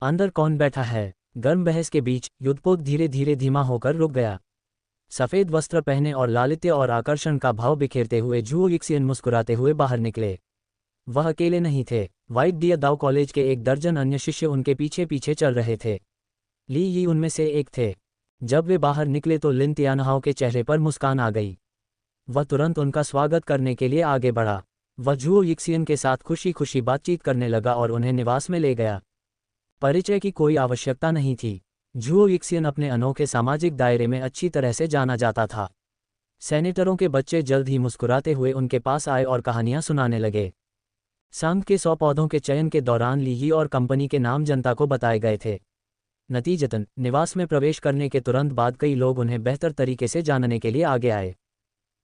अंदर कौन बैठा है? गर्म बहस के बीच युद्धपोत धीरे धीरे धीमा होकर रुक गया। सफ़ेद वस्त्र पहने और लालित्य और आकर्षण का भाव बिखेरते हुए झुओ यिक्सियन मुस्कुराते हुए बाहर निकले। वह अकेले नहीं थे। व्हाइट डियर दाओ कॉलेज के 1 दर्जन अन्य शिष्य उनके पीछे पीछे चल रहे थे। ली यी उनमें से एक थे। जब वे बाहर निकले तो लिन तियानहाओ के चेहरे पर मुस्कान आ गई। वह तुरंत उनका स्वागत करने के लिए आगे बढ़ा। वह झुओ यिक्सियन के साथ खुशी खुशी बातचीत करने लगा और उन्हें निवास में ले गया। परिचय की कोई आवश्यकता नहीं थी। झुओ यिक्सियन अपने अनोखे सामाजिक दायरे में अच्छी तरह से जाना जाता था। सेनेटरों के बच्चे जल्द ही मुस्कुराते हुए उनके पास आए और कहानियां सुनाने लगे। संघ के 100 पौधों के चयन के दौरान ली यी और कंपनी के नाम जनता को बताए गए थे। नतीजतन निवास में प्रवेश करने के तुरंत बाद कई लोग उन्हें बेहतर तरीके से जानने के लिए आगे आए।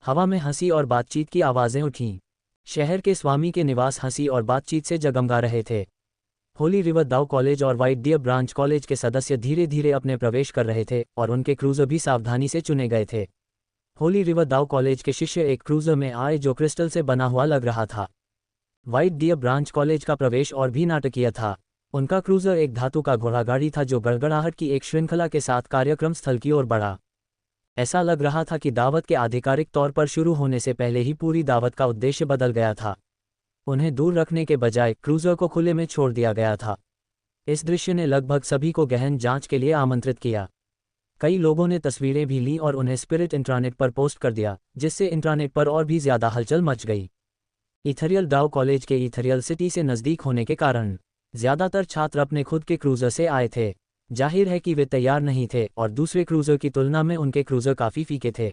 हवा में हंसी और बातचीत की आवाज़ें उठीं। शहर के स्वामी के निवास हंसी और बातचीत से जगमगा रहे थे। होली रिवर दाओ कॉलेज और व्हाइट डियर ब्रांच कॉलेज के सदस्य धीरे धीरे अपने प्रवेश कर रहे थे और उनके क्रूजर भी सावधानी से चुने गए थे। होली रिवर दाओ कॉलेज के शिष्य एक क्रूजर में आए जो क्रिस्टल से बना हुआ लग रहा था। व्हाइट डियर ब्रांच कॉलेज का प्रवेश और भी नाटकीय था। उनका क्रूजर एक धातु का घोड़ागाड़ी था जो गड़गड़ाहट की एक श्रृंखला के साथ कार्यक्रम स्थल की ओर बढ़ा। ऐसा लग रहा था कि दावत के आधिकारिक तौर पर शुरू होने से पहले ही पूरी दावत का उद्देश्य बदल गया था। उन्हें दूर रखने के बजाय क्रूजर को खुले में छोड़ दिया गया था। इस दृश्य ने लगभग सभी को गहन जांच के लिए आमंत्रित किया। कई लोगों ने तस्वीरें भी लीं और उन्हें स्पिरिट इंट्रानेट पर पोस्ट कर दिया, जिससे इंट्रानेट पर और भी ज़्यादा हलचल मच गई। ईथरियल दाओ कॉलेज के ईथरियल सिटी से नज़दीक होने के कारण ज़्यादातर छात्र अपने खुद के क्रूजर से आए थे। जाहिर है कि वे तैयार नहीं थे और दूसरे क्रूजर की तुलना में उनके क्रूजर काफ़ी फीके थे।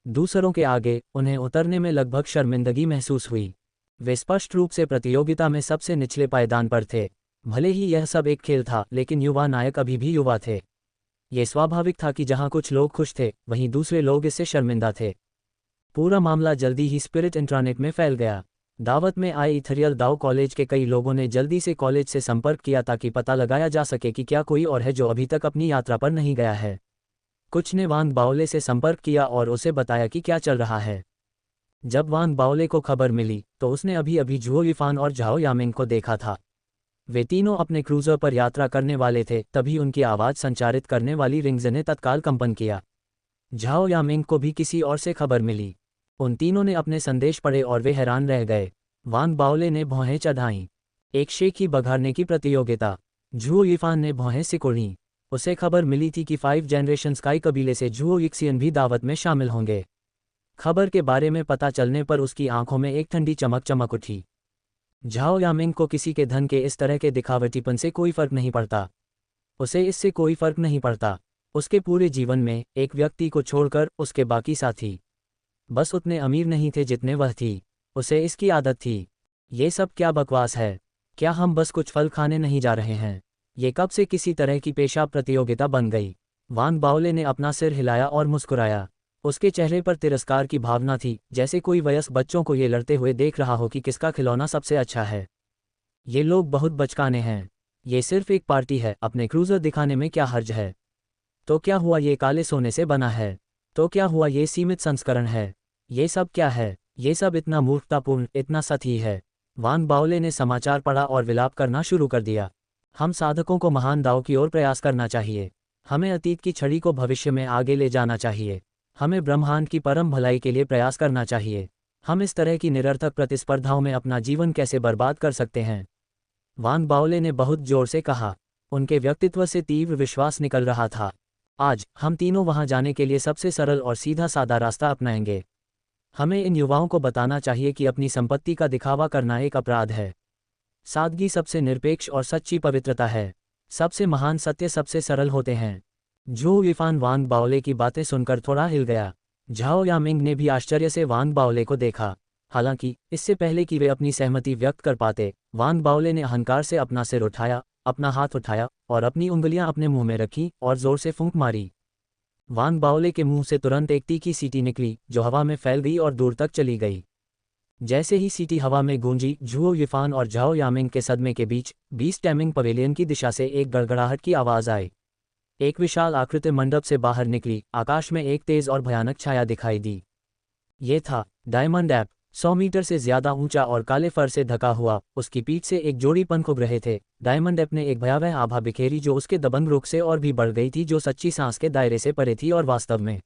दूसरों के आगे उन्हें उतरने में लगभग शर्मिंदगी महसूस हुई। वे स्पष्ट रूप से प्रतियोगिता में सबसे निचले पायदान पर थे। भले ही यह सब एक खेल था, लेकिन युवा नायक अभी भी युवा थे। ये स्वाभाविक था कि जहां कुछ लोग खुश थे, वहीं दूसरे लोग इससे शर्मिंदा थे। पूरा मामला जल्दी ही स्पिरिट इंट्रानेट में फैल गया। दावत में आए ईथरियल दाओ कॉलेज के कई लोगों ने जल्दी से कॉलेज से संपर्क किया ताकि पता लगाया जा सके कि क्या कोई और है जो अभी तक अपनी यात्रा पर नहीं गया है। कुछ ने वांग बाओले से संपर्क किया और उसे बताया कि क्या चल रहा है। जब वांग बाओले को खबर मिली तो उसने अभी अभी झुओ यिफान और झाओ यामिंग को देखा था। वे तीनों अपने क्रूजर पर यात्रा करने वाले थे। तभी उनकी आवाज़ संचारित करने वाली रिंग्स ने तत्काल कंपन किया। झाओ यामिंग को भी किसी और से खबर मिली। उन तीनों ने अपने संदेश पढ़े और वे हैरान रह गए। वांग बाओले ने भौहें चढ़ाईं। एक शेखी बघाड़ने की प्रतियोगिता। झुओ यिफान ने भौहें सिकोड़ीं। उसे खबर मिली थी कि 5 जनरेशन स्काई कबीले से झुओ यिक्सियन भी दावत में शामिल होंगे। खबर के बारे में पता चलने पर उसकी आंखों में एक ठंडी चमक चमक उठी। झाओ यामिंग को किसी के धन के इस तरह के दिखावटीपन से कोई फर्क नहीं पड़ता। उसे इससे कोई फर्क नहीं पड़ता। उसके पूरे जीवन में एक व्यक्ति को छोड़कर उसके बाकी साथी बस उतने अमीर नहीं थे जितने वह थी। उसे इसकी आदत थी। ये सब क्या बकवास है? क्या हम बस कुछ फल खाने नहीं जा रहे हैं? ये कब से किसी तरह की पेशाब प्रतियोगिता बन गई? वांग बाओले ने अपना सिर हिलाया और मुस्कुराया। उसके चेहरे पर तिरस्कार की भावना थी, जैसे कोई वयस्क बच्चों को ये लड़ते हुए देख रहा हो कि किसका खिलौना सबसे अच्छा है। ये लोग बहुत बचकाने हैं। ये सिर्फ एक पार्टी है, अपने क्रूजर दिखाने में क्या हर्ज है? तो क्या हुआ ये काले सोने से बना है? तो क्या हुआ ये सीमित संस्करण है? ये सब क्या है? ये सब इतना मूर्खतापूर्ण, इतना सच ही है। वांग बाओले ने समाचार पढ़ा और विलाप करना शुरू कर दिया। हम साधकों को महान दाव की ओर प्रयास करना चाहिए। हमें अतीत की छड़ी को भविष्य में आगे ले जाना चाहिए। हमें ब्रह्मांड की परम भलाई के लिए प्रयास करना चाहिए। हम इस तरह की निरर्थक प्रतिस्पर्धाओं में अपना जीवन कैसे बर्बाद कर सकते हैं? वांग बाओले ने बहुत जोर से कहा। उनके व्यक्तित्व से तीव्र विश्वास निकल रहा था। आज हम तीनों वहां जाने के लिए सबसे सरल और सीधा सादा रास्ता अपनाएंगे। हमें इन युवाओं को बताना चाहिए कि अपनी संपत्ति का दिखावा करना एक अपराध है। सादगी सबसे निरपेक्ष और सच्ची पवित्रता है। सबसे महान सत्य सबसे सरल होते हैं। झुओ यिफान वांग बाओले की बातें सुनकर थोड़ा हिल गया। झाओ यामिंग ने भी आश्चर्य से वांग बाओले को देखा। हालांकि इससे पहले कि वे अपनी सहमति व्यक्त कर पाते, वान बाओले ने अहंकार से अपना सिर उठाया, अपना हाथ उठाया और अपनी उंगलियां अपने मुंह में रखी और जोर से फूंक मारी। वान बाओले के मुंह से तुरंत एक तीखी सीटी निकली जो हवा में फैल गई और दूर तक चली गई। जैसे ही सीटी हवा में गूंजी, झुओ युफान और झाओ यामिंग के सदमे के बीच बीस्ट टैमिंग पवेलियन की दिशा से एक गड़गड़ाहट की आवाज आई। एक विशाल आकृति मंडप से बाहर निकली, आकाश में एक तेज और भयानक छाया दिखाई दी। ये था डायमंड ऐप, 100 मीटर से ज्यादा ऊंचा और काले फर से ढका हुआ। उसकी पीठ से एक जोड़ी पंख उग रहे थे। डायमंड ऐप ने एक भयावह आभा बिखेरी जो उसके दबंग रुख से और भी बढ़ गई थी, जो सच्ची सांस के दायरे से परे थी और वास्तव में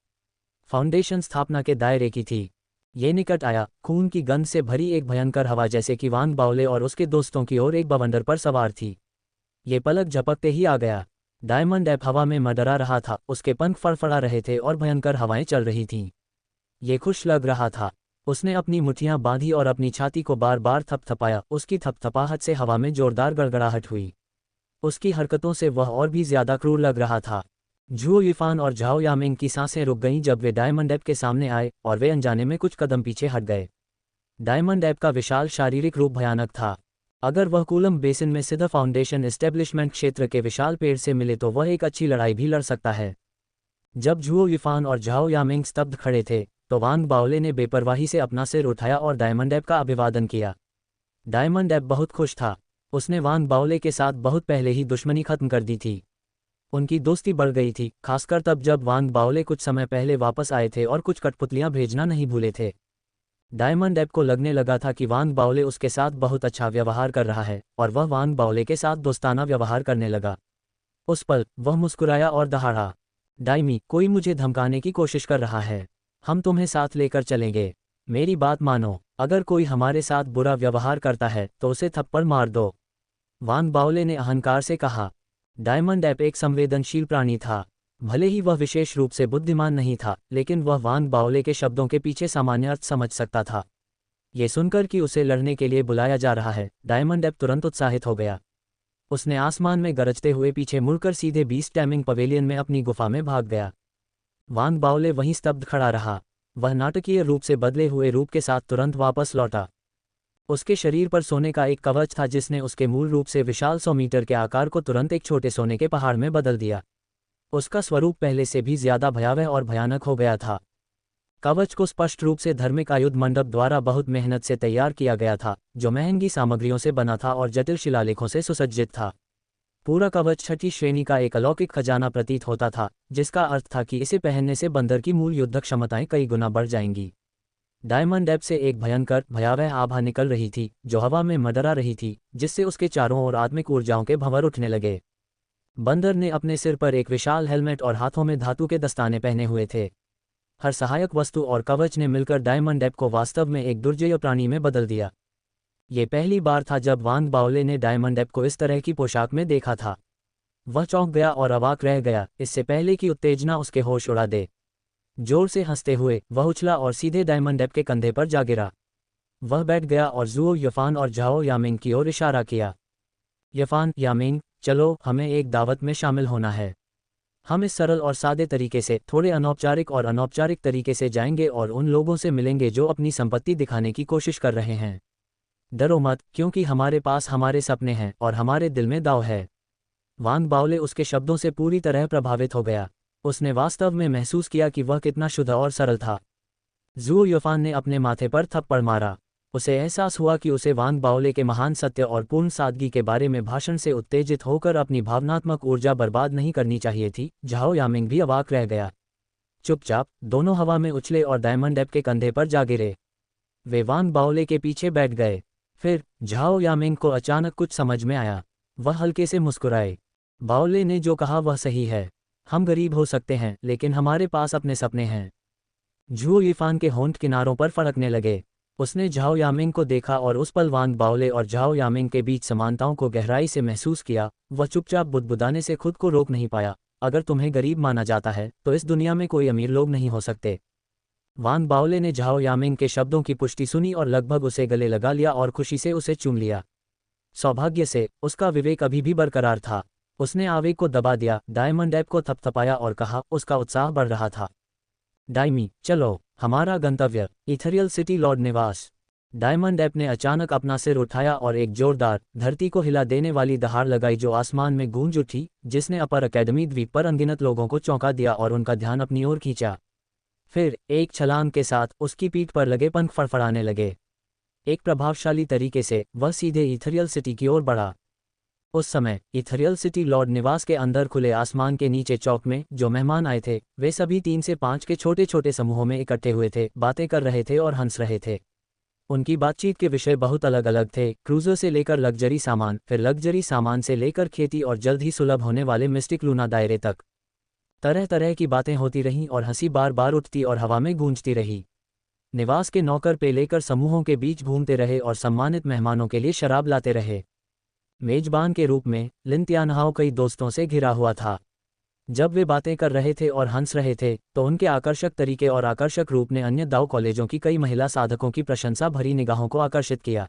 फाउंडेशन स्थापना के दायरे की थी। ये निकट आया, खून की गंध से भरी एक भयंकर हवा, जैसे कि वान बाओले और उसके दोस्तों की ओर एक बवंडर पर सवार थी। ये पलक झपकते ही आ गया। डायमंड ऐप हवा में मडरा रहा था, उसके पंख फड़फड़ा रहे थे और भयंकर हवाएं चल रही थीं। ये खुश लग रहा था। उसने अपनी मुट्ठियां बांधी और अपनी छाती को बार बार थपथपाया। उसकी थपथपाहट से हवा में जोरदार गड़गड़ाहट हुई। उसकी हरकतों से वह और भी ज्यादा क्रूर लग रहा था। झुओ युफान और झाओ यामिंग की सांसें रुक गईं जब वे डायमंड ऐप के सामने आए और वे अनजाने में कुछ कदम पीछे हट गए। डायमंड ऐप का विशाल शारीरिक रूप भयानक था। अगर वह कूलम बेसिन में सिद्ध फाउंडेशन एस्टेब्लिशमेंट क्षेत्र के विशाल पेड़ से मिले तो वह एक अच्छी लड़ाई भी लड़ सकता है। जब झुओ युफान और झाओ यामिंग स्तब्ध खड़े थे तो वान बाओले ने बेपरवाही से अपना सिर उठाया और डायमंड ऐप का अभिवादन किया। डायमंड ऐप बहुत खुश था। उसने वान बाओले के साथ बहुत पहले ही दुश्मनी खत्म कर दी थी। उनकी दोस्ती बढ़ गई थी, खासकर तब जब वान बाओले कुछ समय पहले वापस आए थे और कुछ कठपुतलियां भेजना नहीं भूले थे। डायमंड ऐप को लगने लगा था कि वान बाओले उसके साथ बहुत अच्छा व्यवहार कर रहा है और वह वान बाओले के साथ दोस्ताना व्यवहार करने लगा। उस पल वह मुस्कुराया और दहाड़ा, डायमी, कोई मुझे धमकाने की कोशिश कर रहा है। हम तुम्हें साथ लेकर चलेंगे। मेरी बात मानो, अगर कोई हमारे साथ बुरा व्यवहार करता है तो उसे थप्पड़ मार दो। वान बाओले ने अहंकार से कहा। डायमंड ऐप एक संवेदनशील प्राणी था। भले ही वह विशेष रूप से बुद्धिमान नहीं था, लेकिन वह वान बाओले के शब्दों के पीछे सामान्य अर्थ समझ सकता था। ये सुनकर कि उसे लड़ने के लिए बुलाया जा रहा है, डायमंड ऐप तुरंत उत्साहित हो गया। उसने आसमान में गरजते हुए पीछे मुड़कर सीधे बीस्ट टैमिंग पवेलियन में अपनी गुफा में भाग गया। वान बाओले वहीं स्तब्ध खड़ा रहा। वह नाटकीय रूप से बदले हुए रूप के साथ तुरंत वापस लौटा। उसके शरीर पर सोने का एक कवच था जिसने उसके मूल रूप से विशाल 100 मीटर के आकार को तुरंत एक छोटे सोने के पहाड़ में बदल दिया। उसका स्वरूप पहले से भी ज्यादा भयावह और भयानक हो गया था। कवच को स्पष्ट रूप से धार्मिक आयुध मंडप द्वारा बहुत मेहनत से तैयार किया गया था, जो महंगी सामग्रियों से बना था और जटिल शिलालेखों से सुसज्जित था। पूरा कवच छठी श्रेणी का एक अलौकिक खजाना प्रतीत होता था, जिसका अर्थ था कि इसे पहनने से बंदर की मूल युद्धक क्षमताएं कई गुना बढ़ जाएंगी। डायमंड ऐप से एक भयंकर भयावह आभा निकल रही थी जो हवा में मडरा रही थी, जिससे उसके चारों ओर आत्मिक ऊर्जाओं के भंवर उठने लगे। बंदर ने अपने सिर पर एक विशाल हेलमेट और हाथों में धातु के दस्ताने पहने हुए थे। हर सहायक वस्तु और कवच ने मिलकर डायमंड ऐप को वास्तव में एक दुर्जय प्राणी में बदल दिया। ये पहली बार था जब वान बाओले ने डायमंड ऐप को इस तरह की पोशाक में देखा था। वह चौंक गया और अवाक रह गया, इससे पहले कि उत्तेजना उसके होश उड़ा दे। जोर से हंसते हुए वह उछला और सीधे डायमंड ऐप के कंधे पर जा गिरा। वह बैठ गया और झुओ युफान और झाओ यामिंग की ओर इशारा किया। युफान, यामिंग, चलो, हमें एक दावत में शामिल होना है। हम इस सरल और सादे तरीके से थोड़े अनौपचारिक और अनौपचारिक तरीके से जाएंगे और उन लोगों से मिलेंगे जो अपनी संपत्ति दिखाने की कोशिश कर रहे हैं। डरो मत, क्योंकि हमारे पास हमारे सपने हैं और हमारे दिल में दाव है। वान बाओले उसके शब्दों से पूरी तरह प्रभावित हो गया। उसने वास्तव में महसूस किया कि वह कितना शुद्ध और सरल था। झुओ युफान ने अपने माथे पर थप्पड़ मारा। उसे एहसास हुआ कि उसे वान बाओले के महान सत्य और पूर्ण सादगी के बारे में भाषण से उत्तेजित होकर अपनी भावनात्मक ऊर्जा बर्बाद नहीं करनी चाहिए थी। झाओ यामिंग भी अवाक रह गया। चुपचाप दोनों हवा में उछले और डायमंड ऐप के कंधे पर जा गिरे। वे वान बाओले के पीछे बैठ गए। फिर झाओ यामिंग को अचानक कुछ समझ में आया। वह हल्के से मुस्कुराए। बाओले ने जो कहा वह सही है। हम गरीब हो सकते हैं, लेकिन हमारे पास अपने सपने हैं। झुओ युफान के होंठ किनारों पर फड़कने लगे। उसने झाओ यामिंग को देखा और उस पल वान बाओले और झाओ यामिंग के बीच समानताओं को गहराई से महसूस किया। वह चुपचाप बुदबुदाने से खुद को रोक नहीं पाया। अगर तुम्हें गरीब माना जाता है तो इस दुनिया में कोई अमीर लोग नहीं हो सकते। वान बाओले ने झाओ यामिंग के शब्दों की पुष्टि सुनी और लगभग उसे गले लगा लिया और खुशी से उसे चूम लिया। सौभाग्य से उसका विवेक अभी भी बरकरार था। उसने आवेग को दबा दिया, डायमंड ऐप को थपथपाया और कहा, उसका उत्साह बढ़ रहा था, डायमी, चलो, हमारा गंतव्य इथेरियल सिटी लॉर्ड निवास। डायमंड ऐप ने अचानक अपना सिर उठाया और एक जोरदार, धरती को हिला देने वाली दहाड़ लगाई जो आसमान में गूंज उठी, जिसने अपर अकेडमी द्वीप पर अनगिनत लोगों को चौंका दिया और उनका ध्यान अपनी ओर खींचा। फिर एक छलांग के साथ उसकी पीठ पर लगे पंख फड़फड़ाने लगे। एक प्रभावशाली तरीके से वह सीधे इथरियल सिटी की ओर बढ़ा। उस समय इथरियल सिटी लॉर्ड निवास के अंदर खुले आसमान के नीचे चौक में जो मेहमान आए थे वे सभी 3 से 5 के छोटे छोटे समूहों में इकट्ठे हुए थे, बातें कर रहे थे और हंस रहे थे। उनकी बातचीत के विषय बहुत अलग अलग थे, क्रूजर से लेकर लग्जरी सामान, फिर लग्जरी सामान से लेकर खेती और जल्द ही सुलभ होने वाले मिस्टिक लूना दायरे तक। तरह तरह की बातें होती रहीं और हंसी बार बार उठती और हवा में गूंजती रही। निवास के नौकर पे लेकर समूहों के बीच घूमते रहे और सम्मानित मेहमानों के लिए शराब लाते रहे। मेजबान के रूप में लिन त्यानहाओ कई दोस्तों से घिरा हुआ था। जब वे बातें कर रहे थे और हंस रहे थे तो उनके आकर्षक तरीके और आकर्षक रूप ने अन्य दाव कॉलेजों की कई महिला साधकों की प्रशंसा भरी निगाहों को आकर्षित किया।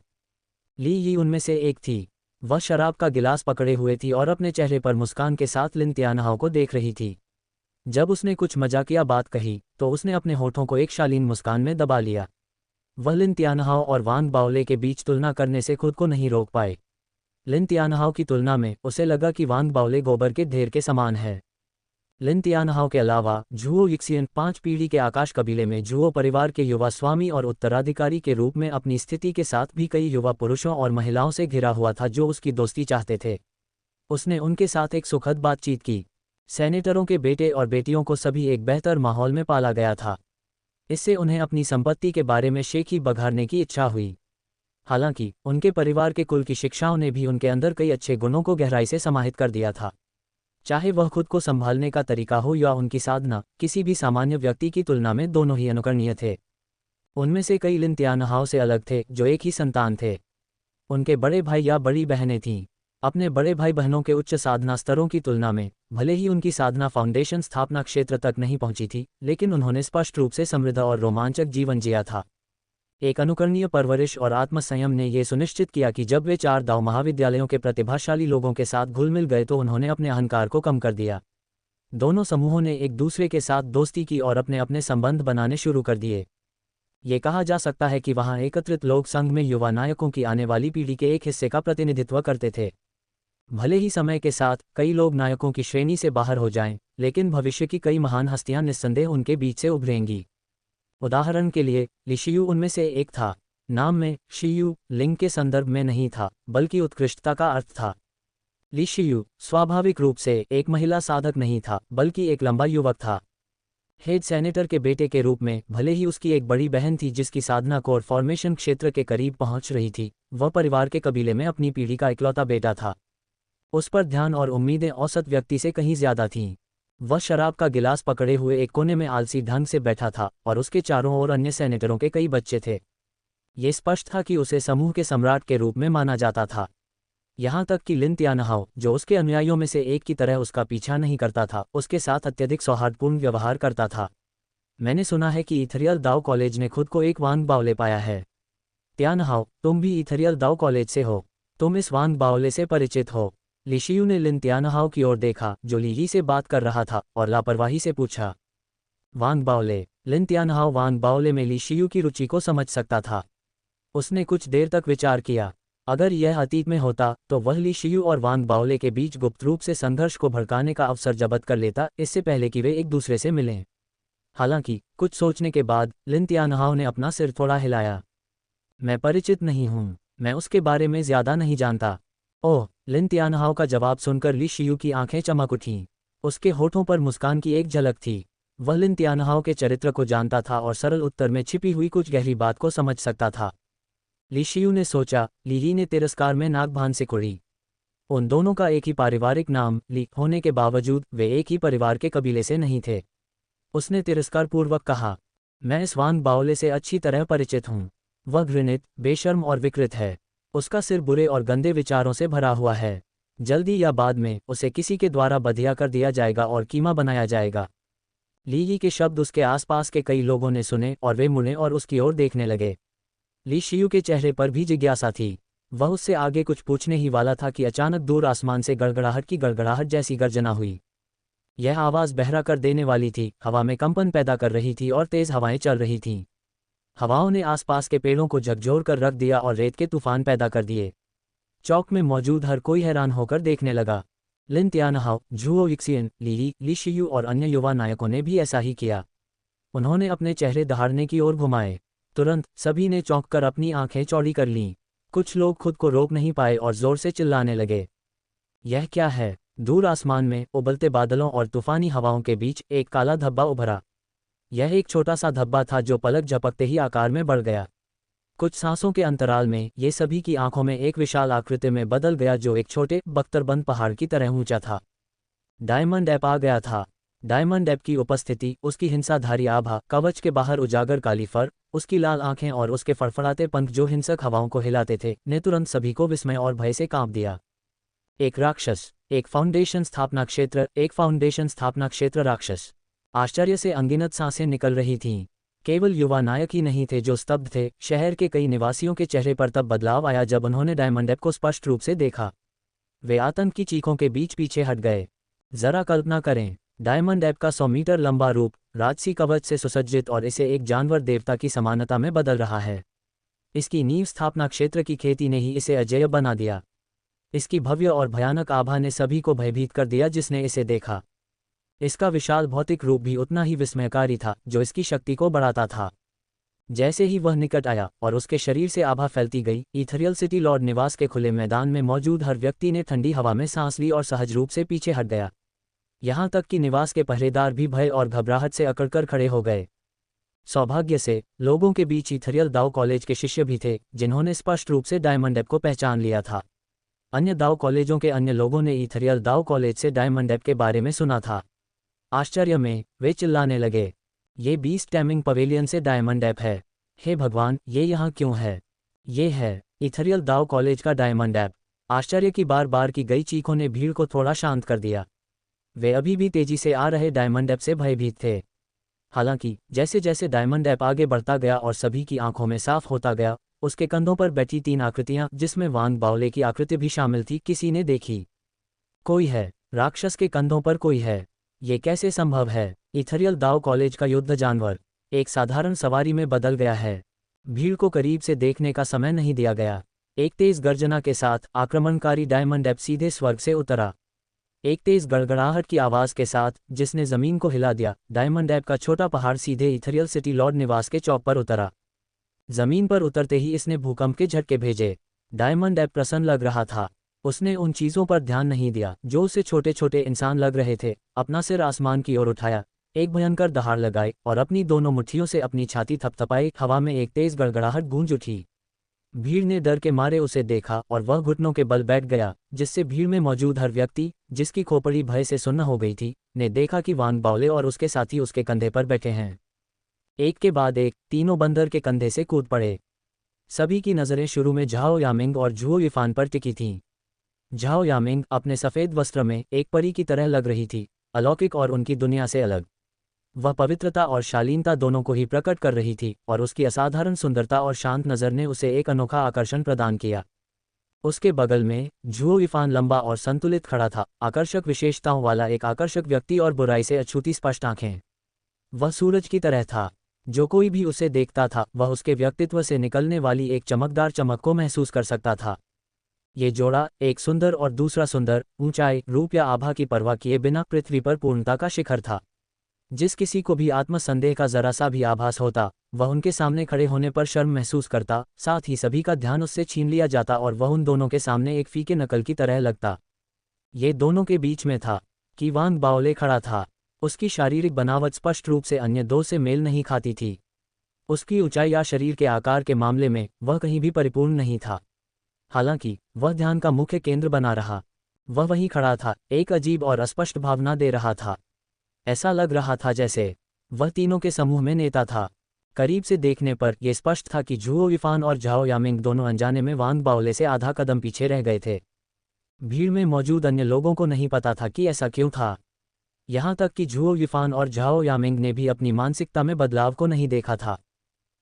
ली यी उनमें से एक थी। वह शराब का गिलास पकड़े हुए थी और अपने चेहरे पर मुस्कान के साथ लिन त्यानहाओ को देख रही थी। जब उसने कुछ मजाकिया बात कही तो उसने अपने होठों को एक शालीन मुस्कान में दबा लिया। वह लिन त्यानहाओ और वांग बाओले के बीच तुलना करने से खुद को नहीं रोक पाए। लिन त्यानहाओ की तुलना में उसे लगा कि वांग बाओले गोबर के ढेर के समान है। लिन त्यानहाओ के अलावा झुओ यिक्सियन 5 पीढ़ी के आकाश कबीले में झुओ परिवार के युवा स्वामी और उत्तराधिकारी के रूप में अपनी स्थिति के साथ भी कई युवा पुरुषों और महिलाओं से घिरा हुआ था जो उसकी दोस्ती चाहते थे। उसने उनके साथ एक सुखद बातचीत की। सेनेटरों के बेटे और बेटियों को सभी एक बेहतर माहौल में पाला गया था। इससे उन्हें अपनी संपत्ति के बारे में शेखी बघाड़ने की इच्छा हुई। हालांकि उनके परिवार के कुल की शिक्षाओं ने भी उनके अंदर कई अच्छे गुणों को गहराई से समाहित कर दिया था। चाहे वह खुद को संभालने का तरीका हो या उनकी साधना, किसी भी सामान्य व्यक्ति की तुलना में दोनों ही अनुकरणीय थे। उनमें से कई लिन त्यानहाओ से अलग थे जो एक ही संतान थे। उनके बड़े भाई या बड़ी बहनें थीं। अपने बड़े भाई बहनों के उच्च साधना स्तरों की तुलना में भले ही उनकी साधना फाउंडेशन स्थापना क्षेत्र तक नहीं पहुंची थी, लेकिन उन्होंने स्पष्ट रूप से समृद्ध और रोमांचक जीवन जिया था। एक अनुकरणीय परवरिश और आत्मसंयम ने यह सुनिश्चित किया कि जब वे 4 दाव महाविद्यालयों के प्रतिभाशाली लोगों के साथ घुल मिल गए तो उन्होंने अपने अहंकार को कम कर दिया। दोनों समूहों ने एक दूसरे के साथ दोस्ती की और अपने अपने संबंध बनाने शुरू कर दिए। ये कहा जा सकता है कि वहां एकत्रित लोग संघ में युवा नायकों की आने वाली पीढ़ी के एक हिस्से का प्रतिनिधित्व करते थे। भले ही समय के साथ कई लोग नायकों की श्रेणी से बाहर हो जाएं, लेकिन भविष्य की कई महान हस्तियां निस्संदेह उनके बीच से उभरेंगी। उदाहरण के लिए ली शियू उनमें से एक था। नाम में शियू लिंग के संदर्भ में नहीं था, बल्कि उत्कृष्टता का अर्थ था। ली शियू स्वाभाविक रूप से एक महिला साधक नहीं था, बल्कि एक लंबा युवक था। हेड सेनेटर के बेटे के रूप में भले ही उसकी एक बड़ी बहन थी जिसकी साधना कोर फॉर्मेशन क्षेत्र के करीब पहुंच रही थी, वह परिवार के कबीले में अपनी पीढ़ी का इकलौता बेटा था। उस पर ध्यान और उम्मीदें औसत व्यक्ति से कहीं ज्यादा थीं। वह शराब का गिलास पकड़े हुए एक कोने में आलसी ढंग से बैठा था और उसके चारों ओर अन्य सेनेटरों के कई बच्चे थे। ये स्पष्ट था कि उसे समूह के सम्राट के रूप में माना जाता था। यहाँ तक कि लिन त्यानहाओ, जो उसके अनुयायियों में से एक की तरह उसका पीछा नहीं करता था, उसके साथ अत्यधिक सौहार्दपूर्ण व्यवहार करता था। मैंने सुना है कि इथरियल दाव कॉलेज ने खुद को एक वांग बाओले पाया है। त्यानहाओ, तुम भी इथरियल दाव कॉलेज से हो। तुम इस वांग बाओले से परिचित हो। ली शियू ने लिन त्यानहाओ की ओर देखा जो ली यी से बात कर रहा था और लापरवाही से पूछा, वांग बाओले। लिन त्यानहाओ वांग बाओले में ली शियू की रुचि को समझ सकता था। उसने कुछ देर तक विचार किया। अगर यह अतीत में होता तो वह ली शियू और वांग बाओले के बीच गुप्त रूप से संघर्ष को भड़काने का अवसर जब्त कर लेता, इससे पहले कि वे एक दूसरे से मिलें। हालांकि कुछ सोचने के बाद लिन त्यानहाओ ने अपना सिर थोड़ा हिलाया। मैं परिचित नहीं हूं, मैं उसके बारे में ज्यादा नहीं जानता। ओह, लिन त्यानहाओ का जवाब सुनकर ली शियू की आंखें चमक उठीं। उसके होठों पर मुस्कान की एक झलक थी। वह लिन त्यानहाओ के चरित्र को जानता था और सरल उत्तर में छिपी हुई कुछ गहरी बात को समझ सकता था। ली शियू ने सोचा, ली यी ने तिरस्कार में नाक बांध से कुड़ी। उन दोनों का एक ही पारिवारिक नाम ली होने के बावजूद वे एक ही परिवार के कबीले से नहीं थे। उसने तिरस्कारपूर्वक कहा, मैं इस वांग बाओले से अच्छी तरह परिचित हूँ। वह घृणित, बेशर्म और विकृत है। उसका सिर बुरे और गंदे विचारों से भरा हुआ है। जल्दी या बाद में उसे किसी के द्वारा बधिया कर दिया जाएगा और कीमा बनाया जाएगा। ली यी के शब्द उसके आसपास के कई लोगों ने सुने और वे मुड़े और उसकी ओर देखने लगे। ली शियू के चेहरे पर भी जिज्ञासा थी। वह उससे आगे कुछ पूछने ही वाला था कि अचानक दूर आसमान से गड़गड़ाहट की गड़गड़ाहट जैसी गर्जना हुई। यह आवाज़ बहरा कर देने वाली थी, हवा में कंपन पैदा कर रही थी और तेज हवाएं चल रही थीं। हवाओं ने आसपास के पेड़ों को झकझोर कर रख दिया और रेत के तूफान पैदा कर दिए। चौक में मौजूद हर कोई हैरान होकर देखने लगा। लिन त्यानहाओ, झुओ युक्सियन, ली शियू और अन्य युवा नायकों ने भी ऐसा ही किया। उन्होंने अपने चेहरे दहाड़ने की ओर घुमाए। तुरंत सभी ने चौंक कर अपनी आंखें चौड़ी कर लीं। कुछ लोग खुद को रोक नहीं पाए और जोर से चिल्लाने लगे। यह क्या है? दूर आसमान में उबलते बादलों और तूफानी हवाओं के बीच एक काला धब्बा उभरा। यह एक छोटा सा धब्बा था जो पलक झपकते ही आकार में बढ़ गया। कुछ सांसों के अंतराल में ये सभी की आंखों में एक विशाल आकृति में बदल गया जो एक छोटे बख्तरबंद पहाड़ की तरह ऊंचा था। डायमंड एप आ गया था। डायमंड एप की उपस्थिति, उसकी हिंसाधारी आभा, कवच के बाहर उजागर काली फर, उसकी लाल आंखें और उसके फड़फड़ाते पंख जो हिंसक हवाओं को हिलाते थे, ने तुरंत सभी को विस्मय और भय से कांप दिया। एक राक्षस, एक फाउंडेशन स्थापना क्षेत्र राक्षस। आश्चर्य से अनगिनत सांसें निकल रही थीं। केवल युवा नायक ही नहीं थे जो स्तब्ध थे, शहर के कई निवासियों के चेहरे पर तब बदलाव आया जब उन्होंने डायमंड एप को स्पष्ट रूप से देखा। वे आतंक की चीखों के बीच पीछे हट गए। जरा कल्पना करें, डायमंड एप का 100 मीटर लंबा रूप, राजसी कवच से सुसज्जित और इसे एक जानवर देवता की समानता में बदल रहा है। इसकी नींव स्थापना क्षेत्र की खेती ने ही इसे अजेय बना दिया। इसकी भव्य और भयानक आभा ने सभी को भयभीत कर दिया जिसने इसे देखा। इसका विशाल भौतिक रूप भी उतना ही विस्मयकारी था जो इसकी शक्ति को बढ़ाता था। जैसे ही वह निकट आया और उसके शरीर से आभा फैलती गई, इथरियल सिटी लॉर्ड निवास के खुले मैदान में मौजूद हर व्यक्ति ने ठंडी हवा में सांस ली और सहज रूप से पीछे हट गया। यहाँ तक कि निवास के पहरेदार भी भय और घबराहट से अकड़कर खड़े हो गए। सौभाग्य से लोगों के बीच इथरियल दाओ कॉलेज के शिष्य भी थे जिन्होंने स्पष्ट रूप से डायमंड एप को पहचान लिया था। अन्य दाओ कॉलेजों के अन्य लोगों ने इथरियल दाओ कॉलेज से डायमंड एप के बारे में सुना था। आश्चर्य में वे चिल्लाने लगे, ये बीस्ट टैमिंग पवेलियन से डायमंड एप है। हे भगवान, ये यहाँ क्यों है? ये है इथरियल दाओ कॉलेज का डायमंड एप। आश्चर्य की बार बार की गई चीखों ने भीड़ को थोड़ा शांत कर दिया। वे अभी भी तेजी से आ रहे डायमंड एप से भयभीत थे। हालांकि जैसे जैसे डायमंड एप आगे बढ़ता गया और सभी की आंखों में साफ होता गया, उसके कंधों पर बैठी 3 आकृतियां, जिसमें वांग बाओले की आकृति भी शामिल थी, किसी ने देखी। कोई है, राक्षस के कंधों पर कोई है। ये कैसे संभव है? इथरियल दाओ कॉलेज का युद्ध जानवर एक साधारण सवारी में बदल गया है। भीड़ को करीब से देखने का समय नहीं दिया गया। एक तेज गर्जना के साथ आक्रमणकारी डायमंड एप सीधे स्वर्ग से उतरा। एक तेज गड़गड़ाहट की आवाज के साथ जिसने जमीन को हिला दिया, डायमंड एप का छोटा पहाड़ सीधे इथरियल सिटी लॉर्ड निवास के चौक पर उतरा। जमीन पर उतरते ही इसने भूकंप के झटके भेजे। डायमंड एप प्रसन्न लग रहा था। उसने उन चीजों पर ध्यान नहीं दिया जो उसे छोटे छोटे इंसान लग रहे थे। अपना सिर आसमान की ओर उठाया, एक भयंकर दहाड़ लगाई और अपनी दोनों मुट्ठियों से अपनी छाती थपथपाई। हवा में एक तेज गड़गड़ाहट गूंज उठी। भीड़ ने डर के मारे उसे देखा और वह घुटनों के बल बैठ गया, जिससे भीड़ में मौजूद हर व्यक्ति, जिसकी खोपड़ी भय से सुन्न हो गई थी, ने देखा कि वांग बाओले और उसके साथी उसके कंधे पर बैठे हैं। एक के बाद एक तीनों बंदर के कंधे से कूद पड़े। सभी की नज़रें शुरू में झाओ यामिंग और झुओ युफान पर टिकी थीं। झाओ यामिंग अपने सफ़ेद वस्त्र में एक परी की तरह लग रही थी, अलौकिक और उनकी दुनिया से अलग। वह पवित्रता और शालीनता दोनों को ही प्रकट कर रही थी और उसकी असाधारण सुंदरता और शांत नज़र ने उसे एक अनोखा आकर्षण प्रदान किया। उसके बगल में झुओ युफान लंबा और संतुलित खड़ा था, आकर्षक विशेषताओं वाला एक आकर्षक व्यक्ति और बुराई से अछूती स्पष्ट आंखें। वह सूरज की तरह था। जो कोई भी उसे देखता था वह उसके व्यक्तित्व से निकलने वाली एक चमकदार चमक को महसूस कर सकता था। ये जोड़ा, एक सुंदर और दूसरा सुंदर, ऊंचाई, रूप या आभा की परवाह किए बिना पृथ्वी पर पूर्णता का शिखर था। जिस किसी को भी आत्मसंदेह का जरा सा भी आभास होता, वह उनके सामने खड़े होने पर शर्म महसूस करता। साथ ही सभी का ध्यान उससे छीन लिया जाता और वह उन दोनों के सामने एक फीके नकल की तरह लगता। ये दोनों के बीच में था कि वांग बाओले खड़ा था। उसकी शारीरिक बनावट स्पष्ट रूप से अन्य दो से मेल नहीं खाती थी। उसकी ऊंचाई या शरीर के आकार के मामले में वह कहीं भी परिपूर्ण नहीं था। हालांकि वह ध्यान का मुख्य केंद्र बना रहा। वह वहीं खड़ा था, एक अजीब और अस्पष्ट भावना दे रहा था। ऐसा लग रहा था जैसे वह तीनों के समूह में नेता था। करीब से देखने पर यह स्पष्ट था कि झुओ युफान और झाओ यामिंग दोनों अनजाने में वांग बाओले से आधा कदम पीछे रह गए थे। भीड़ में मौजूद अन्य लोगों को नहीं पता था कि ऐसा क्यों था। यहाँ तक कि झुओ युफान और झाओ यामिंग ने भी अपनी मानसिकता में बदलाव को नहीं देखा था।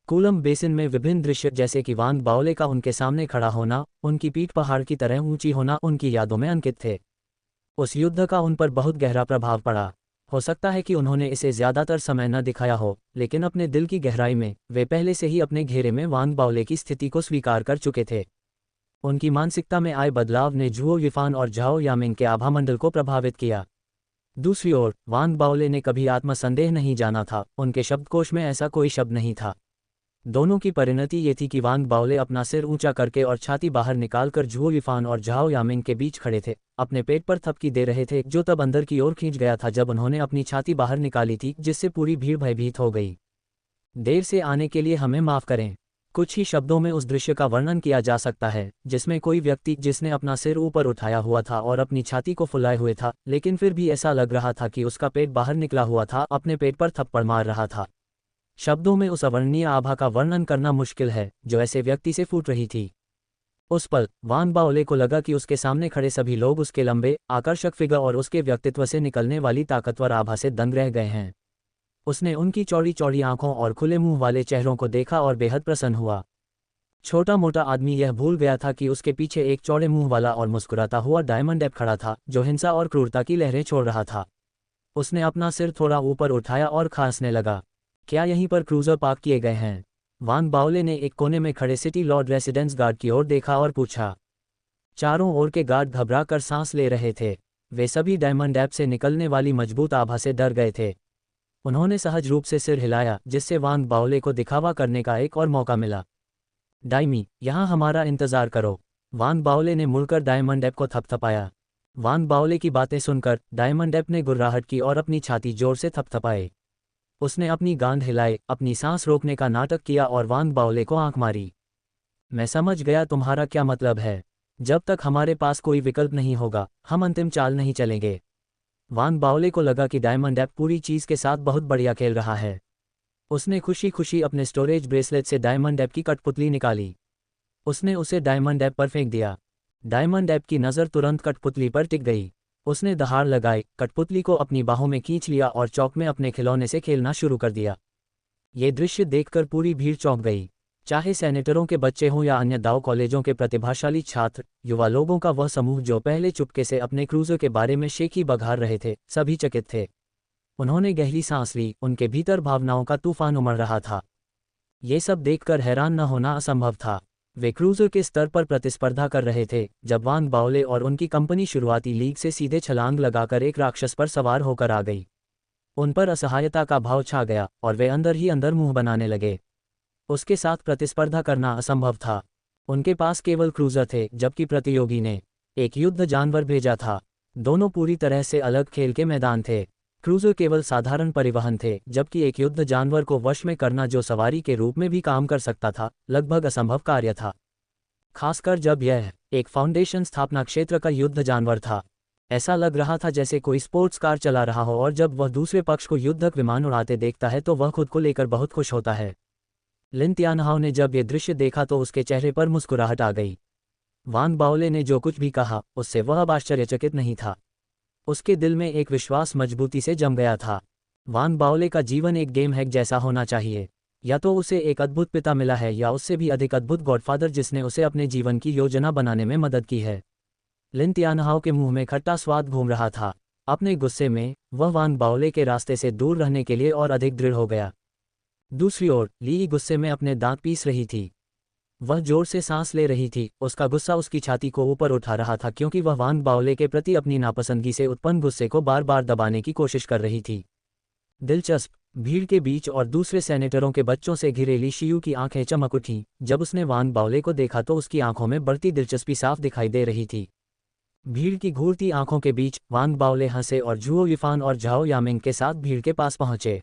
कूलम बेसिन में विभिन्न दृश्य, जैसे कि वांग बाओले का उनके सामने खड़ा होना, उनकी पीठ पहाड़ की तरह ऊंची होना, उनकी यादों में अंकित थे। उस युद्ध का उन पर बहुत गहरा प्रभाव पड़ा। हो सकता है कि उन्होंने इसे ज़्यादातर समय न दिखाया हो, लेकिन अपने दिल की गहराई में वे पहले से ही अपने घेरे में वांग बाओले की स्थिति को स्वीकार कर चुके थे। उनकी मानसिकता में आए बदलाव ने झुओ युफान और झाओ यामिंग के आभामंडल को प्रभावित किया। दूसरी ओर वांग बाओले ने कभी आत्मसंदेह नहीं जाना था, उनके शब्दकोश में ऐसा कोई शब्द नहीं था। दोनों की परिणति ये थी कि वांग बाओले अपना सिर ऊंचा करके और छाती बाहर निकालकर झुओ युफान और झाओ यामिंग के बीच खड़े थे, अपने पेट पर थपकी दे रहे थे, जो तब अंदर की ओर खींच गया था जब उन्होंने अपनी छाती बाहर निकाली थी, जिससे पूरी भीड़ भयभीत हो गई। देर से आने के लिए हमें माफ़ करें। कुछ ही शब्दों में उस दृश्य का वर्णन किया जा सकता है, जिसमें कोई व्यक्ति जिसने अपना सिर ऊपर उठाया हुआ था और अपनी छाती को फुलाए हुए था, लेकिन फिर भी ऐसा लग रहा था कि उसका पेट बाहर निकला हुआ था, अपने पेट पर थप्पड़ मार रहा था। शब्दों में उस अवर्णनीय आभा का वर्णन करना मुश्किल है, जो ऐसे व्यक्ति से फूट रही थी। उस पल वांग बाओले को लगा कि उसके सामने खड़े सभी लोग उसके लंबे, आकर्षक फिगर और उसके व्यक्तित्व से निकलने वाली ताकतवर आभा से दंग रह गए हैं। उसने उनकी चौड़ी चौड़ी आंखों और खुले मुंह वाले चेहरों को देखा और बेहद प्रसन्न हुआ। छोटा मोटा आदमी यह भूल गया था कि उसके पीछे एक चौड़े मुंह वाला और मुस्कुराता हुआ डायमंड डेप खड़ा था, जो हिंसा और क्रूरता की लहरें छोड़ रहा था। उसने अपना सिर थोड़ा ऊपर उठाया और खांसने लगा। क्या यहीं पर क्रूजर पार्क किए गए हैं? वांग बाओले ने एक कोने में खड़े सिटी लॉर्ड रेसिडेंस गार्ड की ओर देखा और पूछा। चारों ओर के गार्ड घबरा कर सांस ले रहे थे। वे सभी डायमंड डेप से निकलने वाली मजबूत आभा से डर गए थे। उन्होंने सहज रूप से सिर हिलाया, जिससे वांग बाओले को दिखावा करने का एक और मौका मिला। डायमी, यहाँ हमारा इंतजार करो। वांग बाओले ने मुड़कर डायमंड डेप को थपथपाया। वांग बाओले की बातें सुनकर डायमंड डेप ने गुर्राहट की और अपनी छाती जोर से थपथपाए। उसने अपनी गांड हिलाए, अपनी सांस रोकने का नाटक किया और वांग बाओले को आंख मारी। मैं समझ गया तुम्हारा क्या मतलब है। जब तक हमारे पास कोई विकल्प नहीं होगा, हम अंतिम चाल नहीं चलेंगे। वांग बाओले को लगा कि डायमंड डेप पूरी चीज़ के साथ बहुत बढ़िया खेल रहा है। उसने खुशी खुशी अपने स्टोरेज ब्रेसलेट से डायमंड डेप की कठपुतली निकाली। उसने उसे डायमंड डेप पर फेंक दिया। डायमंड डेप की नज़र तुरंत कठपुतली पर टिक गई। उसने दहाड़ लगाई, कठपुतली को अपनी बाहों में खींच लिया और चौक में अपने खिलौने से खेलना शुरू कर दिया। ये दृश्य देखकर पूरी भीड़ चौंक गई। चाहे सेनेटरों के बच्चे हों या अन्य दाव कॉलेजों के प्रतिभाशाली छात्र, युवा लोगों का वह समूह जो पहले चुपके से अपने क्रूजर के बारे में शेखी बघार रहे थे, सभी चकित थे। उन्होंने गहरी सांस ली, उनके भीतर भावनाओं का तूफान उमड़ रहा था। ये सब देखकर हैरान न होना असंभव था। वे क्रूजर के स्तर पर प्रतिस्पर्धा कर रहे थे, जब वांग बाओले और उनकी कंपनी शुरुआती लीग से सीधे छलांग लगाकर एक राक्षस पर सवार होकर आ गई। उन पर असहायता का भाव छा गया और वे अंदर ही अंदर मुंह बनाने लगे। उसके साथ प्रतिस्पर्धा करना असंभव था। उनके पास केवल क्रूजर थे, जबकि प्रतियोगी ने एक युद्ध जानवर भेजा था। दोनों पूरी तरह से अलग खेल के मैदान थे। क्रूजर केवल साधारण परिवहन थे, जबकि एक युद्ध जानवर को वश में करना जो सवारी के रूप में भी काम कर सकता था, लगभग असंभव कार्य था। खासकर जब यह एक फाउंडेशन स्थापना क्षेत्र का युद्ध जानवर था। ऐसा लग रहा था जैसे कोई स्पोर्ट्स कार चला रहा हो, और जब वह दूसरे पक्ष को युद्धक विमान उड़ाते देखता है तो वह खुद को लेकर बहुत खुश होता है। लिन तियानहाओ ने जब ये दृश्य देखा तो उसके चेहरे पर मुस्कुराहट आ गई। वांग बाओले ने जो कुछ भी कहा, उससे वह अब आश्चर्यचकित नहीं था। उसके दिल में एक विश्वास मजबूती से जम गया था। वांग बाओले का जीवन एक गेम हैक जैसा होना चाहिए। या तो उसे एक अद्भुत पिता मिला है, या उससे भी अधिक अद्भुत गॉडफादर जिसने उसे अपने जीवन की योजना बनाने में मदद की है। लिन तियानहाओ के मुंह में खट्टा स्वाद घूम रहा था। अपने गुस्से में वह वांग बाओले के रास्ते से दूर रहने के लिए और अधिक दृढ़ हो गया। दूसरी ओर ली गुस्से में अपने दांत पीस रही थी। वह जोर से सांस ले रही थी। उसका गुस्सा उसकी छाती को ऊपर उठा रहा था, क्योंकि वह वांग बाओले के प्रति अपनी नापसंदगी से उत्पन्न गुस्से को बार बार दबाने की कोशिश कर रही थी। दिलचस्प, भीड़ के बीच और दूसरे सेनेटरों के बच्चों से घिरे ली शियू की आंखें चमक उठीं। जब उसने वांग बाओले को देखा तो उसकी आंखों में बढ़ती दिलचस्पी साफ दिखाई दे रही थी। भीड़ की घूरती आंखों के बीच वांग बाओले हंसे और झुओ युफान और झाओ यामिंग के साथ भीड़ के पास पहुंचे।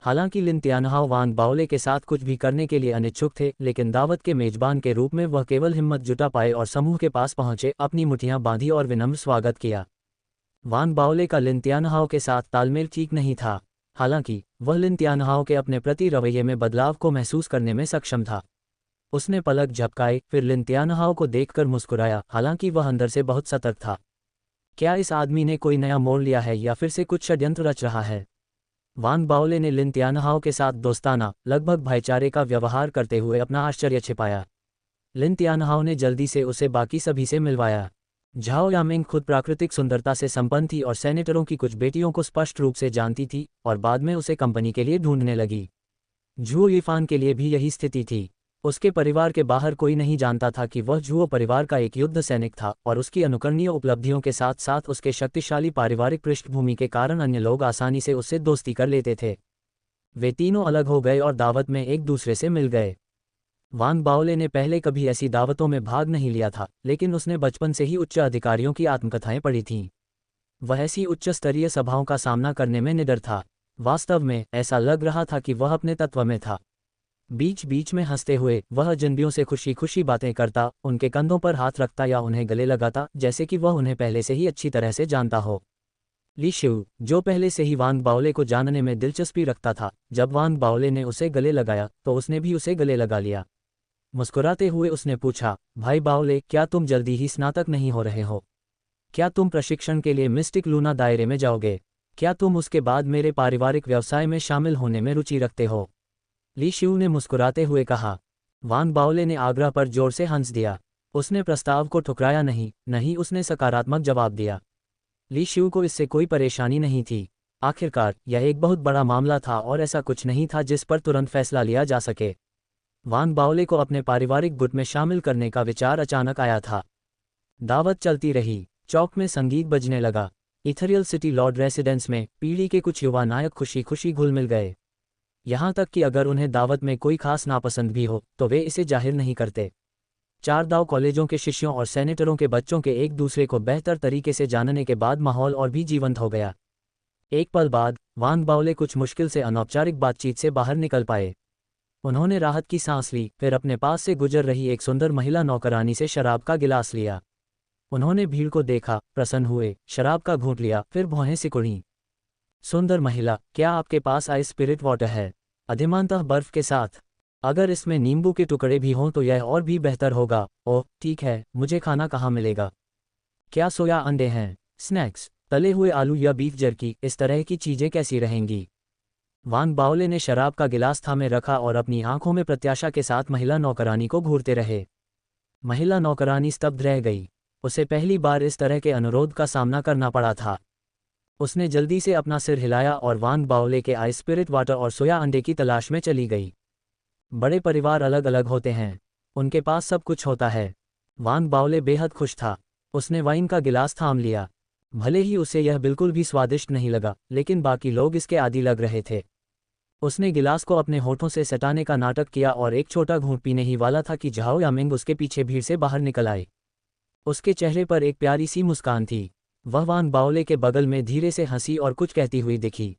हालांकि लिन तियानहाओ वांग बाओले के साथ कुछ भी करने के लिए अनिच्छुक थे, लेकिन दावत के मेजबान के रूप में वह केवल हिम्मत जुटा पाए और समूह के पास पहुंचे, अपनी मुठियां बांधी और विनम्र स्वागत किया। वांग बाओले का लिन तियानहाओ के साथ तालमेल ठीक नहीं था। हालांकि वह लिन तियानहाओ के अपने प्रति रवैये में बदलाव को महसूस करने में सक्षम था। उसने पलक झपकाए, फिर लिन तियानहाओ को देखकर मुस्कुराया, हालांकि वह अंदर से बहुत सतर्क था। क्या इस आदमी ने कोई नया मोड़ लिया है या फिर से कुछ षड्यंत्र रच रहा है? वांग बाओले ने लिन तियानहाओ के साथ दोस्ताना, लगभग भाईचारे का व्यवहार करते हुए अपना आश्चर्य छिपाया। लिन तियानहाओ ने जल्दी से उसे बाकी सभी से मिलवाया। झाओ यामिंग खुद प्राकृतिक सुंदरता से संपन्न थी और सेनेटरों की कुछ बेटियों को स्पष्ट रूप से जानती थी और बाद में उसे कंपनी के लिए ढूंढने लगी। झुओ यीफान के लिए भी यही स्थिति थी। उसके परिवार के बाहर कोई नहीं जानता था कि वह झुओ परिवार का एक युद्ध सैनिक था और उसकी अनुकरणीय उपलब्धियों के साथ साथ उसके शक्तिशाली पारिवारिक पृष्ठभूमि के कारण अन्य लोग आसानी से उससे दोस्ती कर लेते थे। वे तीनों अलग हो गए और दावत में एक दूसरे से मिल गए। वान बाओले ने पहले कभी ऐसी दावतों में भाग नहीं लिया था, लेकिन उसने बचपन से ही उच्च अधिकारियों की आत्मकथाएं पढ़ी थीं। वह ऐसी उच्च स्तरीय सभाओं का सामना करने में निडर था। वास्तव में ऐसा लग रहा था कि वह अपने तत्व में था। बीच बीच में हंसते हुए वह अजनबियों से खुशी खुशी बातें करता, उनके कंधों पर हाथ रखता या उन्हें गले लगाता, जैसे कि वह उन्हें पहले से ही अच्छी तरह से जानता हो। ली शिव, जो पहले से ही वान बाओले को जानने में दिलचस्पी रखता था, जब वान बाओले ने उसे गले लगाया तो उसने भी उसे गले लगा लिया। मुस्कुराते हुए उसने पूछा, भाई बाओले, क्या तुम जल्दी ही स्नातक नहीं हो रहे हो? क्या तुम प्रशिक्षण के लिए मिस्टिक लूना दायरे में जाओगे? क्या तुम उसके बाद मेरे पारिवारिक व्यवसाय में शामिल होने में रुचि रखते हो? ली शिव ने मुस्कुराते हुए कहा। वान बाओले ने आग्रह पर जोर से हंस दिया। उसने प्रस्ताव को ठुकराया नहीं, उसने सकारात्मक जवाब दिया। ली शिव को इससे कोई परेशानी नहीं थी। आखिरकार यह एक बहुत बड़ा मामला था और ऐसा कुछ नहीं था जिस पर तुरंत फैसला लिया जा सके। वान बाओले को अपने पारिवारिक गुट में शामिल करने का विचार अचानक आया था। दावत चलती रही, चौक में संगीत बजने लगा। इथरियल सिटी लॉर्ड रेसिडेंस में पीढ़ी के कुछ युवा नायक खुशी खुशी घुल मिल गए। यहाँ तक कि अगर उन्हें दावत में कोई खास नापसंद भी हो तो वे इसे जाहिर नहीं करते। चार दाव कॉलेजों के शिष्यों और सेनेटरों के बच्चों के एक दूसरे को बेहतर तरीके से जानने के बाद माहौल और भी जीवंत हो गया। एक पल बाद वान बाओले कुछ मुश्किल से अनौपचारिक बातचीत से बाहर निकल पाए। उन्होंने राहत की सांस ली, फिर अपने पास से गुजर रही एक सुंदर महिला नौकरानी से शराब का गिलास लिया। उन्होंने भीड़ को देखा, प्रसन्न हुए, शराब का घूंट लिया, फिर भौहें सिकुड़ीं। सुंदर महिला, क्या आपके पास आइस स्पिरिट वाटर है? अधिमानतः बर्फ के साथ। अगर इसमें नींबू के टुकड़े भी हों तो यह और भी बेहतर होगा। ओह ठीक है, मुझे खाना कहाँ मिलेगा? क्या सोया अंडे हैं? स्नैक्स, तले हुए आलू या बीफ जर्की, इस तरह की चीजें कैसी रहेंगी? वान बाओले ने शराब का गिलास थामे रखा और अपनी आंखों में प्रत्याशा के साथ महिला नौकरानी को घूरते रहे। महिला नौकरानी स्तब्ध रह गई। उसे पहली बार इस तरह के अनुरोध का सामना करना पड़ा था। उसने जल्दी से अपना सिर हिलाया और वान बाओले के आइस स्पिरिट वाटर और सोया अंडे की तलाश में चली गई। बड़े परिवार अलग अलग होते हैं, उनके पास सब कुछ होता है। वान बाओले बेहद खुश था। उसने वाइन का गिलास थाम लिया। भले ही उसे यह बिल्कुल भी स्वादिष्ट नहीं लगा, लेकिन बाकी लोग इसके आदी लग रहे थे। उसने गिलास को अपने होठों से सटाने का नाटक किया और एक छोटा घूंट पीने ही वाला था कि झाओ यामिंग उसके पीछे भीड़ से बाहर निकल आई। उसके चेहरे पर एक प्यारी सी मुस्कान थी। वह वान बाओले के बगल में धीरे से हंसी और कुछ कहती हुई दिखी।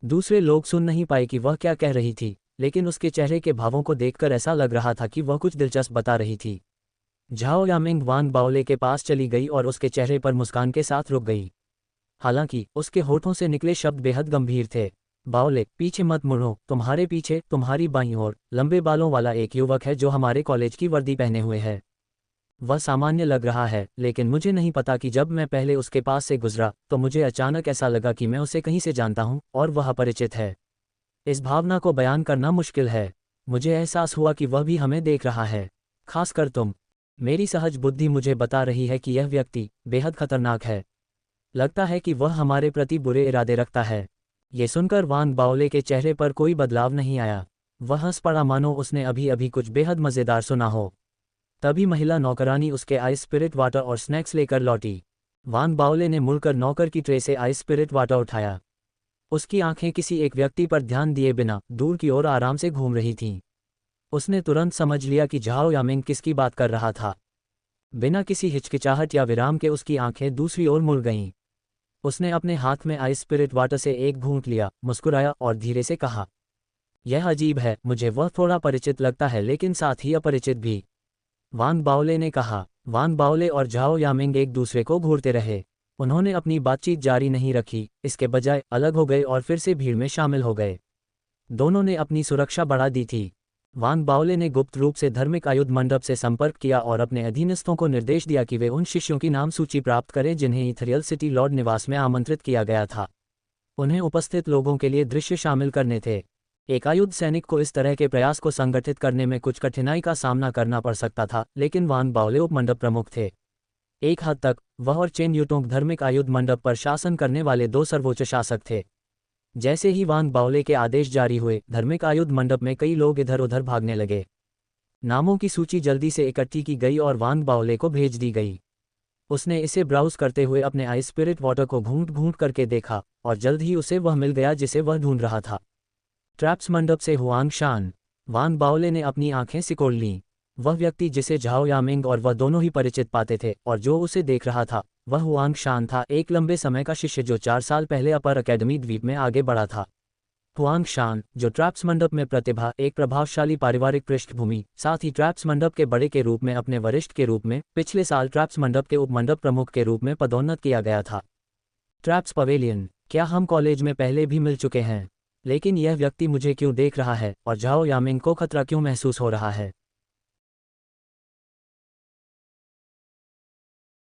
दूसरे लोग सुन नहीं पाए कि वह क्या कह रही थी, लेकिन उसके चेहरे के भावों को देखकर ऐसा लग रहा था कि वह कुछ दिलचस्प बता रही थी। झाओ यामिंग वान बाओले के पास चली गई और उसके चेहरे पर मुस्कान के साथ रुक गई। हालांकि उसके होठों से निकले शब्द बेहद गंभीर थे। बाओले, पीछे मत मुड़ो, तुम्हारे पीछे, तुम्हारी बाईं ओर, लंबे बालों वाला एक युवक है जो हमारे कॉलेज की वर्दी पहने हुए है। वह सामान्य लग रहा है, लेकिन मुझे नहीं पता कि जब मैं पहले उसके पास से गुजरा तो मुझे अचानक ऐसा लगा कि मैं उसे कहीं से जानता हूं और वह अपरिचित है। इस भावना को बयान करना मुश्किल है। मुझे एहसास हुआ कि वह भी हमें देख रहा है, खासकर तुम। मेरी सहज बुद्धि मुझे बता रही है कि यह व्यक्ति बेहद खतरनाक है। लगता है कि वह हमारे प्रति बुरे इरादे रखता है। ये सुनकर वान बाओले के चेहरे पर कोई बदलाव नहीं आया। वह हंस पड़ा मानो उसने अभी अभी कुछ बेहद मज़ेदार सुना हो। तभी महिला नौकरानी उसके आइस स्पिरिट वाटर और स्नैक्स लेकर लौटी। वान बाओले ने मुड़कर नौकर की ट्रे से आइस स्पिरिट वाटर उठाया। उसकी आंखें किसी एक व्यक्ति पर ध्यान दिए बिना दूर की ओर आराम से घूम रही थीं। उसने तुरंत समझ लिया कि झाओ यामिंग किसकी बात कर रहा था। बिना किसी हिचकिचाहट या विराम के उसकी आंखें दूसरी ओर मुड़ गईं। उसने अपने हाथ में आइस स्पिरिट वाटर से एक घूंट लिया, मुस्कुराया और धीरे से कहा, यह अजीब है, मुझे वह थोड़ा परिचित लगता है लेकिन साथ ही अपरिचित भी। वान बाओले ने कहा। वान बाओले और झाओ यामिंग एक दूसरे को घूरते रहे। उन्होंने अपनी बातचीत जारी नहीं रखी, इसके बजाय अलग हो गए और फिर से भीड़ में शामिल हो गए। दोनों ने अपनी सुरक्षा बढ़ा दी थी। वान बाओले ने गुप्त रूप से धार्मिक आयुध मंडप से संपर्क किया और अपने अधीनस्थों को निर्देश दिया कि वे उन शिष्यों की नाम सूची प्राप्त करें जिन्हें इथरियल सिटी लॉर्ड निवास में आमंत्रित किया गया था। उन्हें उपस्थित लोगों के लिए दृश्य शामिल करने थे। एक आयुध सैनिक को इस तरह के प्रयास को संगठित करने में कुछ कठिनाई का सामना करना पड़ सकता था, लेकिन वान बाओले उपमंडप प्रमुख थे। एक हद तक वह और चेन यूटोंग धार्मिक आयुध मंडप पर शासन करने वाले दो सर्वोच्च शासक थे। जैसे ही वांग बाओले के आदेश जारी हुए, धार्मिक आयुध मंडप में कई लोग इधर उधर भागने लगे। नामों की सूची जल्दी से इकट्ठी की गई और वांग बाओले को भेज दी गई। उसने इसे ब्राउज करते हुए अपने आई स्पिरिट वाटर को घूंट घूंट करके देखा और जल्द ही उसे वह मिल गया जिसे वह ढूंढ रहा था। ट्रैप्स मंडप से हुआंग शान। वांग बाओले ने अपनी आंखें सिकोड़ लीं। वह व्यक्ति जिसे झाओ यामिंग और वह दोनों ही परिचित पाते थे और जो उसे देख रहा था, वह हुआंग शान था, एक लंबे समय का शिष्य जो 4 साल पहले अपर अकेडमी द्वीप में आगे बढ़ा था। हुआंग शान, जो ट्रैप्स मंडप में प्रतिभा, एक प्रभावशाली पारिवारिक पृष्ठभूमि, साथ ही ट्रैप्स मंडप के बड़े के रूप में अपने वरिष्ठ के रूप में पिछले साल ट्रैप्स मंडप के उपमंडप प्रमुख के रूप में पदोन्नत किया गया था। Traps pavilion. क्या हम कॉलेज में पहले भी मिल चुके हैं? लेकिन यह व्यक्ति मुझे क्यों देख रहा है और झाओ यामिंग को खतरा क्यों महसूस हो रहा है?